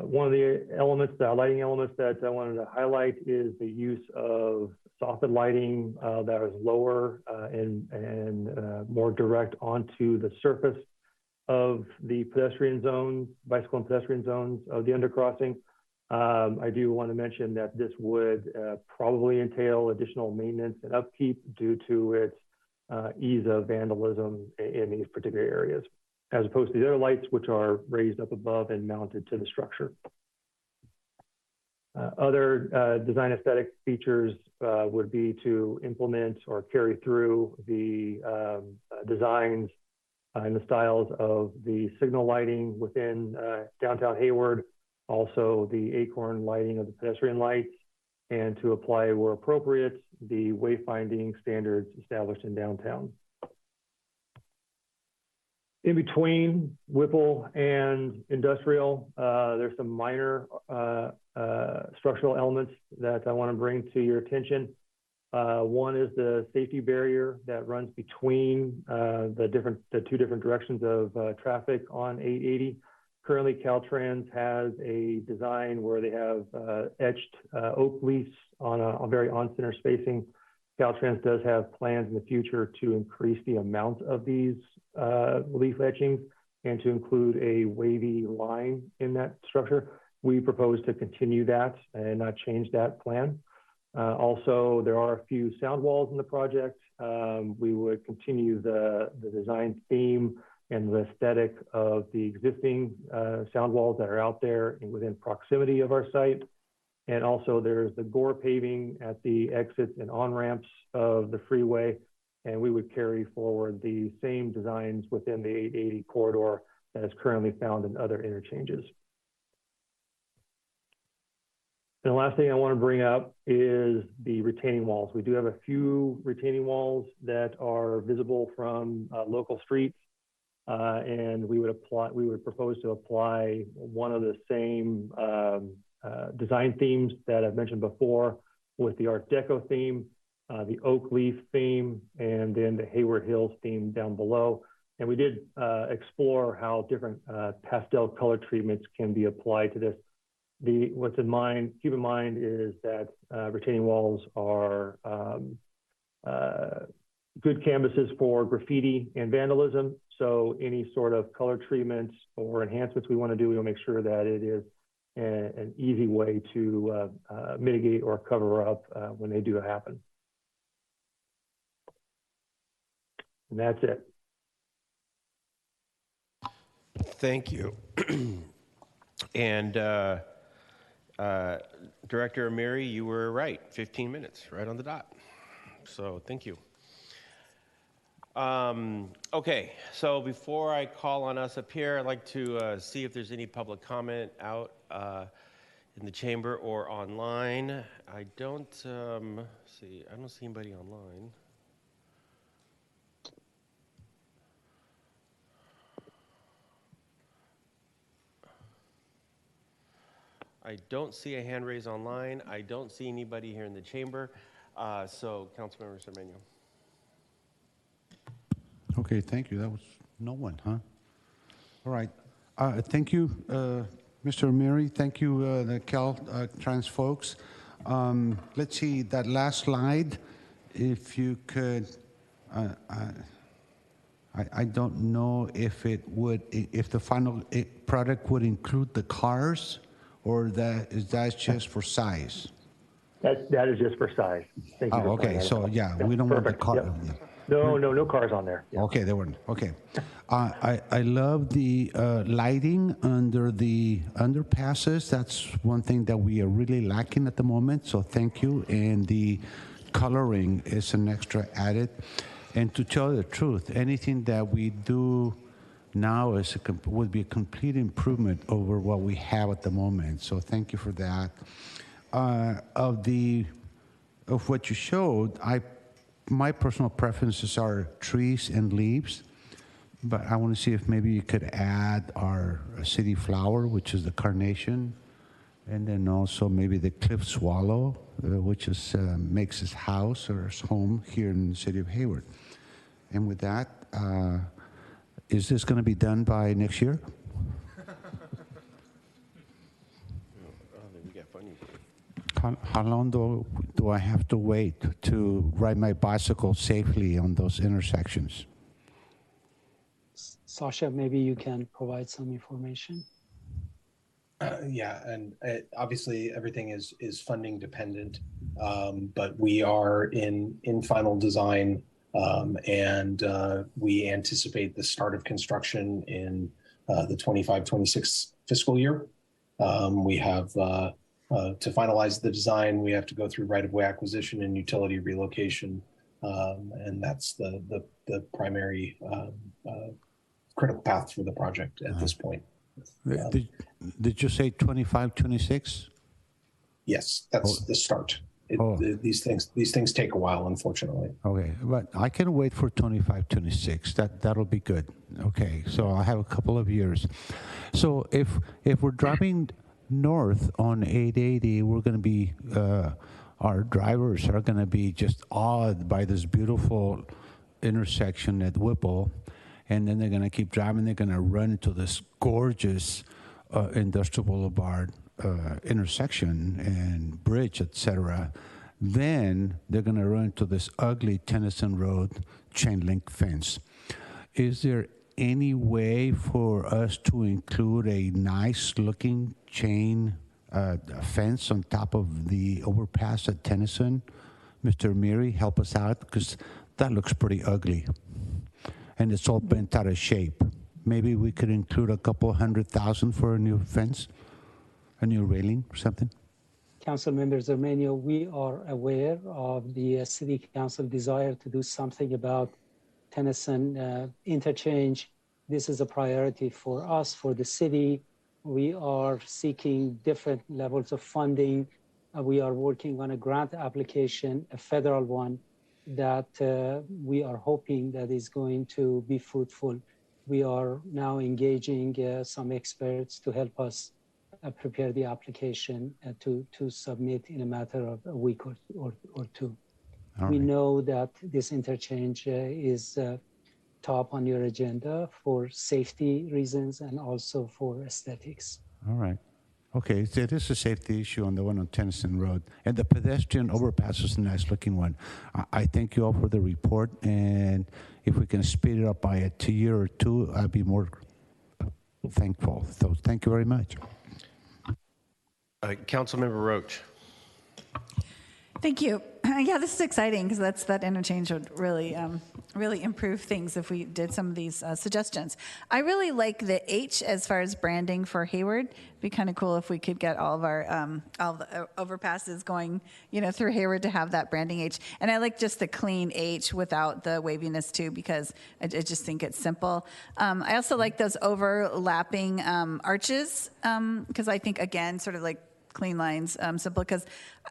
One of the elements, the lighting elements that I wanted to highlight is the use of soffit lighting that is lower and more direct onto the surface of the pedestrian zones, bicycle and pedestrian zones of the undercrossing. I do want to mention that this would probably entail additional maintenance and upkeep due to its ease of vandalism in these particular areas, as opposed to the other lights, which are raised up above and mounted to the structure. Other design aesthetic features would be to implement or carry through the designs and the styles of the signal lighting within downtown Hayward, also the acorn lighting of the pedestrian lights, and to apply, where appropriate, the wayfinding standards established in downtown. In between Whipple and Industrial, there's some minor structural elements that I want to bring to your attention. One is the safety barrier that runs between the two different directions of traffic on 880. Currently, Caltrans has a design where they have etched oak leaves on a very on-center spacing. Caltrans does have plans in the future to increase the amount of these leaf etchings and to include a wavy line in that structure. We propose to continue that and not change that plan. Also, there are a few sound walls in the project. We would continue the design theme and the aesthetic of the existing sound walls that are out there and within proximity of our site. And also there's the gore paving at the exits and on-ramps of the freeway. And we would carry forward the same designs within the 880 corridor that is currently found in other interchanges. And the last thing I want to bring up is the retaining walls. We do have a few retaining walls that are visible from local streets. And we would propose to apply one of the same design themes that I've mentioned before, with the Art Deco theme, the oak leaf theme, and then the Hayward Hills theme down below. And we did explore how different pastel color treatments can be applied to this. Keep in mind is that retaining walls are good canvases for graffiti and vandalism. So any sort of color treatments or enhancements we want to do, we will make sure that it is an easy way to mitigate or cover up when they do happen. And that's it. Thank you. And Director Amiri, you were right, 15 minutes, right on the dot. So thank you. Okay, so before I call on us up here, I'd like to see if there's any public comment out in the chamber or online. I don't see. I don't see anybody online. I don't see a hand raised online. I don't see anybody here in the chamber. So, Councilmember Cermeño. Okay, thank you. That was no one, huh? All right. Thank you, Mr. Mary. Thank you, the Caltrans folks. Let's see that last slide. If you could, I don't know if it would, if the final product would include the cars, or that's just for size. That is just for size. Thank you. Oh, okay. So yeah, we don't want the car. Yep. No cars on there. Yeah. Okay, they weren't. Okay. I love the lighting under the underpasses. That's one thing that we are really lacking at the moment. So thank you. And the coloring is an extra added. And to tell the truth, anything that we do now would be a complete improvement over what we have at the moment. So thank you for that. Of what you showed, my personal preferences are trees and leaves, but I want to see if maybe you could add our city flower, which is the carnation, and then also maybe the cliff swallow, which is makes his house or his home here in the city of Hayward. And with that, is this going to be done by next year? How long do I have to wait to ride my bicycle safely on those intersections? Sasha, maybe you can provide some information. Yeah, and obviously everything is funding dependent, but we are in final design, and we anticipate the start of construction in the 25-26 fiscal year. We have to finalize the design, we have to go through right-of-way acquisition and utility relocation, and that's the primary critical path for the project at this point. Did you say 25, 26? Yes, that's the start. These things take a while, unfortunately. Okay, but I can wait for 25, 26. That'll be good. Okay, so I have a couple of years. So if we're driving north on 880, we're going to be our drivers are going to be just awed by this beautiful intersection at Whipple, and then they're going to keep driving. They're going to run into this gorgeous Industrial Boulevard intersection and bridge, etc. Then they're going to run into this ugly Tennyson Road chain link fence. Is there any way for us to include a nice looking chain fence on top of the overpass at Tennyson? Mr. Miri, help us out, because that looks pretty ugly and it's all bent out of shape. Maybe we could include a couple $100,000 for a new fence, a new railing or something. Council members Armenio, we are aware of the City Council desire to do something about Tennyson interchange. This is a priority for us, for the city. We are seeking different levels of funding. We are working on a grant application, a federal one, that we are hoping that is going to be fruitful. We are now engaging some experts to help us prepare the application to submit in a matter of a week or two. We know that this interchange is top on your agenda for safety reasons and also for aesthetics. All right. Okay, so it is a safety issue on the one on Tennyson Road. And the pedestrian overpass is a nice looking one. I thank you all for the report. And if we can speed it up by a year or two, I'd be more thankful. So thank you very much. Councilmember Roach. Thank you. Yeah, this is exciting because that interchange would really, really improve things if we did some of these suggestions. I really like the H as far as branding for Hayward. It'd be kind of cool if we could get all the overpasses going, through Hayward to have that branding H. And I like just the clean H without the waviness too, because I just think it's simple. I also like those overlapping arches because I think again, sort of like clean lines, simple, because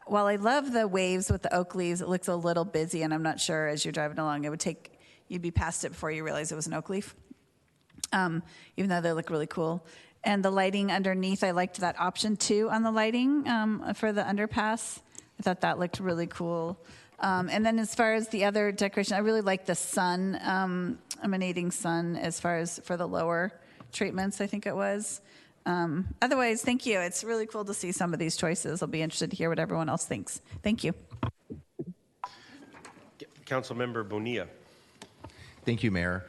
while I love the waves with the oak leaves, it looks a little busy, and I'm not sure as you're driving along, you'd be past it before you realize it was an oak leaf, even though they look really cool. And the lighting underneath, I liked that option too on the lighting for the underpass. I thought that looked really cool. And then as far as the other decoration, I really like the sun, emanating sun as far as for the lower treatments, I think it was. Otherwise, thank you. It's really cool to see some of these choices. I'll be interested to hear what everyone else thinks. Thank you. Councilmember Bonilla. Thank you, Mayor.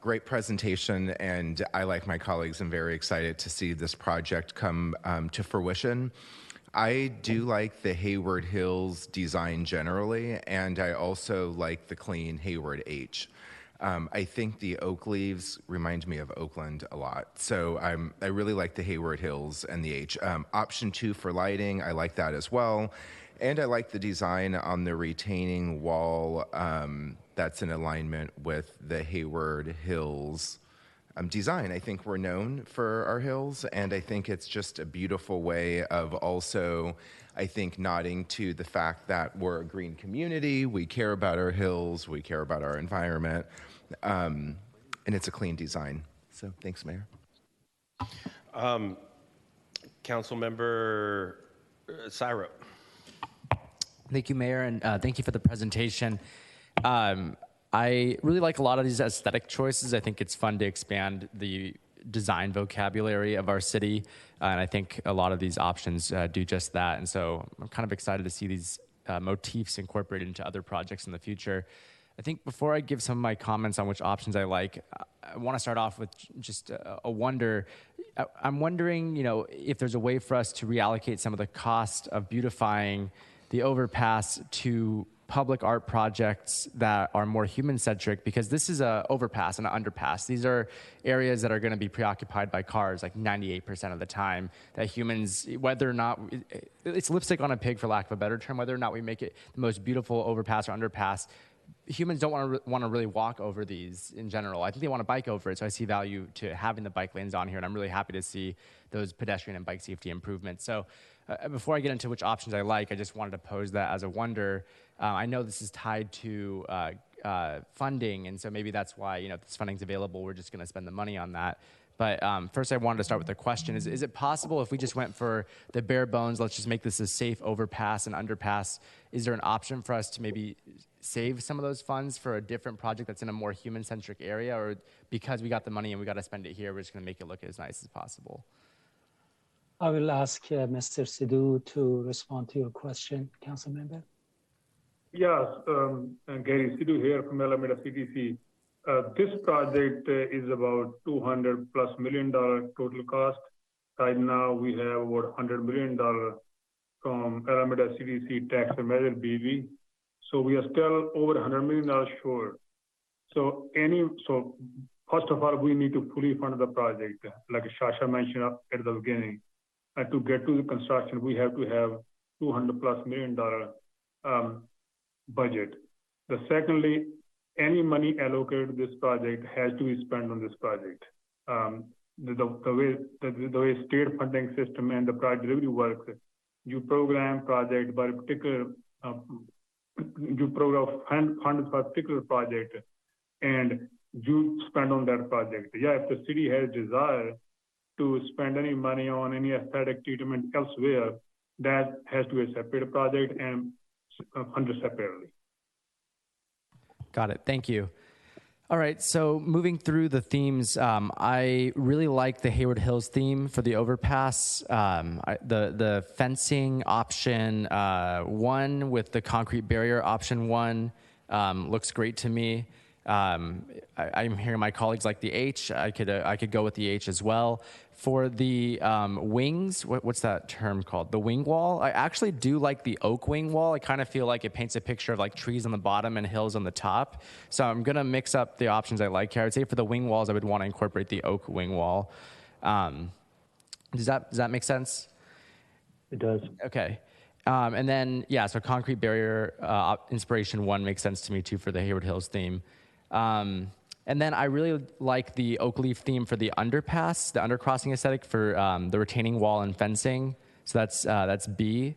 Great presentation, and I, like my colleagues, am very excited to see this project come to fruition. I do like the Hayward Hills design generally, and I also like the clean Hayward H. I think the oak leaves remind me of Oakland a lot. So I really like the Hayward Hills and the H. Option 2 for lighting, I like that as well. And I like the design on the retaining wall that's in alignment with the Hayward Hills design. I think we're known for our hills, and I think it's just a beautiful way of also, I think, nodding to the fact that we're a green community, we care about our hills, we care about our environment, and it's a clean design. So thanks, Mayor. Councilmember Syrup. Thank you, Mayor, and thank you for the presentation. I really like a lot of these aesthetic choices. I think it's fun to expand the design vocabulary of our city, and I think a lot of these options do just that. And so I'm kind of excited to see these motifs incorporated into other projects in the future. I think before I give some of my comments on which options I like, I want to start off with just a wonder. I'm wondering, if there's a way for us to reallocate some of the cost of beautifying the overpass to public art projects that are more human-centric, because this is an overpass and an underpass. These are areas that are going to be preoccupied by cars like 98% of the time, that humans, whether or not, it's lipstick on a pig for lack of a better term, whether or not we make it the most beautiful overpass or underpass, humans don't want to really walk over these in general. I think they want to bike over it, so I see value to having the bike lanes on here, and I'm really happy to see those pedestrian and bike safety improvements. So before I get into which options I like, I just wanted to pose that as a wonder. I know this is tied to funding, and so maybe that's why, if this funding's available, we're just going to spend the money on that. But first I wanted to start with a question. Is it possible if we just went for the bare bones, let's just make this a safe overpass and underpass, is there an option for us to maybe save some of those funds for a different project that's in a more human-centric area, or because we got the money and we got to spend it here, we're just going to make it look as nice as possible? I will ask Mr. Sidhu to respond to your question, Council Member. Yes, Gary Sidhu here from Alameda CDC. This project is about $200+ million total cost. Right now, we have about $100 million from Alameda CDC tax and measure BV. So we are still over $100 million short. So first of all, we need to fully fund the project, like Shasha mentioned at the beginning. To get to the construction, we have to have $200+ million budget. Secondly, any money allocated to this project has to be spent on this project. The way state funding system and the project delivery works, you program project by a particular, you program fund for a particular project, and you spend on that project. Yeah, if the city has desire to spend any money on any aesthetic treatment elsewhere, that has to be a separate project and funded separately. Got it. Thank you. All right. So moving through the themes, I really like the Hayward Hills theme for the overpass. The fencing option 1 with the concrete barrier option 1 looks great to me. I'm hearing my colleagues like the H. I could go with the H as well. For the wings, what's that term called? The wing wall. I actually do like the oak wing wall. I kind of feel like it paints a picture of like trees on the bottom and hills on the top. So I'm gonna mix up the options I like here. I would say for the wing walls, I would want to incorporate the oak wing wall. Does that make sense? It does. Okay. And then, yeah, so concrete barrier inspiration 1 makes sense to me too for the Hayward Hills theme. And then I really like the oak leaf theme for the underpass, the undercrossing aesthetic for the retaining wall and fencing. So that's B.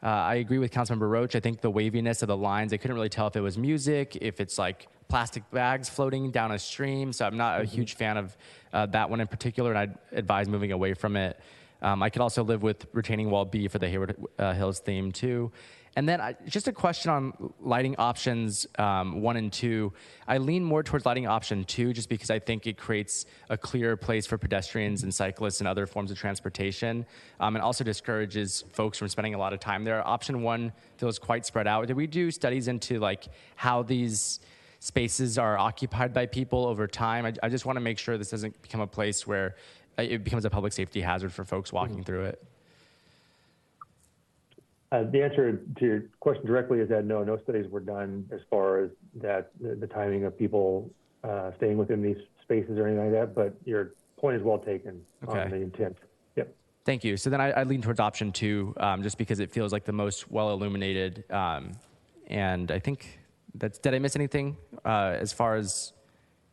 I agree with Councilmember Roach. I think the waviness of the lines, I couldn't really tell if it was music, if it's like plastic bags floating down a stream. So I'm not a huge fan of that one in particular, and I'd advise moving away from it. I could also live with retaining wall B for the Hayward Hills theme too. And then just a question on lighting options 1 and 2. I lean more towards lighting option 2 just because I think it creates a clearer place for pedestrians and cyclists and other forms of transportation, and also discourages folks from spending a lot of time there. Option 1 feels quite spread out. Did we do studies into like how these spaces are occupied by people over time? I just want to make sure this doesn't become a place where it becomes a public safety hazard for folks walking through it. The answer to your question directly is that no studies were done as far as that the timing of people staying within these spaces or anything like that. But your point is well taken on the intent. Yep. Thank you. So then I lean towards option 2, just because it feels like the most well illuminated, and I think that's. Did I miss anything as far as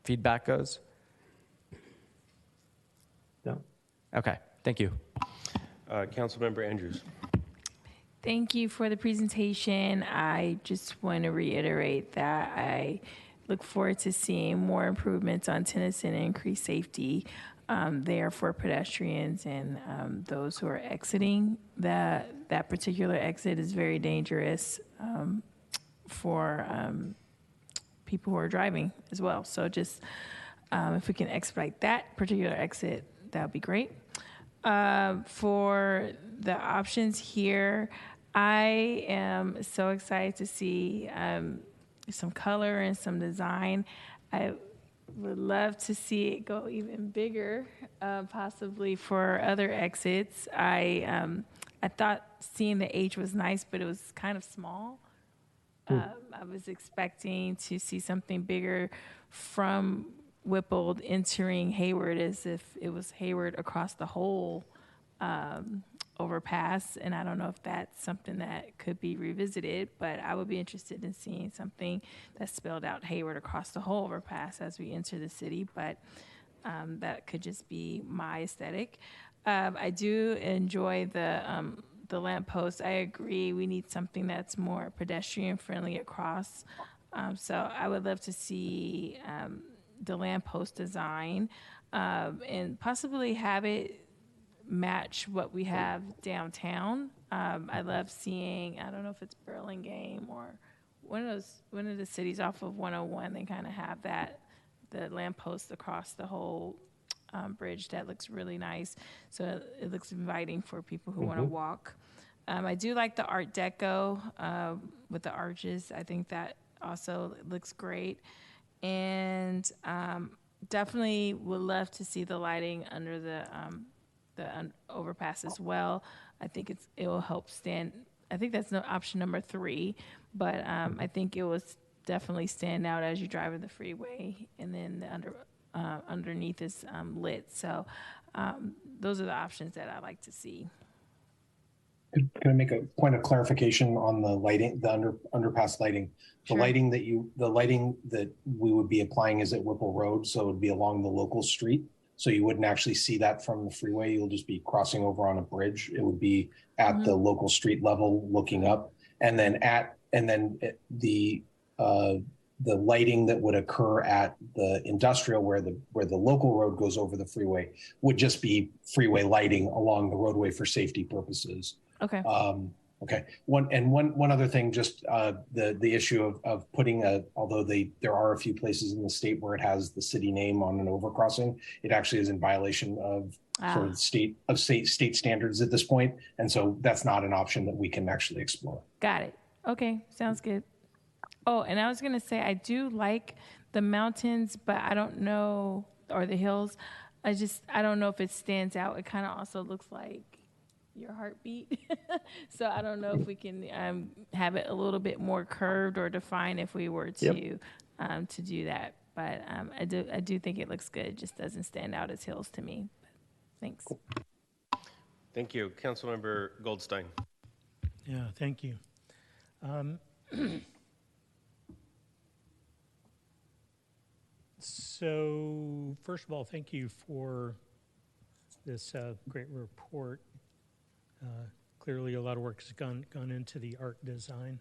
feedback goes? No. Okay. Thank you. Councilmember Andrews. Thank you for the presentation. I just want to reiterate that I look forward to seeing more improvements on Tennyson and increased safety there for pedestrians and those who are exiting. That particular exit is very dangerous for people who are driving as well. So just if we can expedite that particular exit, that would be great. For the options here, I am so excited to see some color and some design. I would love to see it go even bigger, possibly for other exits. I thought seeing the H was nice, but it was kind of small. I was expecting to see something bigger from Whippled entering Hayward as if it was Hayward across the whole overpass, and I don't know if that's something that could be revisited, but I would be interested in seeing something that spelled out Hayward across the whole overpass as we enter the city, but that could just be my aesthetic. I do enjoy the lamppost. I agree we need something that's more pedestrian friendly across, so I would love to see the lamppost design and possibly have it match what we have downtown. I love seeing, I don't know if it's Burlingame or one of the cities off of 101, they kind of have the lamppost across the whole bridge that looks really nice. So it looks inviting for people who want to walk. I do like the Art Deco with the arches. I think that also looks great. And definitely would love to see the lighting under the overpass as well. I think it will help stand. I think that's option number 3, but I think it will definitely stand out as you drive on the freeway, and then the underneath is lit. So those are the options that I like to see. Can I make a point of clarification on the lighting, the underpass lighting? The lighting that we would be applying is at Whipple Road, so it would be along the local street. So you wouldn't actually see that from the freeway. You'll just be crossing over on a bridge. It would be at the local street level, looking up, and then the lighting that would occur at the industrial where the local road goes over the freeway would just be freeway lighting along the roadway for safety purposes. Okay. Okay. One other thing, just the issue of putting although there are a few places in the state where it has the city name on an overcrossing, it actually is in violation of sort of state standards at this point, and so that's not an option that we can actually explore. Got it. Okay, sounds good. Oh, and I was gonna say I do like the mountains, but I don't know, or the hills. I don't know if it stands out. It kind of also looks like your heartbeat. So I don't know if we can have it a little bit more curved or defined if we were to do that. But I do think it looks good. It just doesn't stand out as hills to me. But thanks. Thank you. Councilmember Goldstein. Yeah, thank you. So, first of all, thank you for this great report. Clearly, a lot of work has gone into the art design.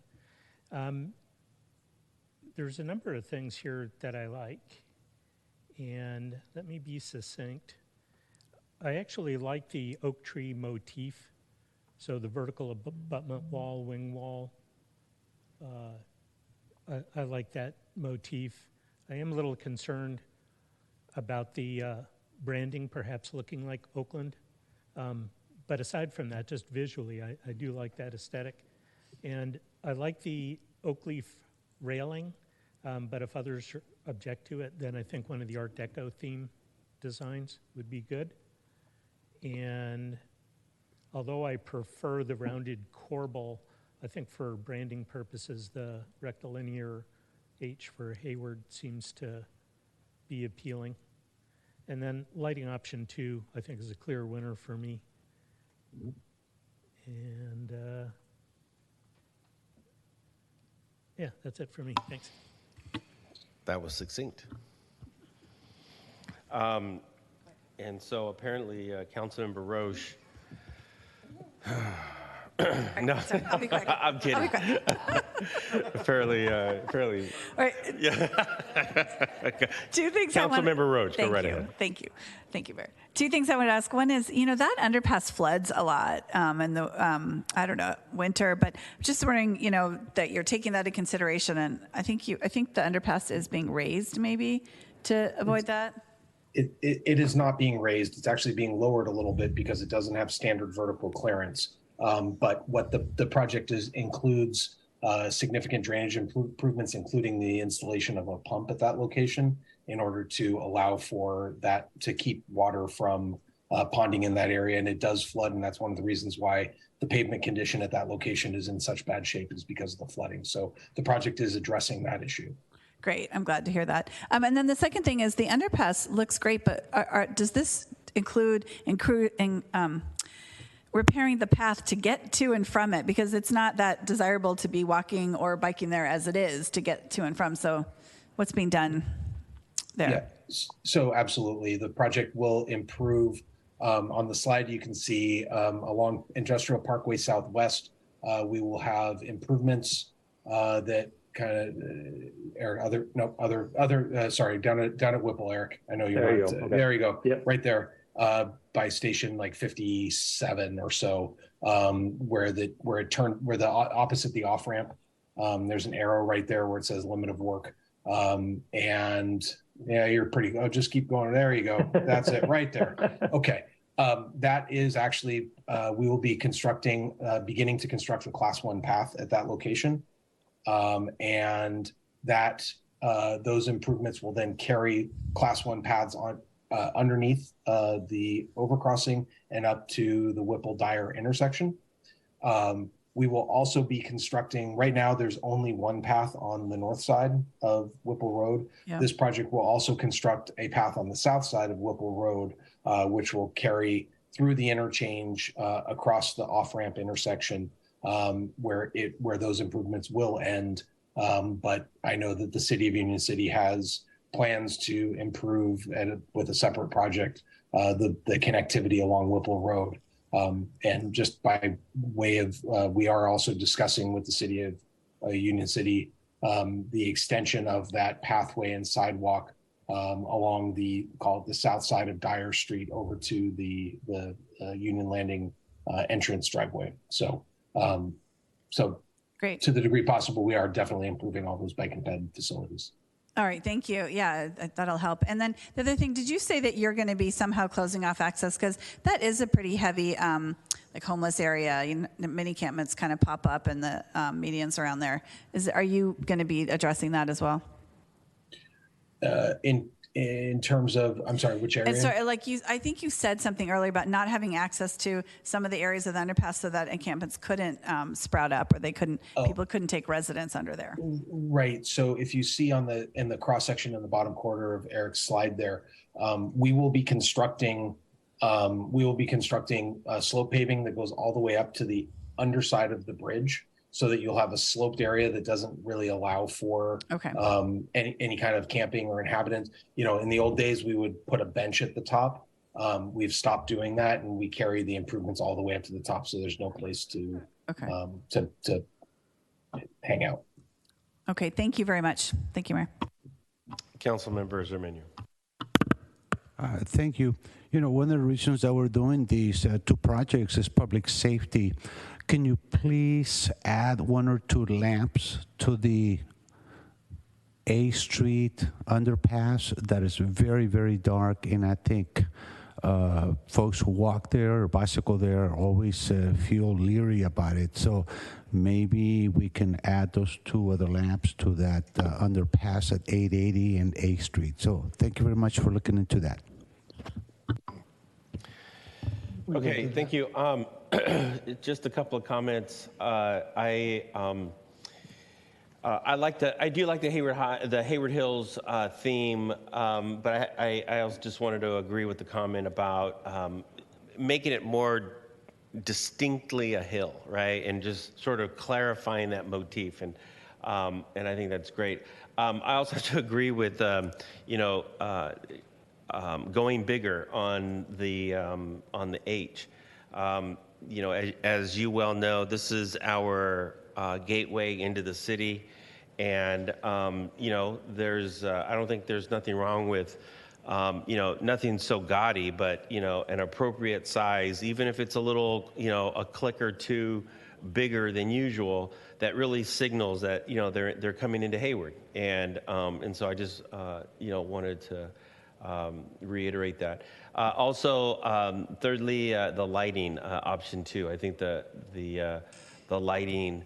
There's a number of things here that I like, and let me be succinct. I actually like the oak tree motif, so the vertical abutment wall, wing wall. I like that motif. I am a little concerned about the branding perhaps looking like Oakland. But aside from that, just visually, I do like that aesthetic. And I like the oak leaf railing, but if others object to it, then I think one of the Art Deco theme designs would be good. And although I prefer the rounded corbel, I think for branding purposes, the rectilinear H for Hayward seems to be appealing. And then lighting option 2, I think, is a clear winner for me. And yeah, that's it for me. Thanks. That was succinct. And so apparently, Councilmember Roche. No, Sorry, I'll be quick. I'm kidding. I'll be quick. fairly. All right. Yeah. Two things. Councilmember Roach, go right ahead. Thank you, Mayor. Two things I want to ask. One is, that underpass floods a lot in the winter, but I'm just wondering, that you're taking that into consideration, and I think the underpass is being raised maybe to avoid that. It is not being raised. It's actually being lowered a little bit because it doesn't have standard vertical clearance. But what the project includes significant drainage improvements, including the installation of a pump at that location in order to allow for that to keep water from ponding in that area. And it does flood, and that's one of the reasons why the pavement condition at that location is in such bad shape, is because of the flooding. So the project is addressing that issue. Great. I'm glad to hear that. And then the second thing is the underpass looks great, but does this include repairing the path to get to and from it? Because it's not that desirable to be walking or biking there as it is to get to and from. So what's being done there? Yeah, so absolutely. The project will improve. On the slide, you can see along Industrial Parkway Southwest, we will have improvements that kind of down at Whipple, Eric. I know you're there. right. You go. Okay. There you go. Yep. Right there. By station like 57 or so, where the opposite the off ramp, there's an arrow right there where it says limit of work. And yeah, you're pretty. Oh, just keep going. There you go. That's it right there. Okay. That is actually we will be beginning to construct a Class 1 path at that location, and that those improvements will then carry Class 1 paths on. Underneath the overcrossing and up to the Whipple-Dyer intersection. We will also be constructing, right now there's only one path on the north side of Whipple Road. Yeah. This project will also construct a path on the south side of Whipple Road, which will carry through the interchange across the off-ramp intersection where those improvements will end. But I know that the City of Union City has plans to improve with a separate project the connectivity along Whipple Road. And just by way of, we are also discussing with the City of Union City the extension of that pathway and sidewalk along the south side of Dyer Street over to the Union Landing entrance driveway. So great. To the degree possible, we are definitely improving all those bike and ped facilities. All right, thank you. Yeah, that'll help. And then the other thing, did you say that you're going to be somehow closing off access? Because that is a pretty heavy, homeless area. Many encampments kind of pop up in the medians around there. Are you going to be addressing that as well? in terms of, I'm sorry, which area? And so, like I think you said something earlier about not having access to some of the areas of the underpass, so that encampments couldn't sprout up, or people couldn't take residence under there. Right. So if you see in the cross section in the bottom quarter of Eric's slide there, we will be constructing slope paving that goes all the way up to the underside of the bridge, so that you'll have a sloped area that doesn't really allow for any kind of camping or inhabitants. In the old days, we would put a bench at the top. We've stopped doing that, and we carry the improvements all the way up to the top, so there's no place to hang out. Okay, thank you very much. Thank you, Mayor. Councilmember Zermania. Thank you. One of the reasons that we're doing these two projects is public safety. Can you please add 1 or 2 lamps to the A Street underpass that is very, very dark? And I think folks who walk there or bicycle there always feel leery about it. So maybe we can add those 2 other lamps to that underpass at 880 and A Street. So thank you very much for looking into that. Okay, thank you. Just a couple of comments. I do like the Hayward Hills theme, but I also just wanted to agree with the comment about making it more distinctly a hill, right? And just sort of clarifying that motif, and I think that's great. I also have to agree with going bigger on the H. As you well know, this is our gateway into the city, and there's I don't think there's nothing wrong with nothing so gaudy, but an appropriate size, even if it's a little a click or two bigger than usual, that really signals that they're coming into Hayward, and so I just wanted to reiterate that. Also, thirdly, the lighting option 2. I think the lighting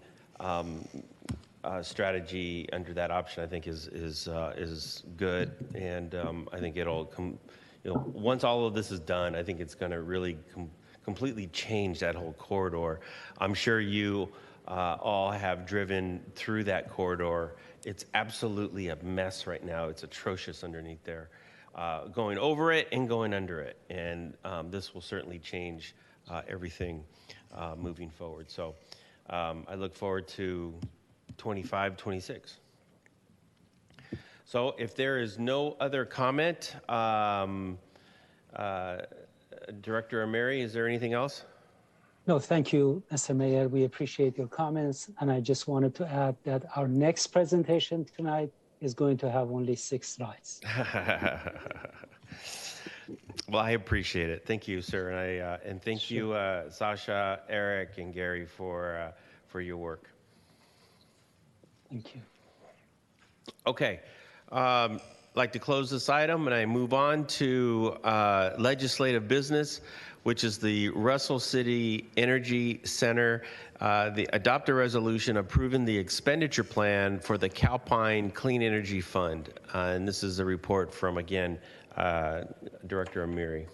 strategy under that option, I think is good, and I think it'll come. Once all of this is done, I think it's going to really completely change that whole corridor. I'm sure you all have driven through that corridor. It's absolutely a mess right now. It's atrocious underneath there. Going over it and going under it. And this will certainly change everything moving forward. So I look forward to 25, 26. So if there is no other comment, Director Ameri, is there anything else? No, thank you, Mr. Mayor. We appreciate your comments. And I just wanted to add that our next presentation tonight is going to have only 6 slides. Well, I appreciate it. Thank you, sir, and thank you, Sasha, Eric, and Gary for your work. Thank you. Okay, I'd like to close this item, and I move on to legislative business, which is the Russell City Energy Center. Adopt a resolution approving the expenditure plan for the Calpine Clean Energy Fund. And this is a report from, again, Director Amiri.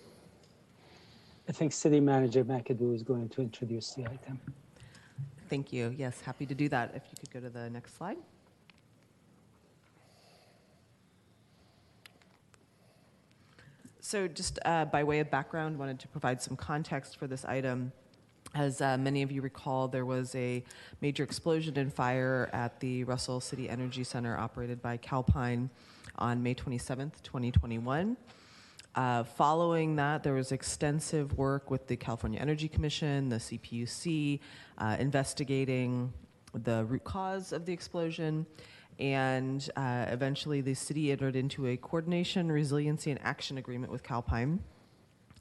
I think City Manager McAdoo is going to introduce the item. Thank you. Yes, happy to do that. If you could go to the next slide. So just by way of background, wanted to provide some context for this item. As many of you recall, there was a major explosion and fire at the Russell City Energy Center operated by Calpine on May 27th, 2021. Following that, there was extensive work with the California Energy Commission, the CPUC, investigating the root cause of the explosion. And eventually the city entered into a coordination, resiliency, and action agreement with Calpine.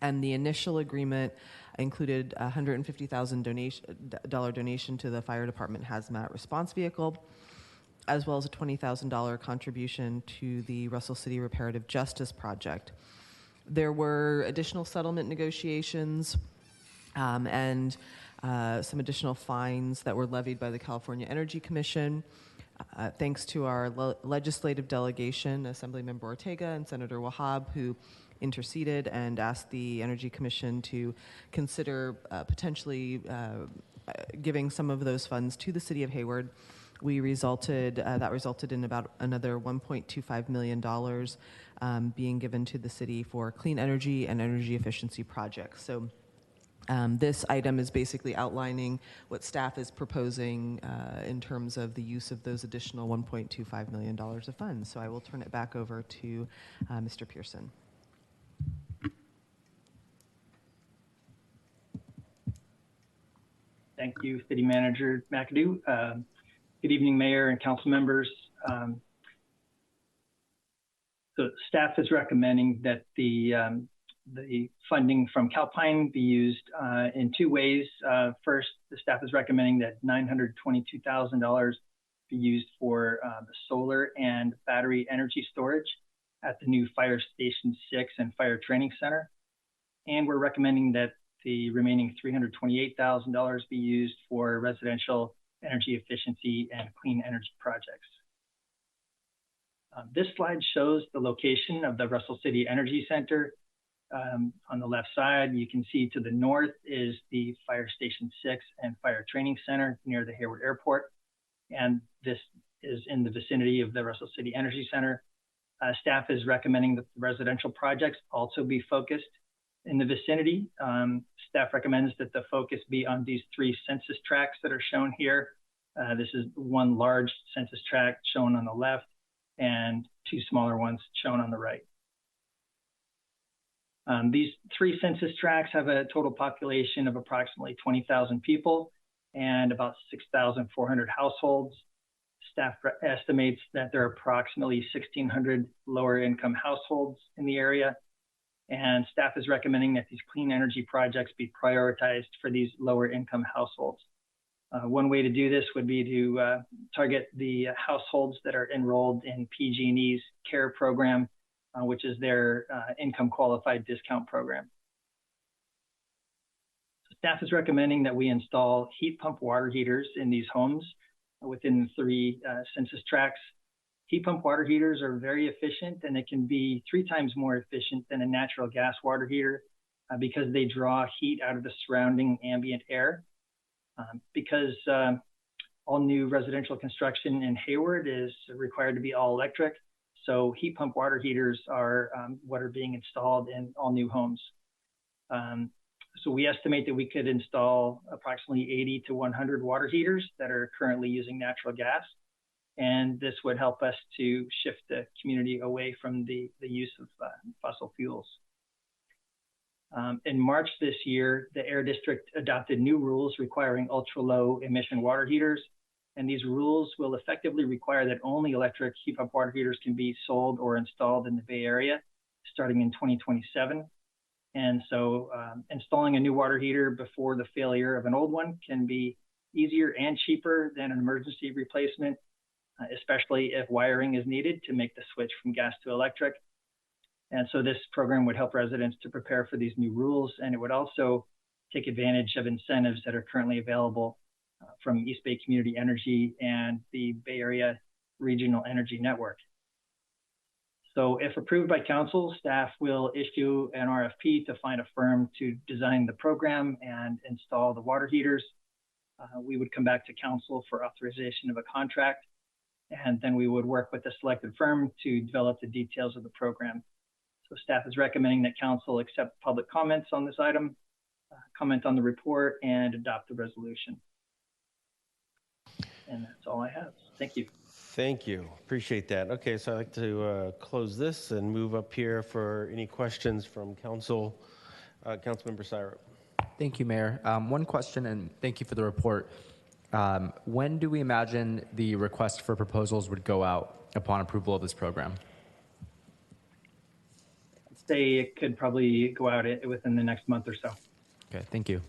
And the initial agreement included a $150,000 donation to the fire department hazmat response vehicle, as well as a $20,000 contribution to the Russell City Reparative Justice Project. There were additional settlement negotiations and some additional fines that were levied by the California Energy Commission. thanks to our legislative delegation, Assemblymember Ortega and Senator Wahab, who interceded and asked the Energy Commission to consider potentially giving some of those funds to the city of Hayward. That resulted in about another $1.25 million being given to the city for clean energy and energy efficiency projects. So this item is basically outlining what staff is proposing in terms of the use of those additional $1.25 million of funds. So I will turn it back over to Mr. Pearson. Thank you, City Manager McAdoo. Good evening, Mayor and council members. So staff is recommending that the funding from Calpine be used in two ways. First, the staff is recommending that $922,000 be used for the solar and battery energy storage at the new Fire Station 6 and Fire Training Center. And we're recommending that the remaining $328,000 be used for residential energy efficiency and clean energy projects. This slide shows the location of the Russell City Energy Center. On the left side, you can see to the north is the Fire Station 6 and Fire Training Center near the Hayward Airport. And this is in the vicinity of the Russell City Energy Center. Staff is recommending that the residential projects also be focused in the vicinity. Staff recommends that the focus be on these three census tracts that are shown here. This is one large census tract shown on the left and two smaller ones shown on the right. These three census tracts have a total population of approximately 20,000 people and about 6,400 households. Staff estimates that there are approximately 1,600 lower income households in the area. And staff is recommending that these clean energy projects be prioritized for these lower income households. One way to do this would be to target the households that are enrolled in PG&E's CARE program, which is their income qualified discount program. So staff is recommending that we install heat pump water heaters in these homes within the three census tracts. Heat pump water heaters are very efficient, and it can be 3 times more efficient than a natural gas water heater because they draw heat out of the surrounding ambient air. Because all new residential construction in Hayward is required to be all electric, so heat pump water heaters are what are being installed in all new homes. So we estimate that we could install approximately 80 to 100 water heaters that are currently using natural gas. And this would help us to shift the community away from the use of fossil fuels. In March this year, the Air District adopted new rules requiring ultra-low emission water heaters. And these rules will effectively require that only electric heat pump water heaters can be sold or installed in the Bay Area starting in 2027. And so installing a new water heater before the failure of an old one can be easier and cheaper than an emergency replacement, especially if wiring is needed to make the switch from gas to electric. And so this program would help residents to prepare for these new rules, and it would also take advantage of incentives that are currently available from East Bay Community Energy and the Bay Area Regional Energy Network. So if approved by council, staff will issue an RFP to find a firm to design the program and install the water heaters. We would come back to council for authorization of a contract, and then we would work with the selected firm to develop the details of the program. So staff is recommending that council accept public comments on this item, comment on the report, and adopt the resolution. And that's all I have. Thank you. Thank you. Appreciate that. Okay, so I'd like to close this and move up here for any questions from council. Councilmember Syrup. Thank you, Mayor. One question, and thank you for the report. When do we imagine the request for proposals would go out upon approval of this program? I'd say it could probably go out within the next month or so. Okay, thank you.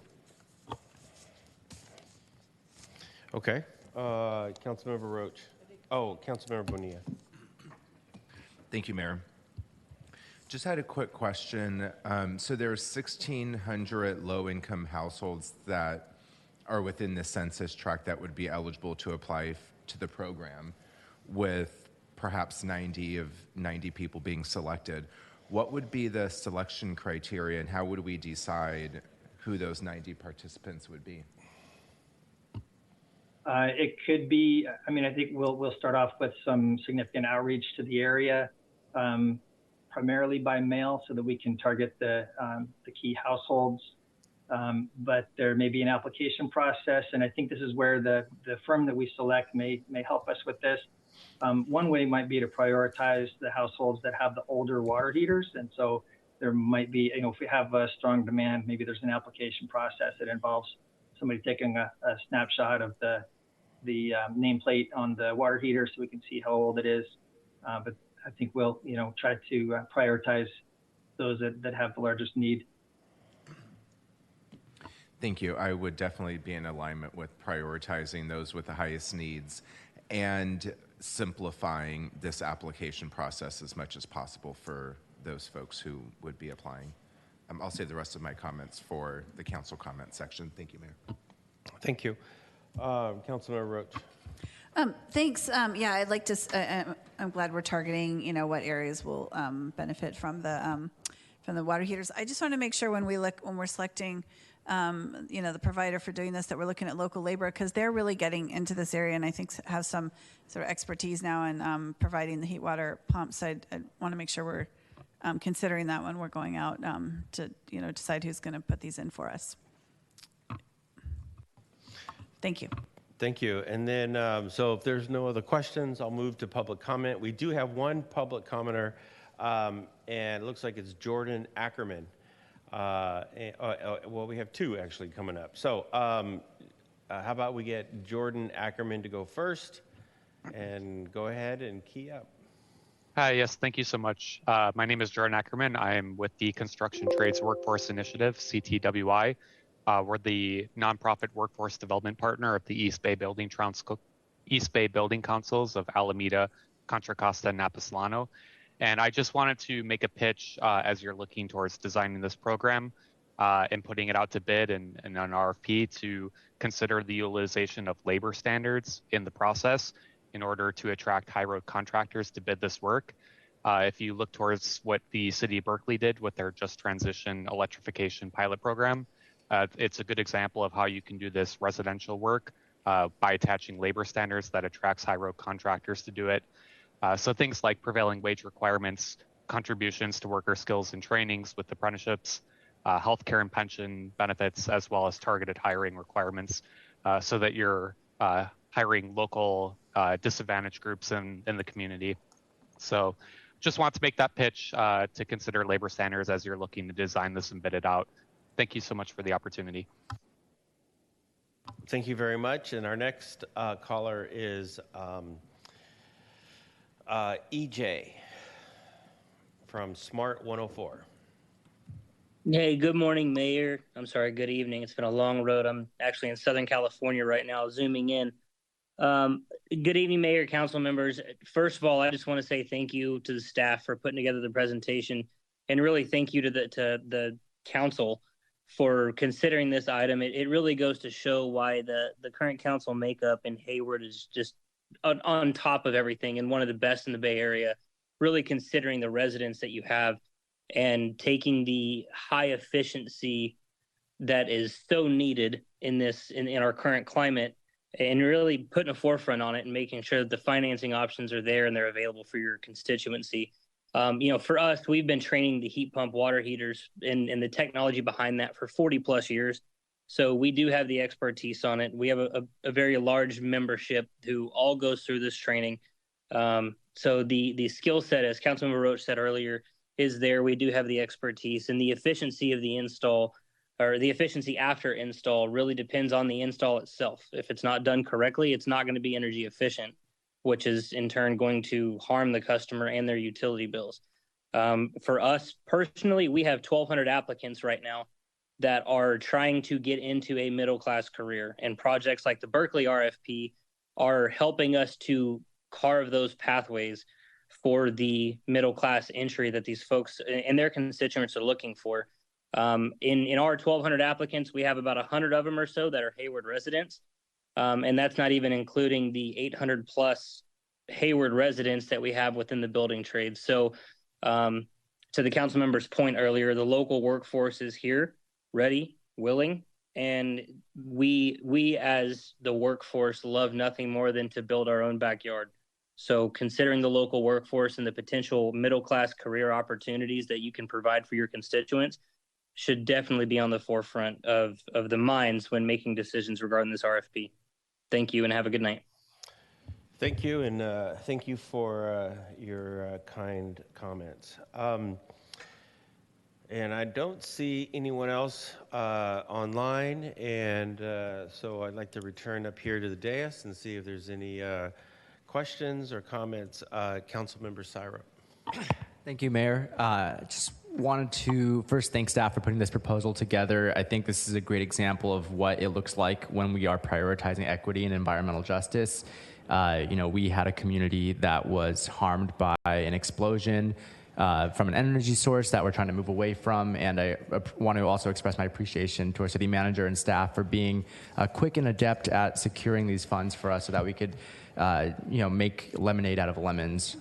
Okay. Councilmember Roach. Oh, Councilmember Bonilla. Thank you, Mayor. Just had a quick question. So there are 1,600 low-income households that are within the census tract that would be eligible to apply to the program, with perhaps 90 people being selected. What would be the selection criteria, and how would we decide who those 90 participants would be? It could be, I mean, I think we'll start off with some significant outreach to the area, primarily by mail, so that we can target the key households. But there may be an application process, and I think this is where the firm that we select may help us with this. One way might be to prioritize the households that have the older water heaters, and so there might be, if we have a strong demand, maybe there's an application process that involves somebody taking a snapshot of the nameplate on the water heater so we can see how old it is. But I think we'll, try to prioritize those that have the largest need. Thank you. I would definitely be in alignment with prioritizing those with the highest needs and simplifying this application process as much as possible for those folks who would be applying. I'll save the rest of my comments for the council comment section. Thank you, Mayor. Thank you. Councilmember Roach. Thanks. Yeah, I'd like to. I'm glad we're targeting, what areas will benefit from the water heaters. I just want to make sure when we're selecting, the provider for doing this, that we're looking at local labor, because they're really getting into this area, and I think have some sort of expertise now in providing the heat water pumps. So I want to make sure we're considering that when we're going out to decide who's going to put these in for us. Thank you. Thank you. And then, so if there's no other questions, I'll move to public comment. We do have one public commenter, and it looks like it's Jordan Ackerman. Well, we have two actually coming up. So how about we get Jordan Ackerman to go first, and go ahead and key up. Hi, yes, thank you so much. My name is Jordan Ackerman. I am with the Construction Trades Workforce Initiative, CTWI. We're the nonprofit workforce development partner of the East Bay Building Councils of Alameda, Contra Costa, and Napasolano. And I just wanted to make a pitch as you're looking towards designing this program and putting it out to bid and an RFP, to consider the utilization of labor standards in the process in order to attract high road contractors to bid this work. If you look towards what the city of Berkeley did with their Just Transition electrification pilot program, it's a good example of how you can do this residential work by attaching labor standards that attracts high road contractors to do it. So things like prevailing wage requirements, contributions to worker skills and trainings with apprenticeships, healthcare and pension benefits, as well as targeted hiring requirements, so that you're hiring local disadvantaged groups in the community. So just want to make that pitch to consider labor standards as you're looking to design this and bid it out. Thank you so much for the opportunity. Thank you very much. And our next caller is EJ from Smart 104. Hey, good morning, Mayor. I'm sorry, good evening. It's been a long road. I'm actually in Southern California right now, zooming in. Good evening, Mayor, council members. First of all, I just want to say thank you to the staff for putting together the presentation, and really thank you to the council for considering this item. It really goes to show why the current council makeup in Hayward is just on top of everything and one of the best in the Bay Area, really considering the residents that you have and taking the high efficiency that is so needed in our current climate, and really putting a forefront on it and making sure that the financing options are there and they're available for your constituency. For us, we've been training the heat pump water heaters and the technology behind that for 40 plus years. So we do have the expertise on it. We have a very large membership who all goes through this training. So the skill set, as Councilmember Roach said earlier, is there. We do have the expertise, and the efficiency of the install, or the efficiency after install, really depends on the install itself. If it's not done correctly, it's not going to be energy efficient, which is in turn going to harm the customer and their utility bills. For us personally, we have 1,200 applicants right now that are trying to get into a middle-class career, and projects like the Berkeley RFP are helping us to carve those pathways for the middle-class entry that these folks and their constituents are looking for. In our 1,200 applicants, we have about 100 of them or so that are Hayward residents. And that's not even including the 800 plus Hayward residents that we have within the building trades. So to the council member's point earlier, the local workforce is here, ready, willing, and we as the workforce love nothing more than to build our own backyard. So considering the local workforce and the potential middle-class career opportunities that you can provide for your constituents should definitely be on the forefront of the minds when making decisions regarding this RFP. Thank you and have a good night. Thank you, and thank you for your kind comments. And I don't see anyone else online, and so I'd like to return up here to the dais and see if there's any questions or comments. Councilmember Syrup. Thank you, Mayor. Just wanted to first thank staff for putting this proposal together. I think this is a great example of what it looks like when we are prioritizing equity and environmental justice. We had a community that was harmed by an explosion from an energy source that we're trying to move away from. And I want to also express my appreciation to our city manager and staff for being quick and adept at securing these funds for us so that we could, make lemonade out of lemons.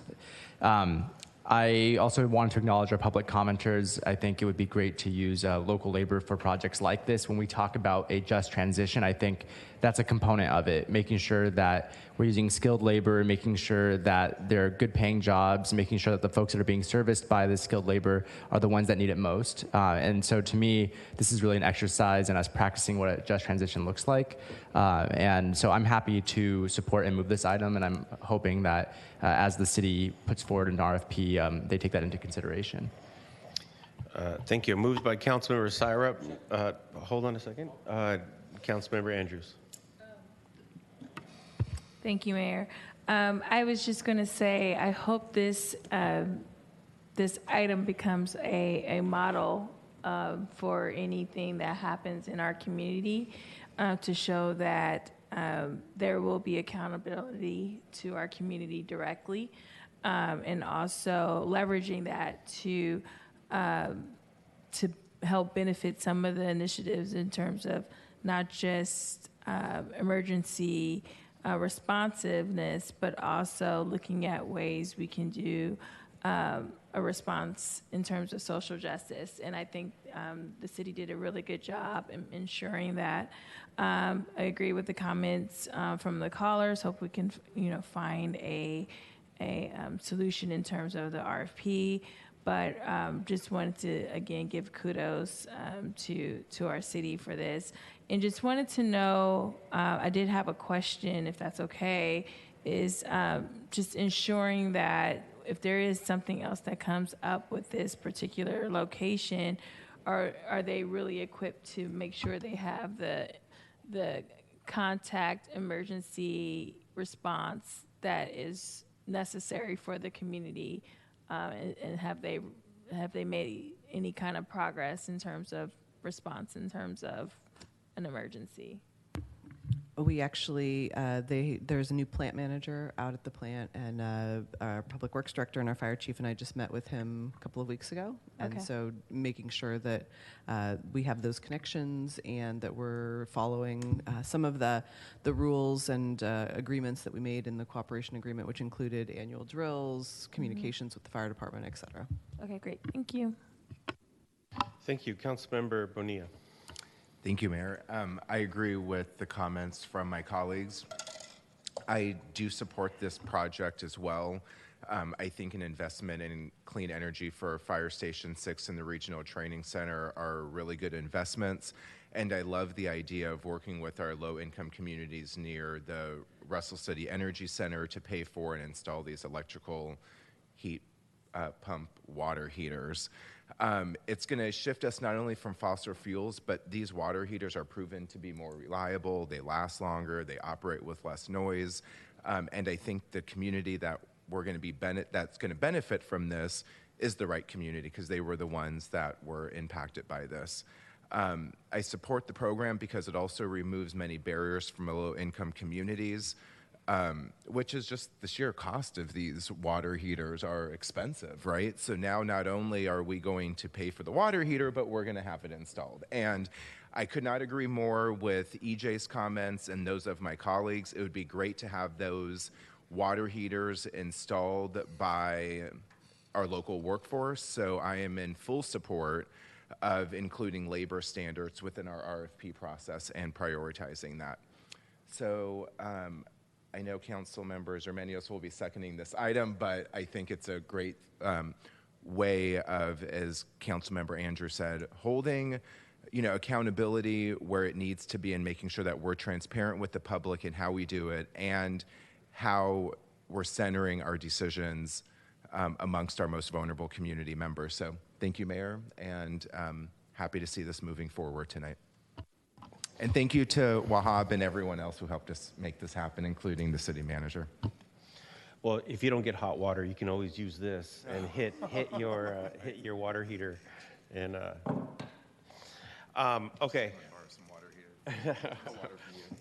I also wanted to acknowledge our public commenters. I think it would be great to use local labor for projects like this. When we talk about a just transition, I think that's a component of it, making sure that we're using skilled labor, making sure that they're good paying jobs, making sure that the folks that are being serviced by this skilled labor are the ones that need it most. And so to me, this is really an exercise in us practicing what a just transition looks like. And so I'm happy to support and move this item, and I'm hoping that as the city puts forward an RFP, they take that into consideration. Thank you. Moved by Councilmember Syrup. Hold on a second. Councilmember Andrews. Thank you, Mayor. I was just going to say, I hope this this item becomes a model for anything that happens in our community to show that there will be accountability to our community directly, and also leveraging that to help benefit some of the initiatives in terms of not just emergency responsiveness, but also looking at ways we can do a response in terms of social justice. And I think the city did a really good job in ensuring that. I agree with the comments from the callers. Hope we can, find a solution in terms of the RFP. But just wanted to, again, give kudos to our city for this. And just wanted to know, I did have a question, if that's okay, is just ensuring that if there is something else that comes up with this particular location, are they really equipped to make sure they have the contact emergency response that is necessary for the community? And have they made any kind of progress in terms of response in terms of an emergency? We actually, there's a new plant manager out at the plant, and our public works director and our fire chief and I just met with him a couple of weeks ago. And Okay. so making sure that we have those connections and that we're following some of the rules and agreements that we made in the cooperation agreement, which included annual drills, communications with the fire department, et cetera. Okay, great. Thank you. Thank you. Councilmember Bonilla. Thank you, Mayor. I agree with the comments from my colleagues. I do support this project as well. I think an investment in clean energy for Fire Station 6 and the Regional Training Center are really good investments. And I love the idea of working with our low-income communities near the Russell City Energy Center to pay for and install these electrical heat pump water heaters. It's going to shift us not only from fossil fuels, but these water heaters are proven to be more reliable, they last longer, they operate with less noise, and I think the community that we're going to be that's going to benefit from this is the right community because they were the ones that were impacted by this. I support the program because it also removes many barriers from low-income communities. which is just the sheer cost of these water heaters are expensive, right? So now not only are we going to pay for the water heater, but we're going to have it installed. And I could not agree more with EJ's comments and those of my colleagues. It would be great to have those water heaters installed by our local workforce. So I am in full support of including labor standards within our RFP process and prioritizing that. So I know Council Member Zermenios will be seconding this item, but I think it's a great way of, as Council Member Andrew said, holding accountability where it needs to be and making sure that we're transparent with the public in how we do it and how we're centering our decisions amongst our most vulnerable community members. So thank you, Mayor, and happy to see this moving forward tonight. And thank you to Wahab and everyone else who helped us make this happen, including the city manager. Well, if you don't get hot water, you can always use this and hit your water heater. And okay.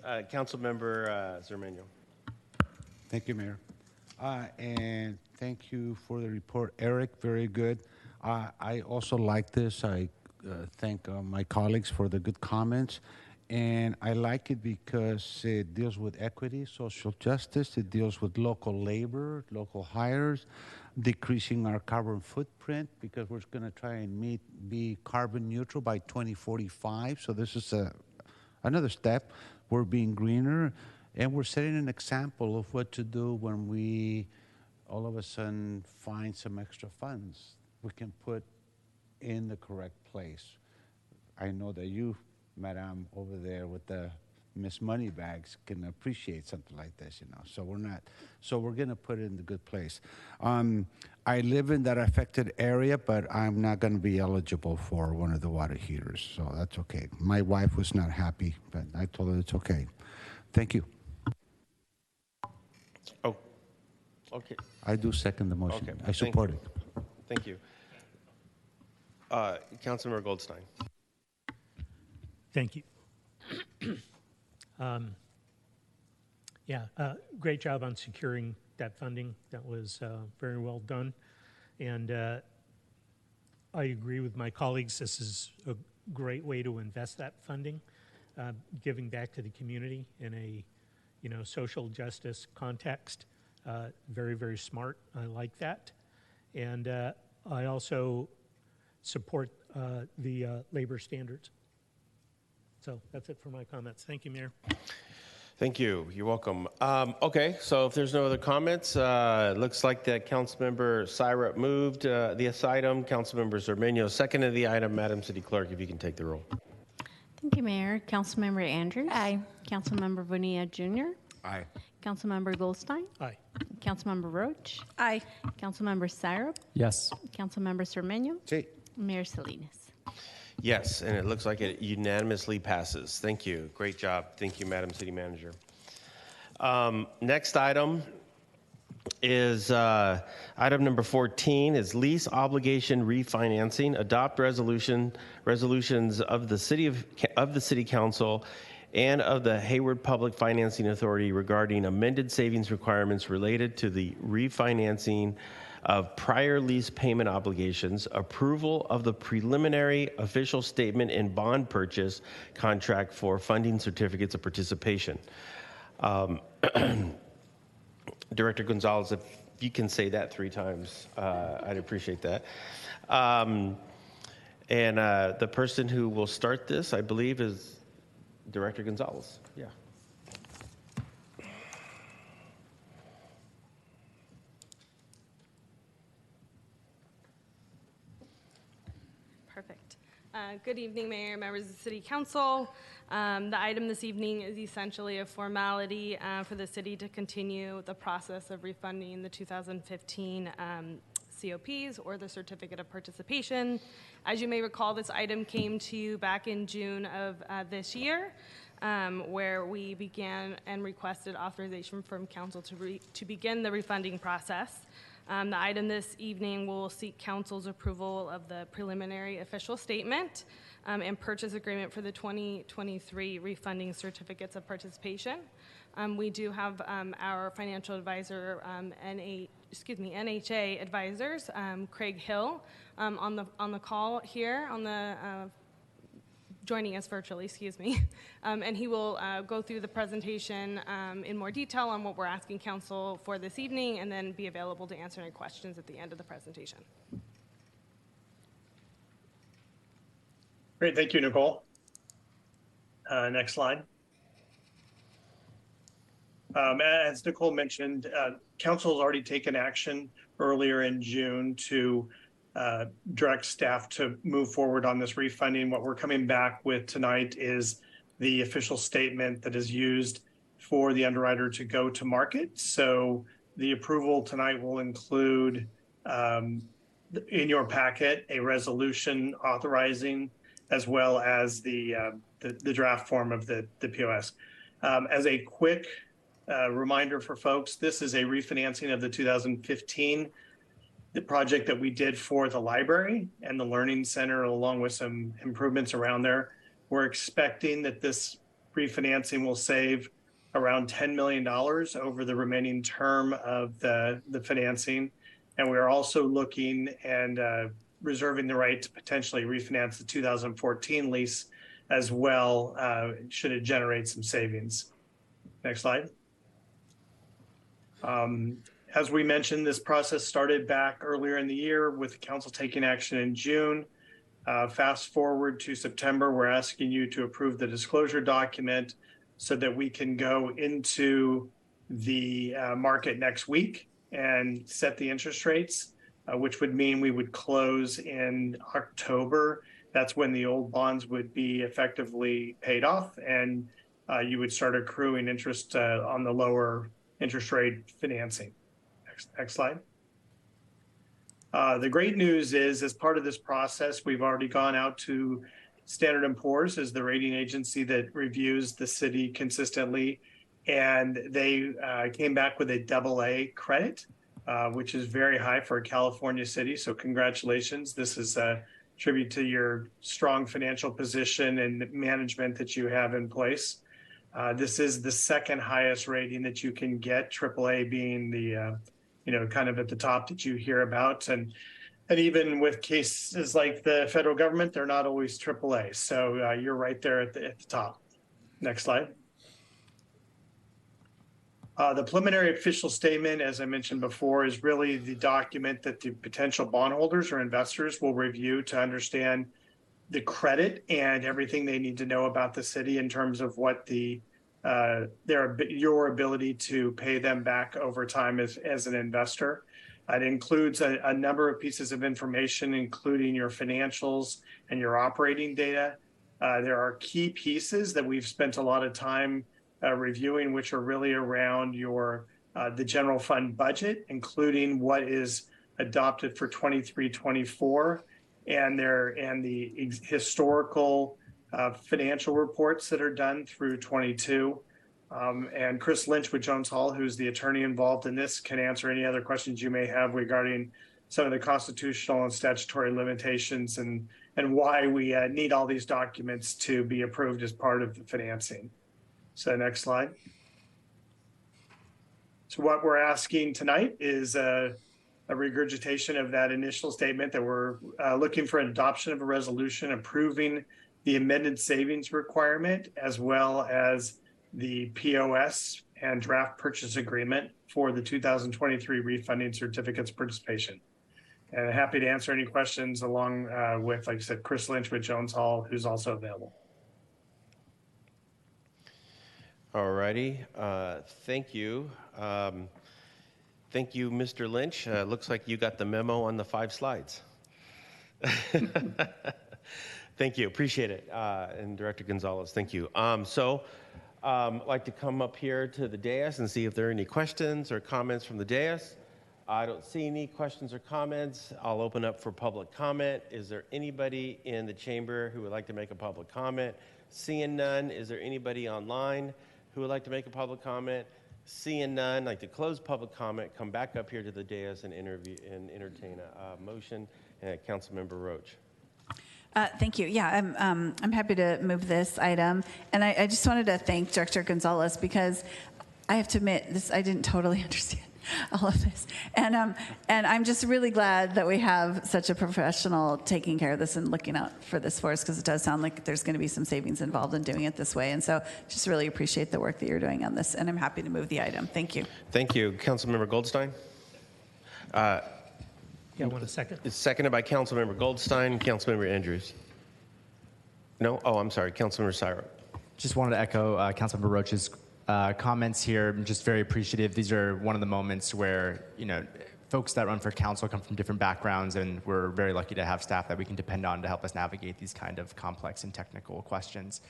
Councilmember Zermenio. Thank you, Mayor. And thank you for the report, Eric. Very good. I also like this. I thank my colleagues for the good comments. And I like it because it deals with equity, social justice. It deals with local labor, local hires, decreasing our carbon footprint because we're going to try and be carbon neutral by 2045. So this is another step. We're being greener, and we're setting an example of what to do when we all of a sudden find some extra funds we can put in the correct place. I know that you, Madam, over there with the Miss Moneybags can appreciate something like this, So we're going to put it in the good place. I live in that affected area, but I'm not going to be eligible for one of the water heaters, so that's okay. My wife was not happy, but I told her it's okay. Thank you. Oh, okay. I do second the motion. Okay. I support it. Thank you. Councilmember Goldstein. Thank you. Great job on securing that funding. That was very well done. And I agree with my colleagues. This is a great way to invest that funding, giving back to the community in a social justice context. Very, very smart. I like that. And I also support the labor standards. So that's it for my comments. Thank you, Mayor. Thank you. You're welcome. Okay, so if there's no other comments, it looks like that Councilmember Syrup moved this item. Councilmember Zermenio seconded the item. Madam City Clerk, if you can take the roll. Thank you, Mayor. Councilmember Andrews. Aye. Councilmember Bonilla Jr. Aye. Councilmember Goldstein. Aye. Councilmember Roach. Aye. Councilmember Syrup. Yes. Councilmember Zermenio. Sí. Mayor Salinas. Yes, and it looks like it unanimously passes. Thank you. Great job. Thank you, Madam City Manager. Next item is item number 14 is lease obligation refinancing. Adopt resolutions of the City Council and of the Hayward Public Financing Authority regarding amended savings requirements related to the refinancing of prior lease payment obligations, approval of the preliminary official statement and bond purchase contract for funding certificates of participation. Director Gonzalez, if you can say that 3 times, I'd appreciate that. And the person who will start this, I believe, is Director Gonzalez. Yeah. Perfect. Good evening, Mayor, members of the City Council. The item this evening is essentially a formality for the city to continue the process of refunding the 2015 COPs or the Certificate of Participation. As you may recall, this item came to you back in June of this year, where we began and requested authorization from Council to begin the refunding process. The item this evening will seek Council's approval of the preliminary official statement and purchase agreement for the 2023 refunding certificates of participation. We do have our financial advisor, NHA advisors, Craig Hill, on the call here, joining us virtually, and he will go through the presentation in more detail on what we're asking council for this evening, and then be available to answer any questions at the end of the presentation. Great, thank you, Nicole. Next slide. As Nicole mentioned, council has already taken action earlier in June to direct staff to move forward on this refunding. What we're coming back with tonight is the official statement that is used for the underwriter to go to market. So the approval tonight will include in your packet a resolution authorizing, as well as the draft form of the POS. As a quick reminder for folks, this is a refinancing of the 2015 the project that we did for the library and the Learning Center, along with some improvements around there. We're expecting that this refinancing will save around $10 million over the remaining term of the financing. And we're also looking and reserving the right to potentially refinance the 2014 lease as well, should it generate some savings. Next slide. As we mentioned, this process started back earlier in the year with the council taking action in June. Fast forward to September, we're asking you to approve the disclosure document so that we can go into the market next week and set the interest rates, which would mean we would close in October. That's when the old bonds would be effectively paid off, and you would start accruing interest on the lower interest rate financing. Next slide. The great news is, as part of this process, we've already gone out to Standard & Poor's as the rating agency that reviews the city consistently, and they came back with a AA credit, which is very high for a California city. So congratulations. This is a tribute to your strong financial position and management that you have in place. This is the second highest rating that you can get, AAA being the kind of at the top that you hear about. And even with cases like the federal government, they're not always AAA. So you're right there at the top. Next slide. The preliminary official statement, as I mentioned before, is really the document that the potential bondholders or investors will review to understand the credit and everything they need to know about the city in terms of what your ability to pay them back over time as an investor. It includes a number of pieces of information, including your financials and your operating data. There are key pieces that we've spent a lot of time reviewing, which are really around the general fund budget, including what is adopted for 23-24, and the historical financial reports that are done through 22. And Chris Lynch with Jones Hall, who's the attorney involved in this, can answer any other questions you may have regarding some of the constitutional and statutory limitations and why we need all these documents to be approved as part of the financing. So next slide. So what we're asking tonight is a regurgitation of that initial statement that we're looking for an adoption of a resolution approving the amended savings requirement, as well as the POS and draft purchase agreement for the 2023 refunding certificates of participation. And I'm happy to answer any questions along with, like I said, Chris Lynch with Jones Hall, who's also available. All righty. Thank you. Thank you, Mr. Lynch. Looks like you got the memo on the 5 slides. Thank you. Appreciate it. And Director Gonzalez, thank you. I'd like to come up here to the dais and see if there are any questions or comments from the dais. I don't see any questions or comments. I'll open up for public comment. Is there anybody in the chamber who would like to make a public comment? Seeing none, is there anybody online who would like to make a public comment? Seeing none, I'd like to close public comment, come back up here to the dais and entertain a motion. Councilmember Roach. Thank you. Yeah, I'm happy to move this item. And I just wanted to thank Director Gonzalez because I have to admit, I didn't totally understand all of this. And I'm just really glad that we have such a professional taking care of this and looking out for this for us, because it does sound like there's going to be some savings involved in doing it this way. And so just really appreciate the work that you're doing on this. And I'm happy to move the item. Thank you. Thank you. Councilmember Goldstein? Yeah, I want a second. It's seconded by Councilmember Goldstein. Councilmember Andrews? No? Oh, I'm sorry. Councilmember Syrup. Just wanted to echo Councilmember Roach's comments here. I'm just very appreciative. These are one of the moments where, folks that run for council come from different backgrounds, and we're very lucky to have staff that we can depend on to help us navigate these kind of complex and technical questions.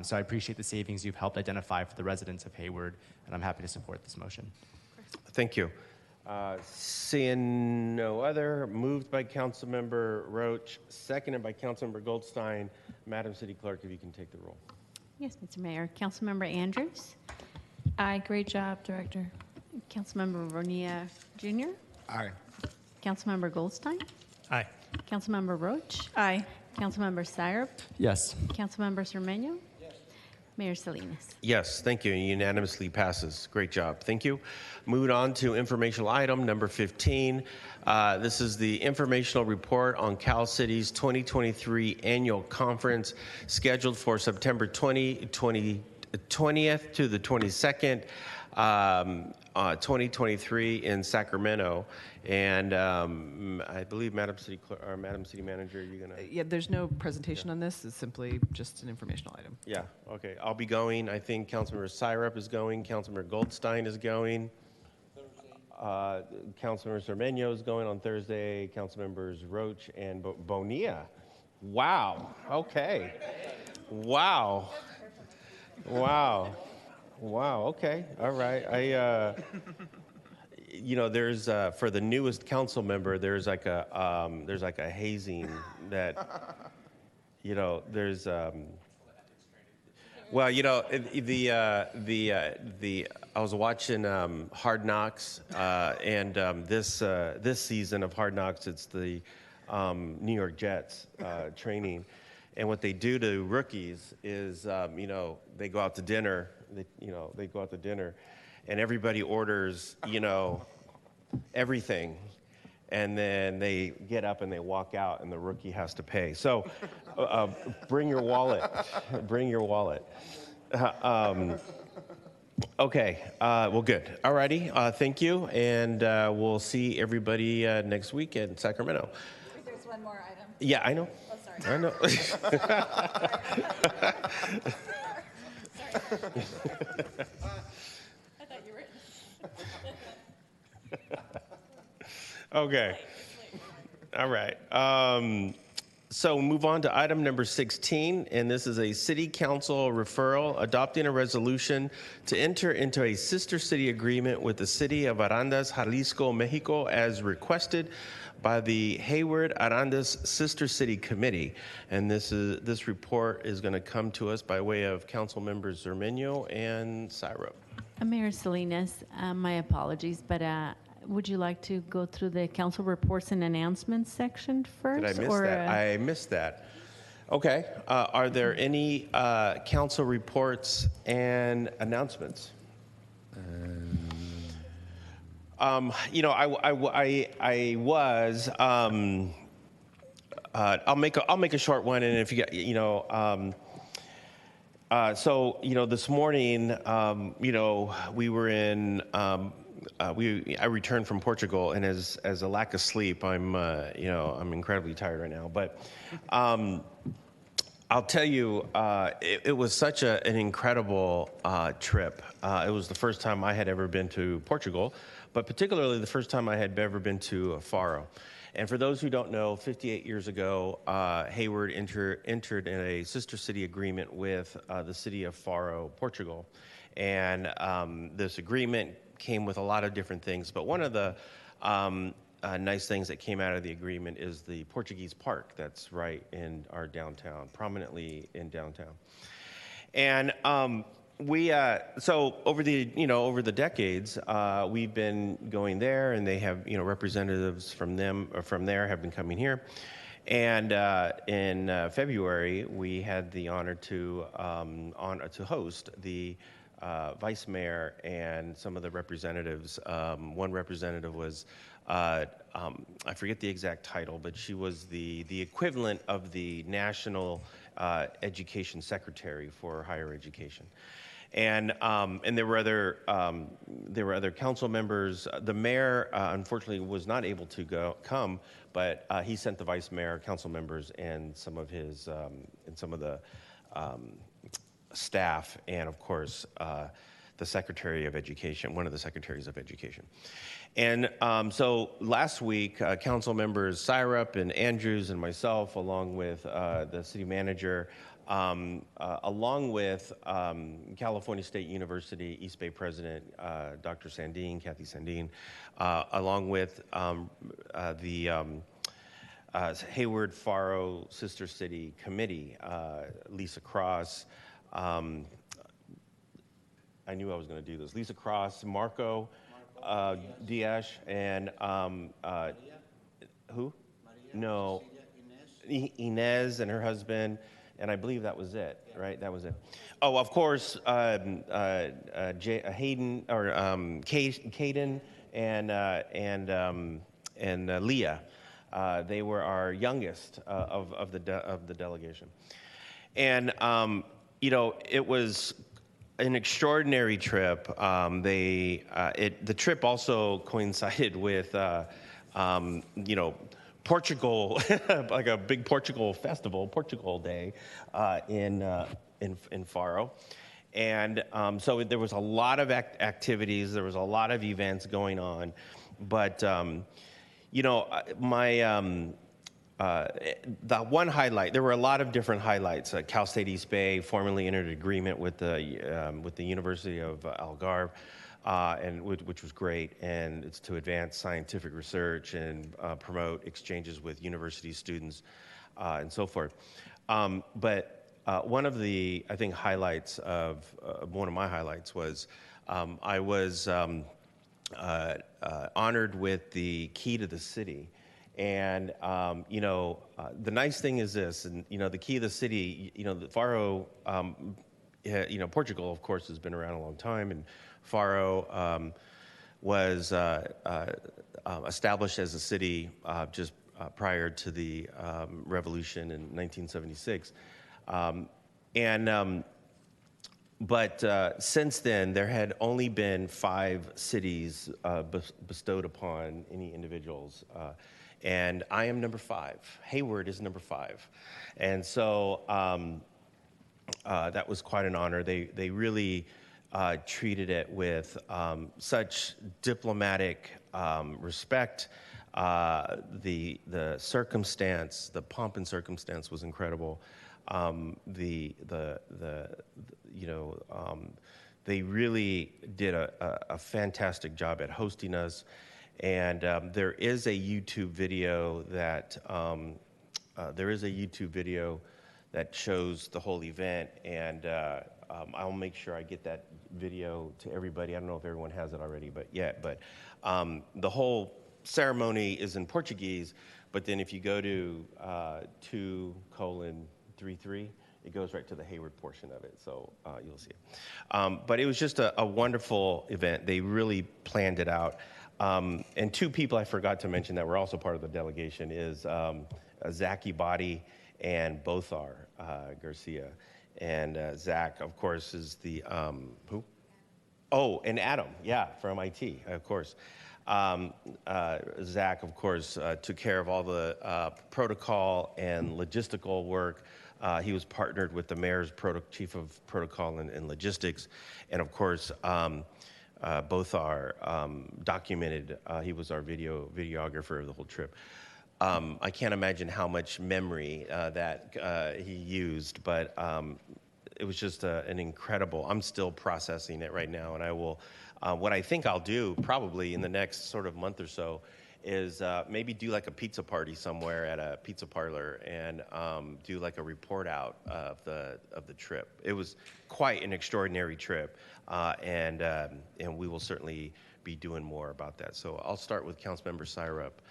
So I appreciate the savings you've helped identify for the residents of Hayward, and I'm happy to support this motion. Thank you. Seeing no other, moved by Councilmember Roach, seconded by Councilmember Goldstein. Madam City Clerk, if you can take the roll. Yes, Mr. Mayor. Councilmember Andrews? Aye, great job, Director. Councilmember Bonilla Jr.? Aye. Councilmember Goldstein? Aye. Councilmember Roach? Aye. Councilmember Syrup? Yes. Councilmember Cermeño? Yes. Mayor Salinas? Yes, thank you. Unanimously passes. Great job. Thank you. Moving on to informational item number 15. This is the informational report on Cal City's 2023 annual conference scheduled for September 20th to the 22nd, 2023 in Sacramento. And I believe Madam City Manager, you're gonna. Yeah, there's no presentation on this. It's simply just an informational item. Yeah. Okay. I'll be going. I think Councilmember Syrup is going. Councilmember Goldstein is going. Councilmember Cermeño is going on Thursday. Councilmembers Roach and Bonilla. Wow. Okay. Wow. Wow. Wow. Okay. All right. There's for the newest council member, there's like a hazing that, there's. Well, I was watching Hard Knocks, and this season of Hard Knocks, it's the New York Jets training, and what they do to rookies is, they go out to dinner. They go out to dinner, and everybody orders, everything. And then they get up and they walk out, and the rookie has to pay. So bring your wallet. Bring your wallet. Okay. Well, good. All righty. Thank you. And we'll see everybody next week in Sacramento. There's one more item. Yeah, I know. Oh, sorry. I know. I thought you were. Okay. All right. So move on to item number 16, and this is a city council referral adopting a resolution to enter into a sister city agreement with the city of Arandas, Jalisco, Mexico, as requested by the Hayward Arandas Sister City Committee. And this report is going to come to us by way of council members Cermeño and Syrup. Mayor Salinas, my apologies, but would you like to go through the council reports and announcements section first? Did I miss that? I missed that. Okay. Are there any council reports and announcements? I was. I'll make a short one, and if you got, this morning, we were in. I returned from Portugal, and as a lack of sleep, I'm incredibly tired right now. But I'll tell you, it was such an incredible trip. It was the first time I had ever been to Portugal, but particularly the first time I had ever been to Faro. And for those who don't know, 58 years ago, Hayward entered in a sister city agreement with the city of Faro, Portugal. And this agreement came with a lot of different things, but one of the nice things that came out of the agreement is the Portuguese park that's right in our downtown, prominently in downtown. And so over the decades, we've been going there, and they have representatives from there have been coming here. And in February, we had the honor to host the vice mayor and some of the representatives. One representative was, I forget the exact title, but she was the equivalent of the national education secretary for higher education. And there were other council members. The mayor, unfortunately, was not able to come, but he sent the vice mayor, council members, and some of his the staff, and of course the Secretary of Education, one of the secretaries of education. And so last week, council members Syrup and Andrews and myself, along with the city manager, along with California State University East Bay President Dr. Sandine, Kathy Sandine, along with the Hayward Faro Sister City Committee, Lisa Cross. I knew I was going to do this. Lisa Cross, Marco Diaz, and who? No, Inez and her husband. And I believe that was it, right? That was it. Oh, of course, Hayden or Caden and Leah. They were our youngest of the delegation, and it was an extraordinary trip. The trip also coincided with Portugal, like a big Portugal festival, Portugal Day, in Faro, and so there was a lot of activities. There was a lot of events going on, but the one highlight. There were a lot of different highlights. Cal State East Bay formally entered an agreement with the University of Algarve. Which was great, and it's to advance scientific research and promote exchanges with university students and so forth. But one of the, I think, highlights of one of my highlights was I was honored with the key to the city. And the nice thing is this, and the key of the city, the Faro, Portugal, of course, has been around a long time, and Faro was established as a city just prior to the revolution in 1976. But since then, there had only been 5 cities bestowed upon any individuals. And I am number 5. Hayward is number 5. And so that was quite an honor. They really treated it with such diplomatic respect. The circumstance, the pomp and circumstance was incredible. They really did a fantastic job at hosting us. And there is a YouTube video that shows the whole event, and I'll make sure I get that video to everybody. I don't know if everyone has it already, but the whole ceremony is in Portuguese, but then if you go to 2:33, it goes right to the Hayward portion of it, so you'll see it. But it was just a wonderful event. They really planned it out. And 2 people I forgot to mention that were also part of the delegation is Zach Ibadi and Bothar Garcia. And Zach, of course, is the, who? Oh, and Adam, from IT, of course. Zach, of course, took care of all the protocol and logistical work. He was partnered with the mayor's chief of protocol and logistics. And of course, both are documented. He was our videographer of the whole trip. I can't imagine how much memory that he used, but it was just an incredible. I'm still processing it right now, and I will. What I think I'll do probably in the next sort of month or so is maybe do like a pizza party somewhere at a pizza parlor and do like a report out of the trip. It was quite an extraordinary trip, and we will certainly be doing more about that. So I'll start with Councilmember Syrup.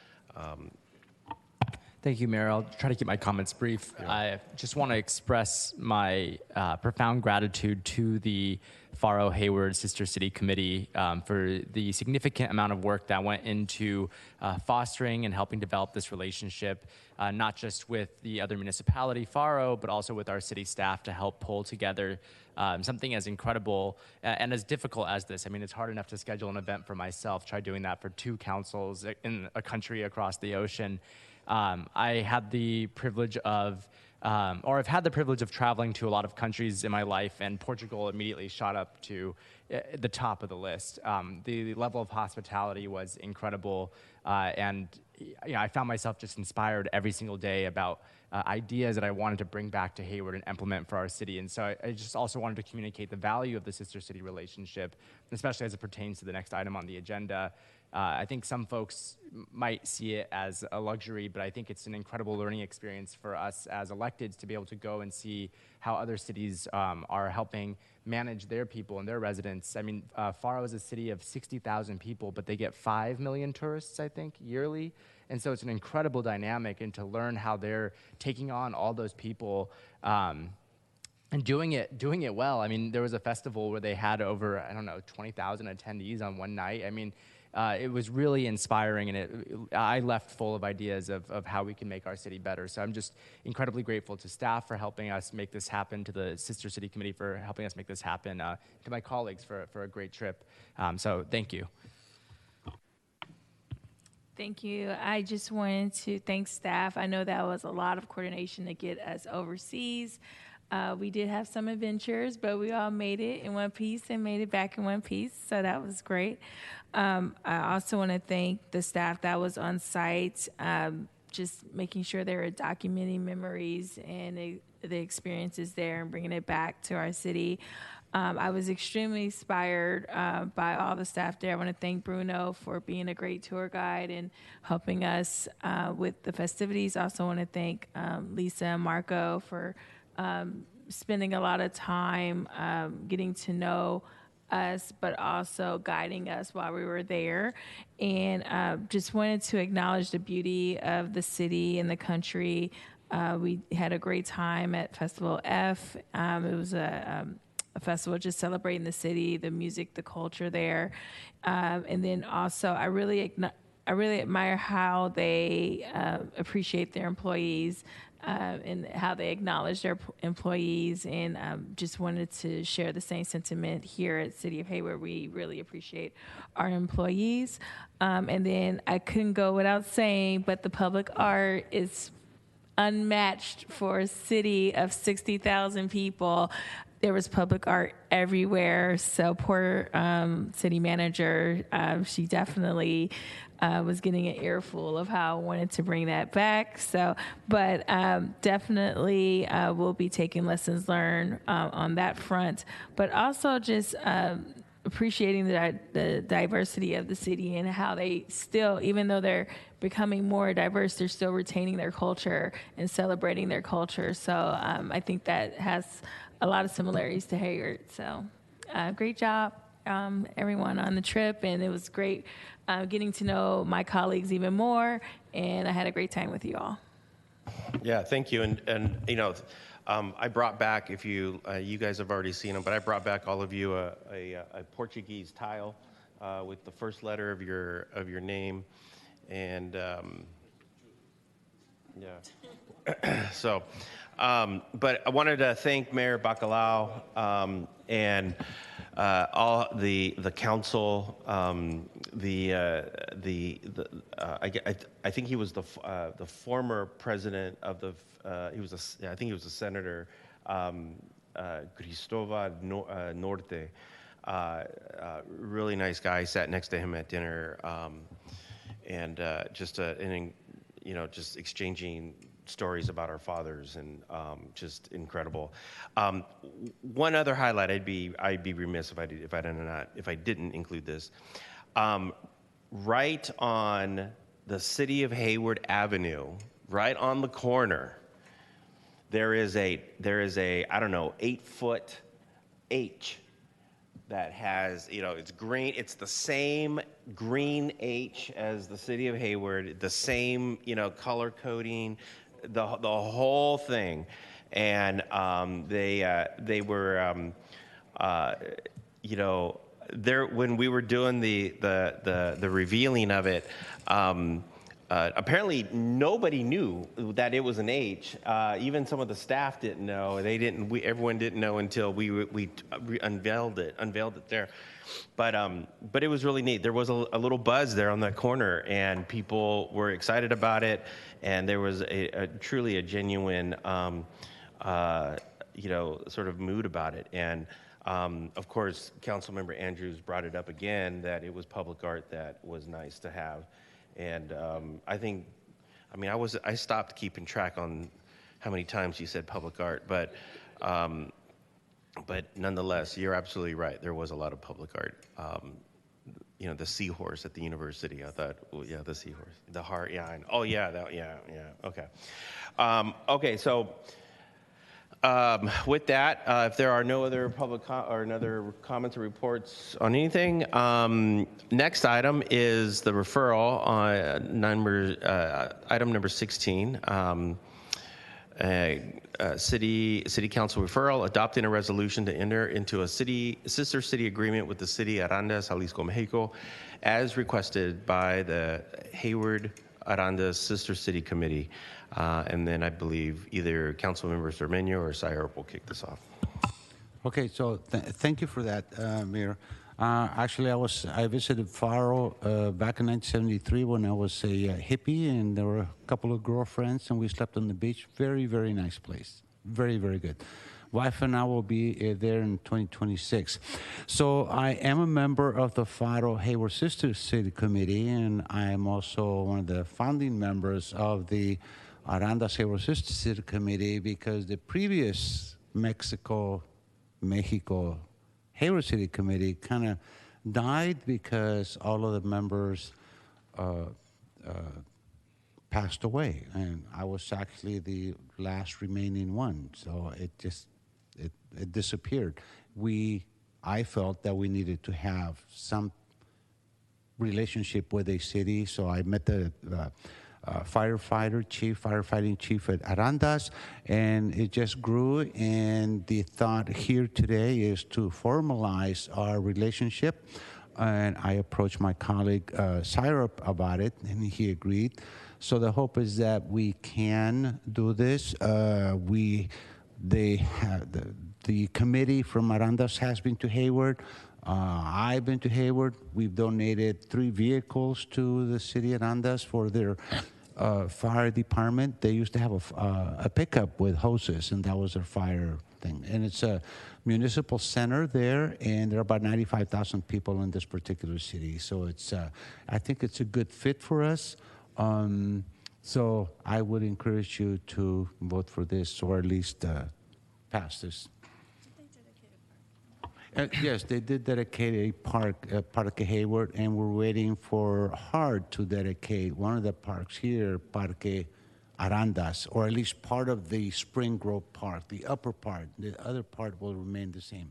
Thank you, Mayor. I'll try to keep my comments brief. I just want to express my profound gratitude to the Faro Hayward Sister City Committee for the significant amount of work that went into fostering and helping develop this relationship, not just with the other municipality, Faro, but also with our city staff to help pull together something as incredible and as difficult as this. I mean, it's hard enough to schedule an event for myself. Try doing that for 2 councils in a country across the ocean. I had the privilege of, or I've had the privilege of traveling to a lot of countries in my life, and Portugal immediately shot up to the top of the list. The level of hospitality was incredible, and I found myself just inspired every single day about ideas that I wanted to bring back to Hayward and implement for our city. And so I just also wanted to communicate the value of the sister city relationship, especially as it pertains to the next item on the agenda. I think some folks might see it as a luxury, but I think it's an incredible learning experience for us as electeds to be able to go and see how other cities are helping manage their people and their residents. I mean, Faro is a city of 60,000 people, but they get 5 million tourists, I think, yearly. And so it's an incredible dynamic, and to learn how they're taking on all those people and doing it well. I mean, there was a festival where they had over, 20,000 attendees on one night. I mean, it was really inspiring, and I left full of ideas of how we can make our city better. So I'm just incredibly grateful to staff for helping us make this happen, to the Sister City Committee for helping us make this happen, to my colleagues for a great trip. So thank you. Thank you. I just wanted to thank staff. I know that was a lot of coordination to get us overseas. We did have some adventures, but we all made it in one piece and made it back in one piece, so that was great. I also want to thank the staff that was on site, just making sure they were documenting memories and the experiences there and bringing it back to our city. I was extremely inspired by all the staff there. I want to thank Bruno for being a great tour guide and helping us with the festivities. I also want to thank Lisa and Marco for spending a lot of time getting to know us, but also guiding us while we were there. And just wanted to acknowledge the beauty of the city and the country. We had a great time at Festival F. It was a festival just celebrating the city, the music, the culture there. And then also, I really admire how they appreciate their employees and how they acknowledge their employees, and just wanted to share the same sentiment here at City of Hayward. We really appreciate our employees. And then I couldn't go without saying, but the public art is unmatched for a city of 60,000 people. There was public art everywhere. So poor city manager, she definitely was getting an earful of how I wanted to bring that back. So, but definitely we'll be taking lessons learned on that front. But also just appreciating the diversity of the city and how they still, even though they're becoming more diverse, they're still retaining their culture and celebrating their culture. So I think that has a lot of similarities to Hayward. So great job, everyone on the trip. And it was great getting to know my colleagues even more. And I had a great time with you all. Yeah, thank you. And you know, I brought back, if you guys have already seen them, but I brought back all of you a Portuguese tile with the first letter of your name, and yeah. So, but I wanted to thank Mayor Bacalao and all the council. I think he was the former president of the. I think he was a senator, Cristóbal Norte. Really nice guy. I sat next to him at dinner, and just exchanging stories about our fathers, and just incredible. One other highlight, I'd be remiss if I didn't include this. Right on the City of Hayward Avenue, right on the corner, there is a 8-foot H that has, it's green. It's the same green H as the city of Hayward, the same, color coding, the whole thing. And they were, there when we were doing the revealing of it. Apparently, nobody knew that it was an H. Even some of the staff didn't know. Everyone didn't know until we unveiled it there. But it was really neat. There was a little buzz there on that corner, and people were excited about it. And there was truly a genuine, sort of mood about it. And of course, Councilmember Andrews brought it up again that it was public art that was nice to have. And I stopped keeping track on how many times you said public art, but nonetheless, you're absolutely right. There was a lot of public art. The seahorse at the university. I thought, the seahorse, the heart. Yeah. Okay. Okay. So. With that, if there are no other public other comments or reports on anything, next item is the referral on item number 16. City Council referral, adopting a resolution to enter into a sister city agreement with the city Arandas, Jalisco, Mexico, as requested by the Hayward Arandas Sister City Committee. And then I believe either Councilmember Cermeño or Syrup will kick this off. Okay, so thank you for that, Mayor. Actually, I visited Faro back in 1973 when I was a hippie, and there were a couple of girlfriends, and we slept on the beach. Very, very nice place. Very, very good. Wife and I will be there in 2026. So I am a member of the Faro Hayward Sister City Committee, and I am also one of the founding members of the Arandas Hayward Sister City Committee, because the previous Mexico Hayward City Committee kind of died because all of the members passed away, and I was actually the last remaining one. So it disappeared. I felt that we needed to have some relationship with a city, so I met the firefighting chief at Arandas, and it just grew. And the thought here today is to formalize our relationship. And I approached my colleague Syrup about it, and he agreed. So the hope is that we can do this. The committee from Arandas has been to Hayward. I've been to Hayward. We've donated 3 vehicles to the city of Arandas for their fire department. They used to have a pickup with hoses, and that was their fire thing. And it's a municipal center there, and there are about 95,000 people in this particular city. So I think it's a good fit for us. So I would encourage you to vote for this, or at least pass this. Yes, they did dedicate a park, Parque Hayward, and we're waiting for HARD to dedicate one of the parks here, Parque Arandas, or at least part of the Spring Grove Park, the upper part. The other part will remain the same.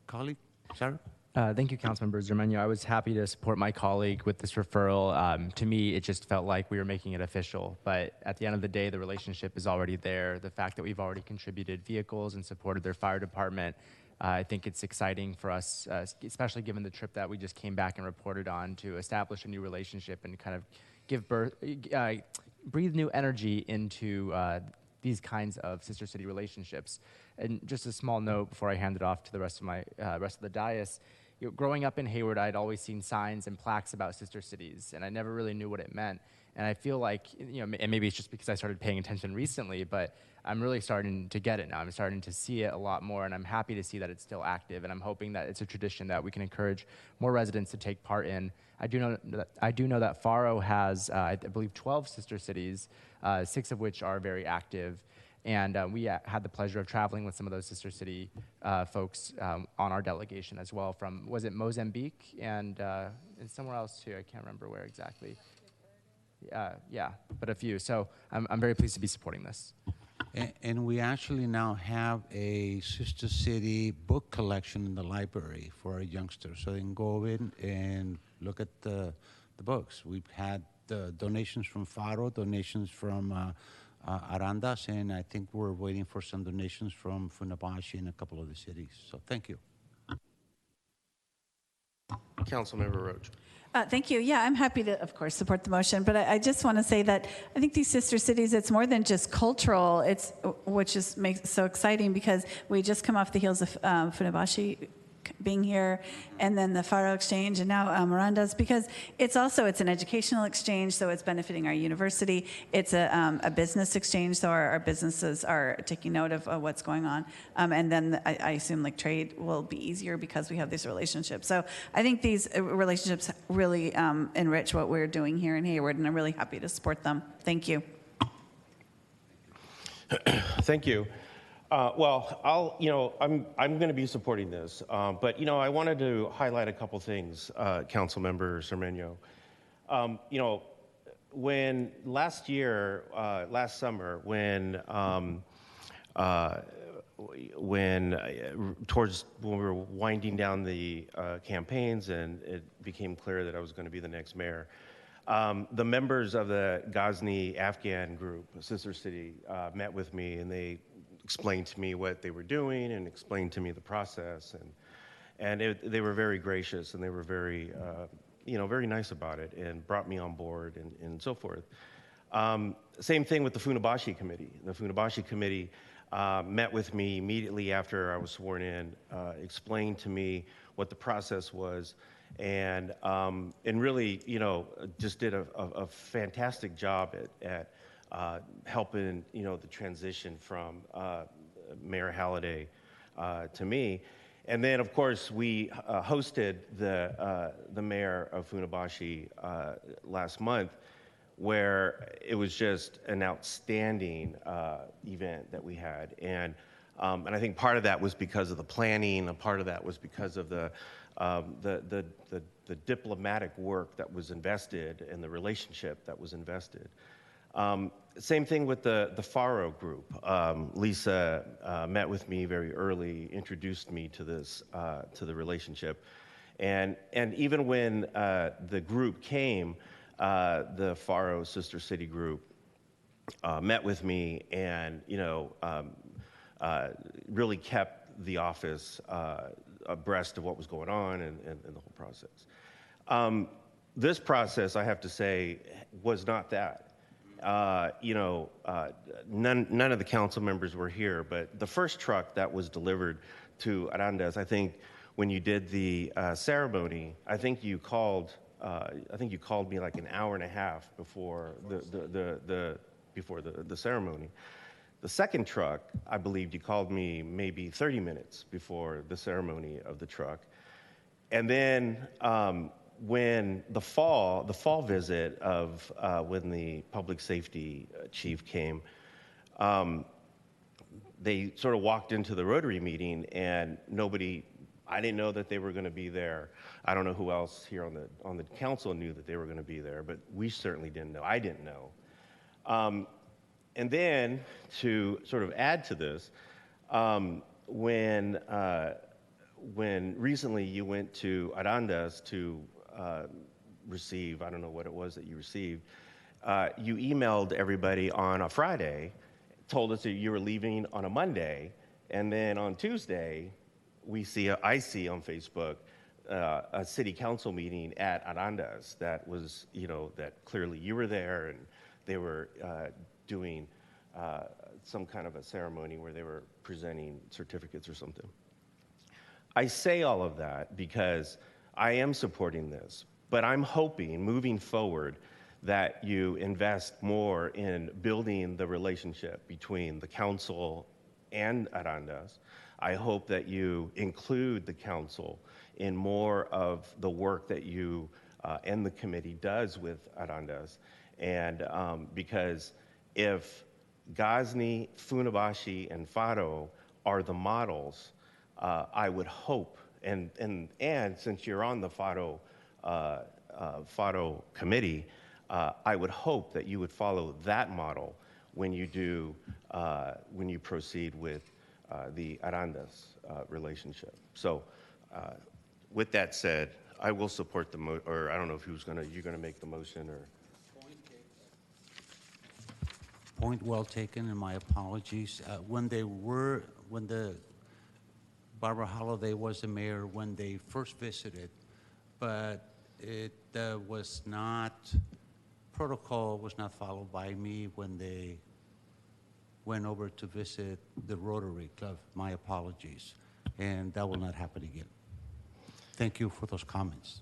Colleague, Sarah? Thank you, Councilmember Cermeño. I was happy to support my colleague with this referral. To me, it just felt like we were making it official. But at the end of the day, the relationship is already there. The fact that we've already contributed vehicles and supported their fire department, I think it's exciting for us, especially given the trip that we just came back and reported on, to establish a new relationship and kind of give birth, breathe new energy into these kinds of sister city relationships. And just a small note before I hand it off to the rest of the dais. Growing up in Hayward, I'd always seen signs and plaques about sister cities, and I never really knew what it meant. And I feel like, and maybe it's just because I started paying attention recently, but I'm really starting to get it now. I'm starting to see it a lot more, and I'm happy to see that it's still active, and I'm hoping that it's a tradition that we can encourage more residents to take part in. I do know that Faro has, I believe, 12 sister cities, 6 of which are very active. And we had the pleasure of traveling with some of those sister city folks on our delegation as well from, was it Mozambique and somewhere else too? I can't remember where exactly. Yeah, but a few. So I'm very pleased to be supporting this. And we actually now have a sister city book collection in the library for our youngsters, so they can go in and look at the books. We've had donations from Faro, donations from Arandas, and I think we're waiting for some donations from Funabashi and a couple of the cities. So thank you. Councilmember Roach. Thank you. Yeah, I'm happy to, of course, support the motion, but I just want to say that I think these sister cities, it's more than just cultural, which is makes it so exciting because we just come off the heels of Funabashi being here, and then the Faro Exchange, and now Miranda's, because it's an educational exchange, so it's benefiting our university. It's a business exchange, so our businesses are taking note of what's going on. And then I assume like trade will be easier because we have these relationships. So I think these relationships really enrich what we're doing here in Hayward, and I'm really happy to support them. Thank you. Thank you. Well, I'm going to be supporting this, but I wanted to highlight a couple things, Councilmember Cermeño. When last summer, when we were winding down the campaigns and it became clear that I was going to be the next mayor, the members of the Ghazni Afghan group, Sister City, met with me, and they explained to me what they were doing and explained to me the process, and they were very gracious, and they were very very nice about it, and brought me on board and so forth. Same thing with the Funabashi committee. The Funabashi committee met with me immediately after I was sworn in, explained to me what the process was, and really just did a fantastic job at helping the transition from Mayor Halliday to me. And then, of course, we hosted the mayor of Funabashi last month, where it was just an outstanding event that we had. And I think part of that was because of the planning, and part of that was because of the diplomatic work that was invested and the relationship that was invested. Same thing with the Faro group. Lisa met with me very early, introduced me to the relationship, and even when the group came, the Faro Sister City group met with me and really kept the office abreast of what was going on and the whole process. This process, I have to say, was not that. None of the council members were here, but the first truck that was delivered to Arandas, I think when you did the ceremony, I think you called me like an hour and a half before the ceremony. The second truck, I believe you called me maybe 30 minutes before the ceremony of the truck. And then when the fall visit of when the public safety chief came, they sort of walked into the Rotary meeting, and I didn't know that they were going to be there. I don't know who else here on the council knew that they were going to be there, but we certainly didn't know. I didn't know. And then to sort of add to this, when recently you went to Arandas to receive, I don't know what it was that you received, you emailed everybody on a Friday, told us that you were leaving on a Monday, and then on Tuesday, I see on Facebook a city council meeting at Arandas that was, that clearly you were there, and they were doing some kind of a ceremony where they were presenting certificates or something. I say all of that because I am supporting this, but I'm hoping moving forward that you invest more in building the relationship between the council and Arandas. I hope that you include the council in more of the work that you and the committee does with Arandas. And because if Ghazni, Funabashi, and Faro are the models, I would hope, and since you're on the Faro committee, I would hope that you would follow that model when you do, when you proceed with the Arandas relationship. So with that said, I will support the or I don't know if you're gonna make the motion or. Point well taken, and my apologies. When the Barbara Holliday was the mayor, when they first visited, but it was not, protocol was not followed by me when they went over to visit the Rotary Club. My apologies, and that will not happen again. Thank you for those comments.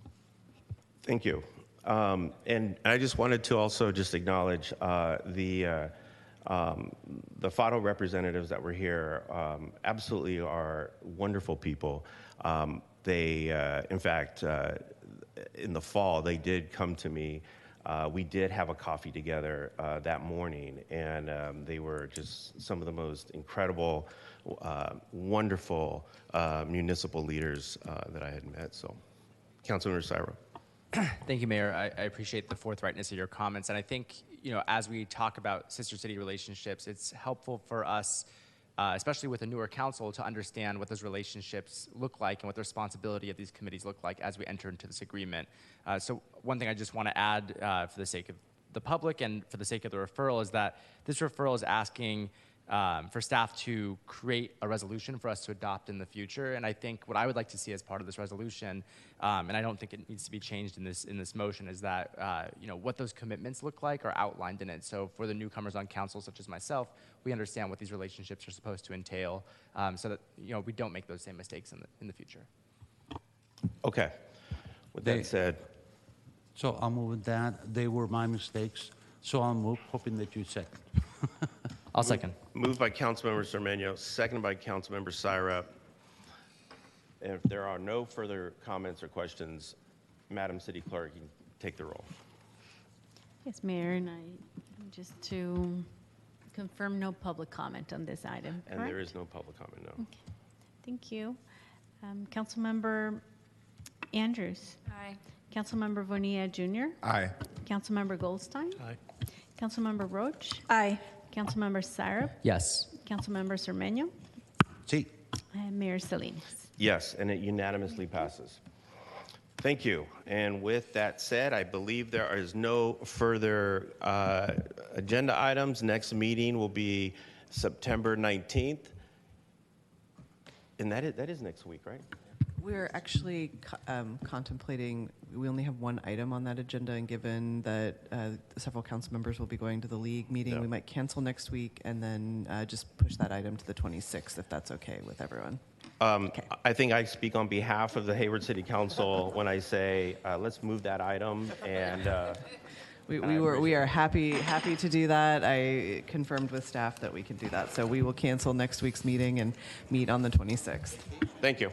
Thank you. And I just wanted to also just acknowledge the FADO representatives that were here absolutely are wonderful people. They, in fact, in the fall, they did come to me. We did have a coffee together that morning, and they were just some of the most incredible, wonderful municipal leaders that I had met. So, Councilmember Syra. Thank you, Mayor. I appreciate the forthrightness of your comments. And I think, as we talk about sister city relationships, it's helpful for us, especially with a newer council, to understand what those relationships look like and what the responsibility of these committees look like as we enter into this agreement. So one thing I just want to add for the sake of the public and for the sake of the referral is that this referral is asking for staff to create a resolution for us to adopt in the future. And I think what I would like to see as part of this resolution, and I don't think it needs to be changed in this motion, is that what those commitments look like are outlined in it. So for the newcomers on council, such as myself, we understand what these relationships are supposed to entail, so that we don't make those same mistakes in the future. Okay. With that said, so I'll move with that. They were my mistakes, so I'll move, hoping that you second. I'll second. Moved by Councilmember Cermeño, seconded by Councilmember Syra. If there are no further comments or questions, Madam City Clerk, you can take the roll. Yes, Mayor, and just to confirm, no public comment on this item, And correct? there is no public comment, no. Okay, thank you. Councilmember Andrews. Aye. Councilmember Bonilla Jr. Aye. Councilmember Goldstein. Aye. Councilmember Roach. Aye. Councilmember Syrup. Yes. Councilmember Cermeño. See. And Mayor Salinas. Yes, and it unanimously passes. Thank you. And with that said, I believe there is no further agenda items. Next meeting will be September 19th. And that is next week, right? We're actually contemplating, we only have one item on that agenda, and given that several council members will be going to the league meeting, we might cancel next week and then just push that item to the 26th, if that's okay with everyone. Okay. I think I speak on behalf of the Hayward City Council when I say, let's move that item. And we are happy to do that. I confirmed with staff that we can do that. So we will cancel next week's meeting and meet on the 26th. Thank you.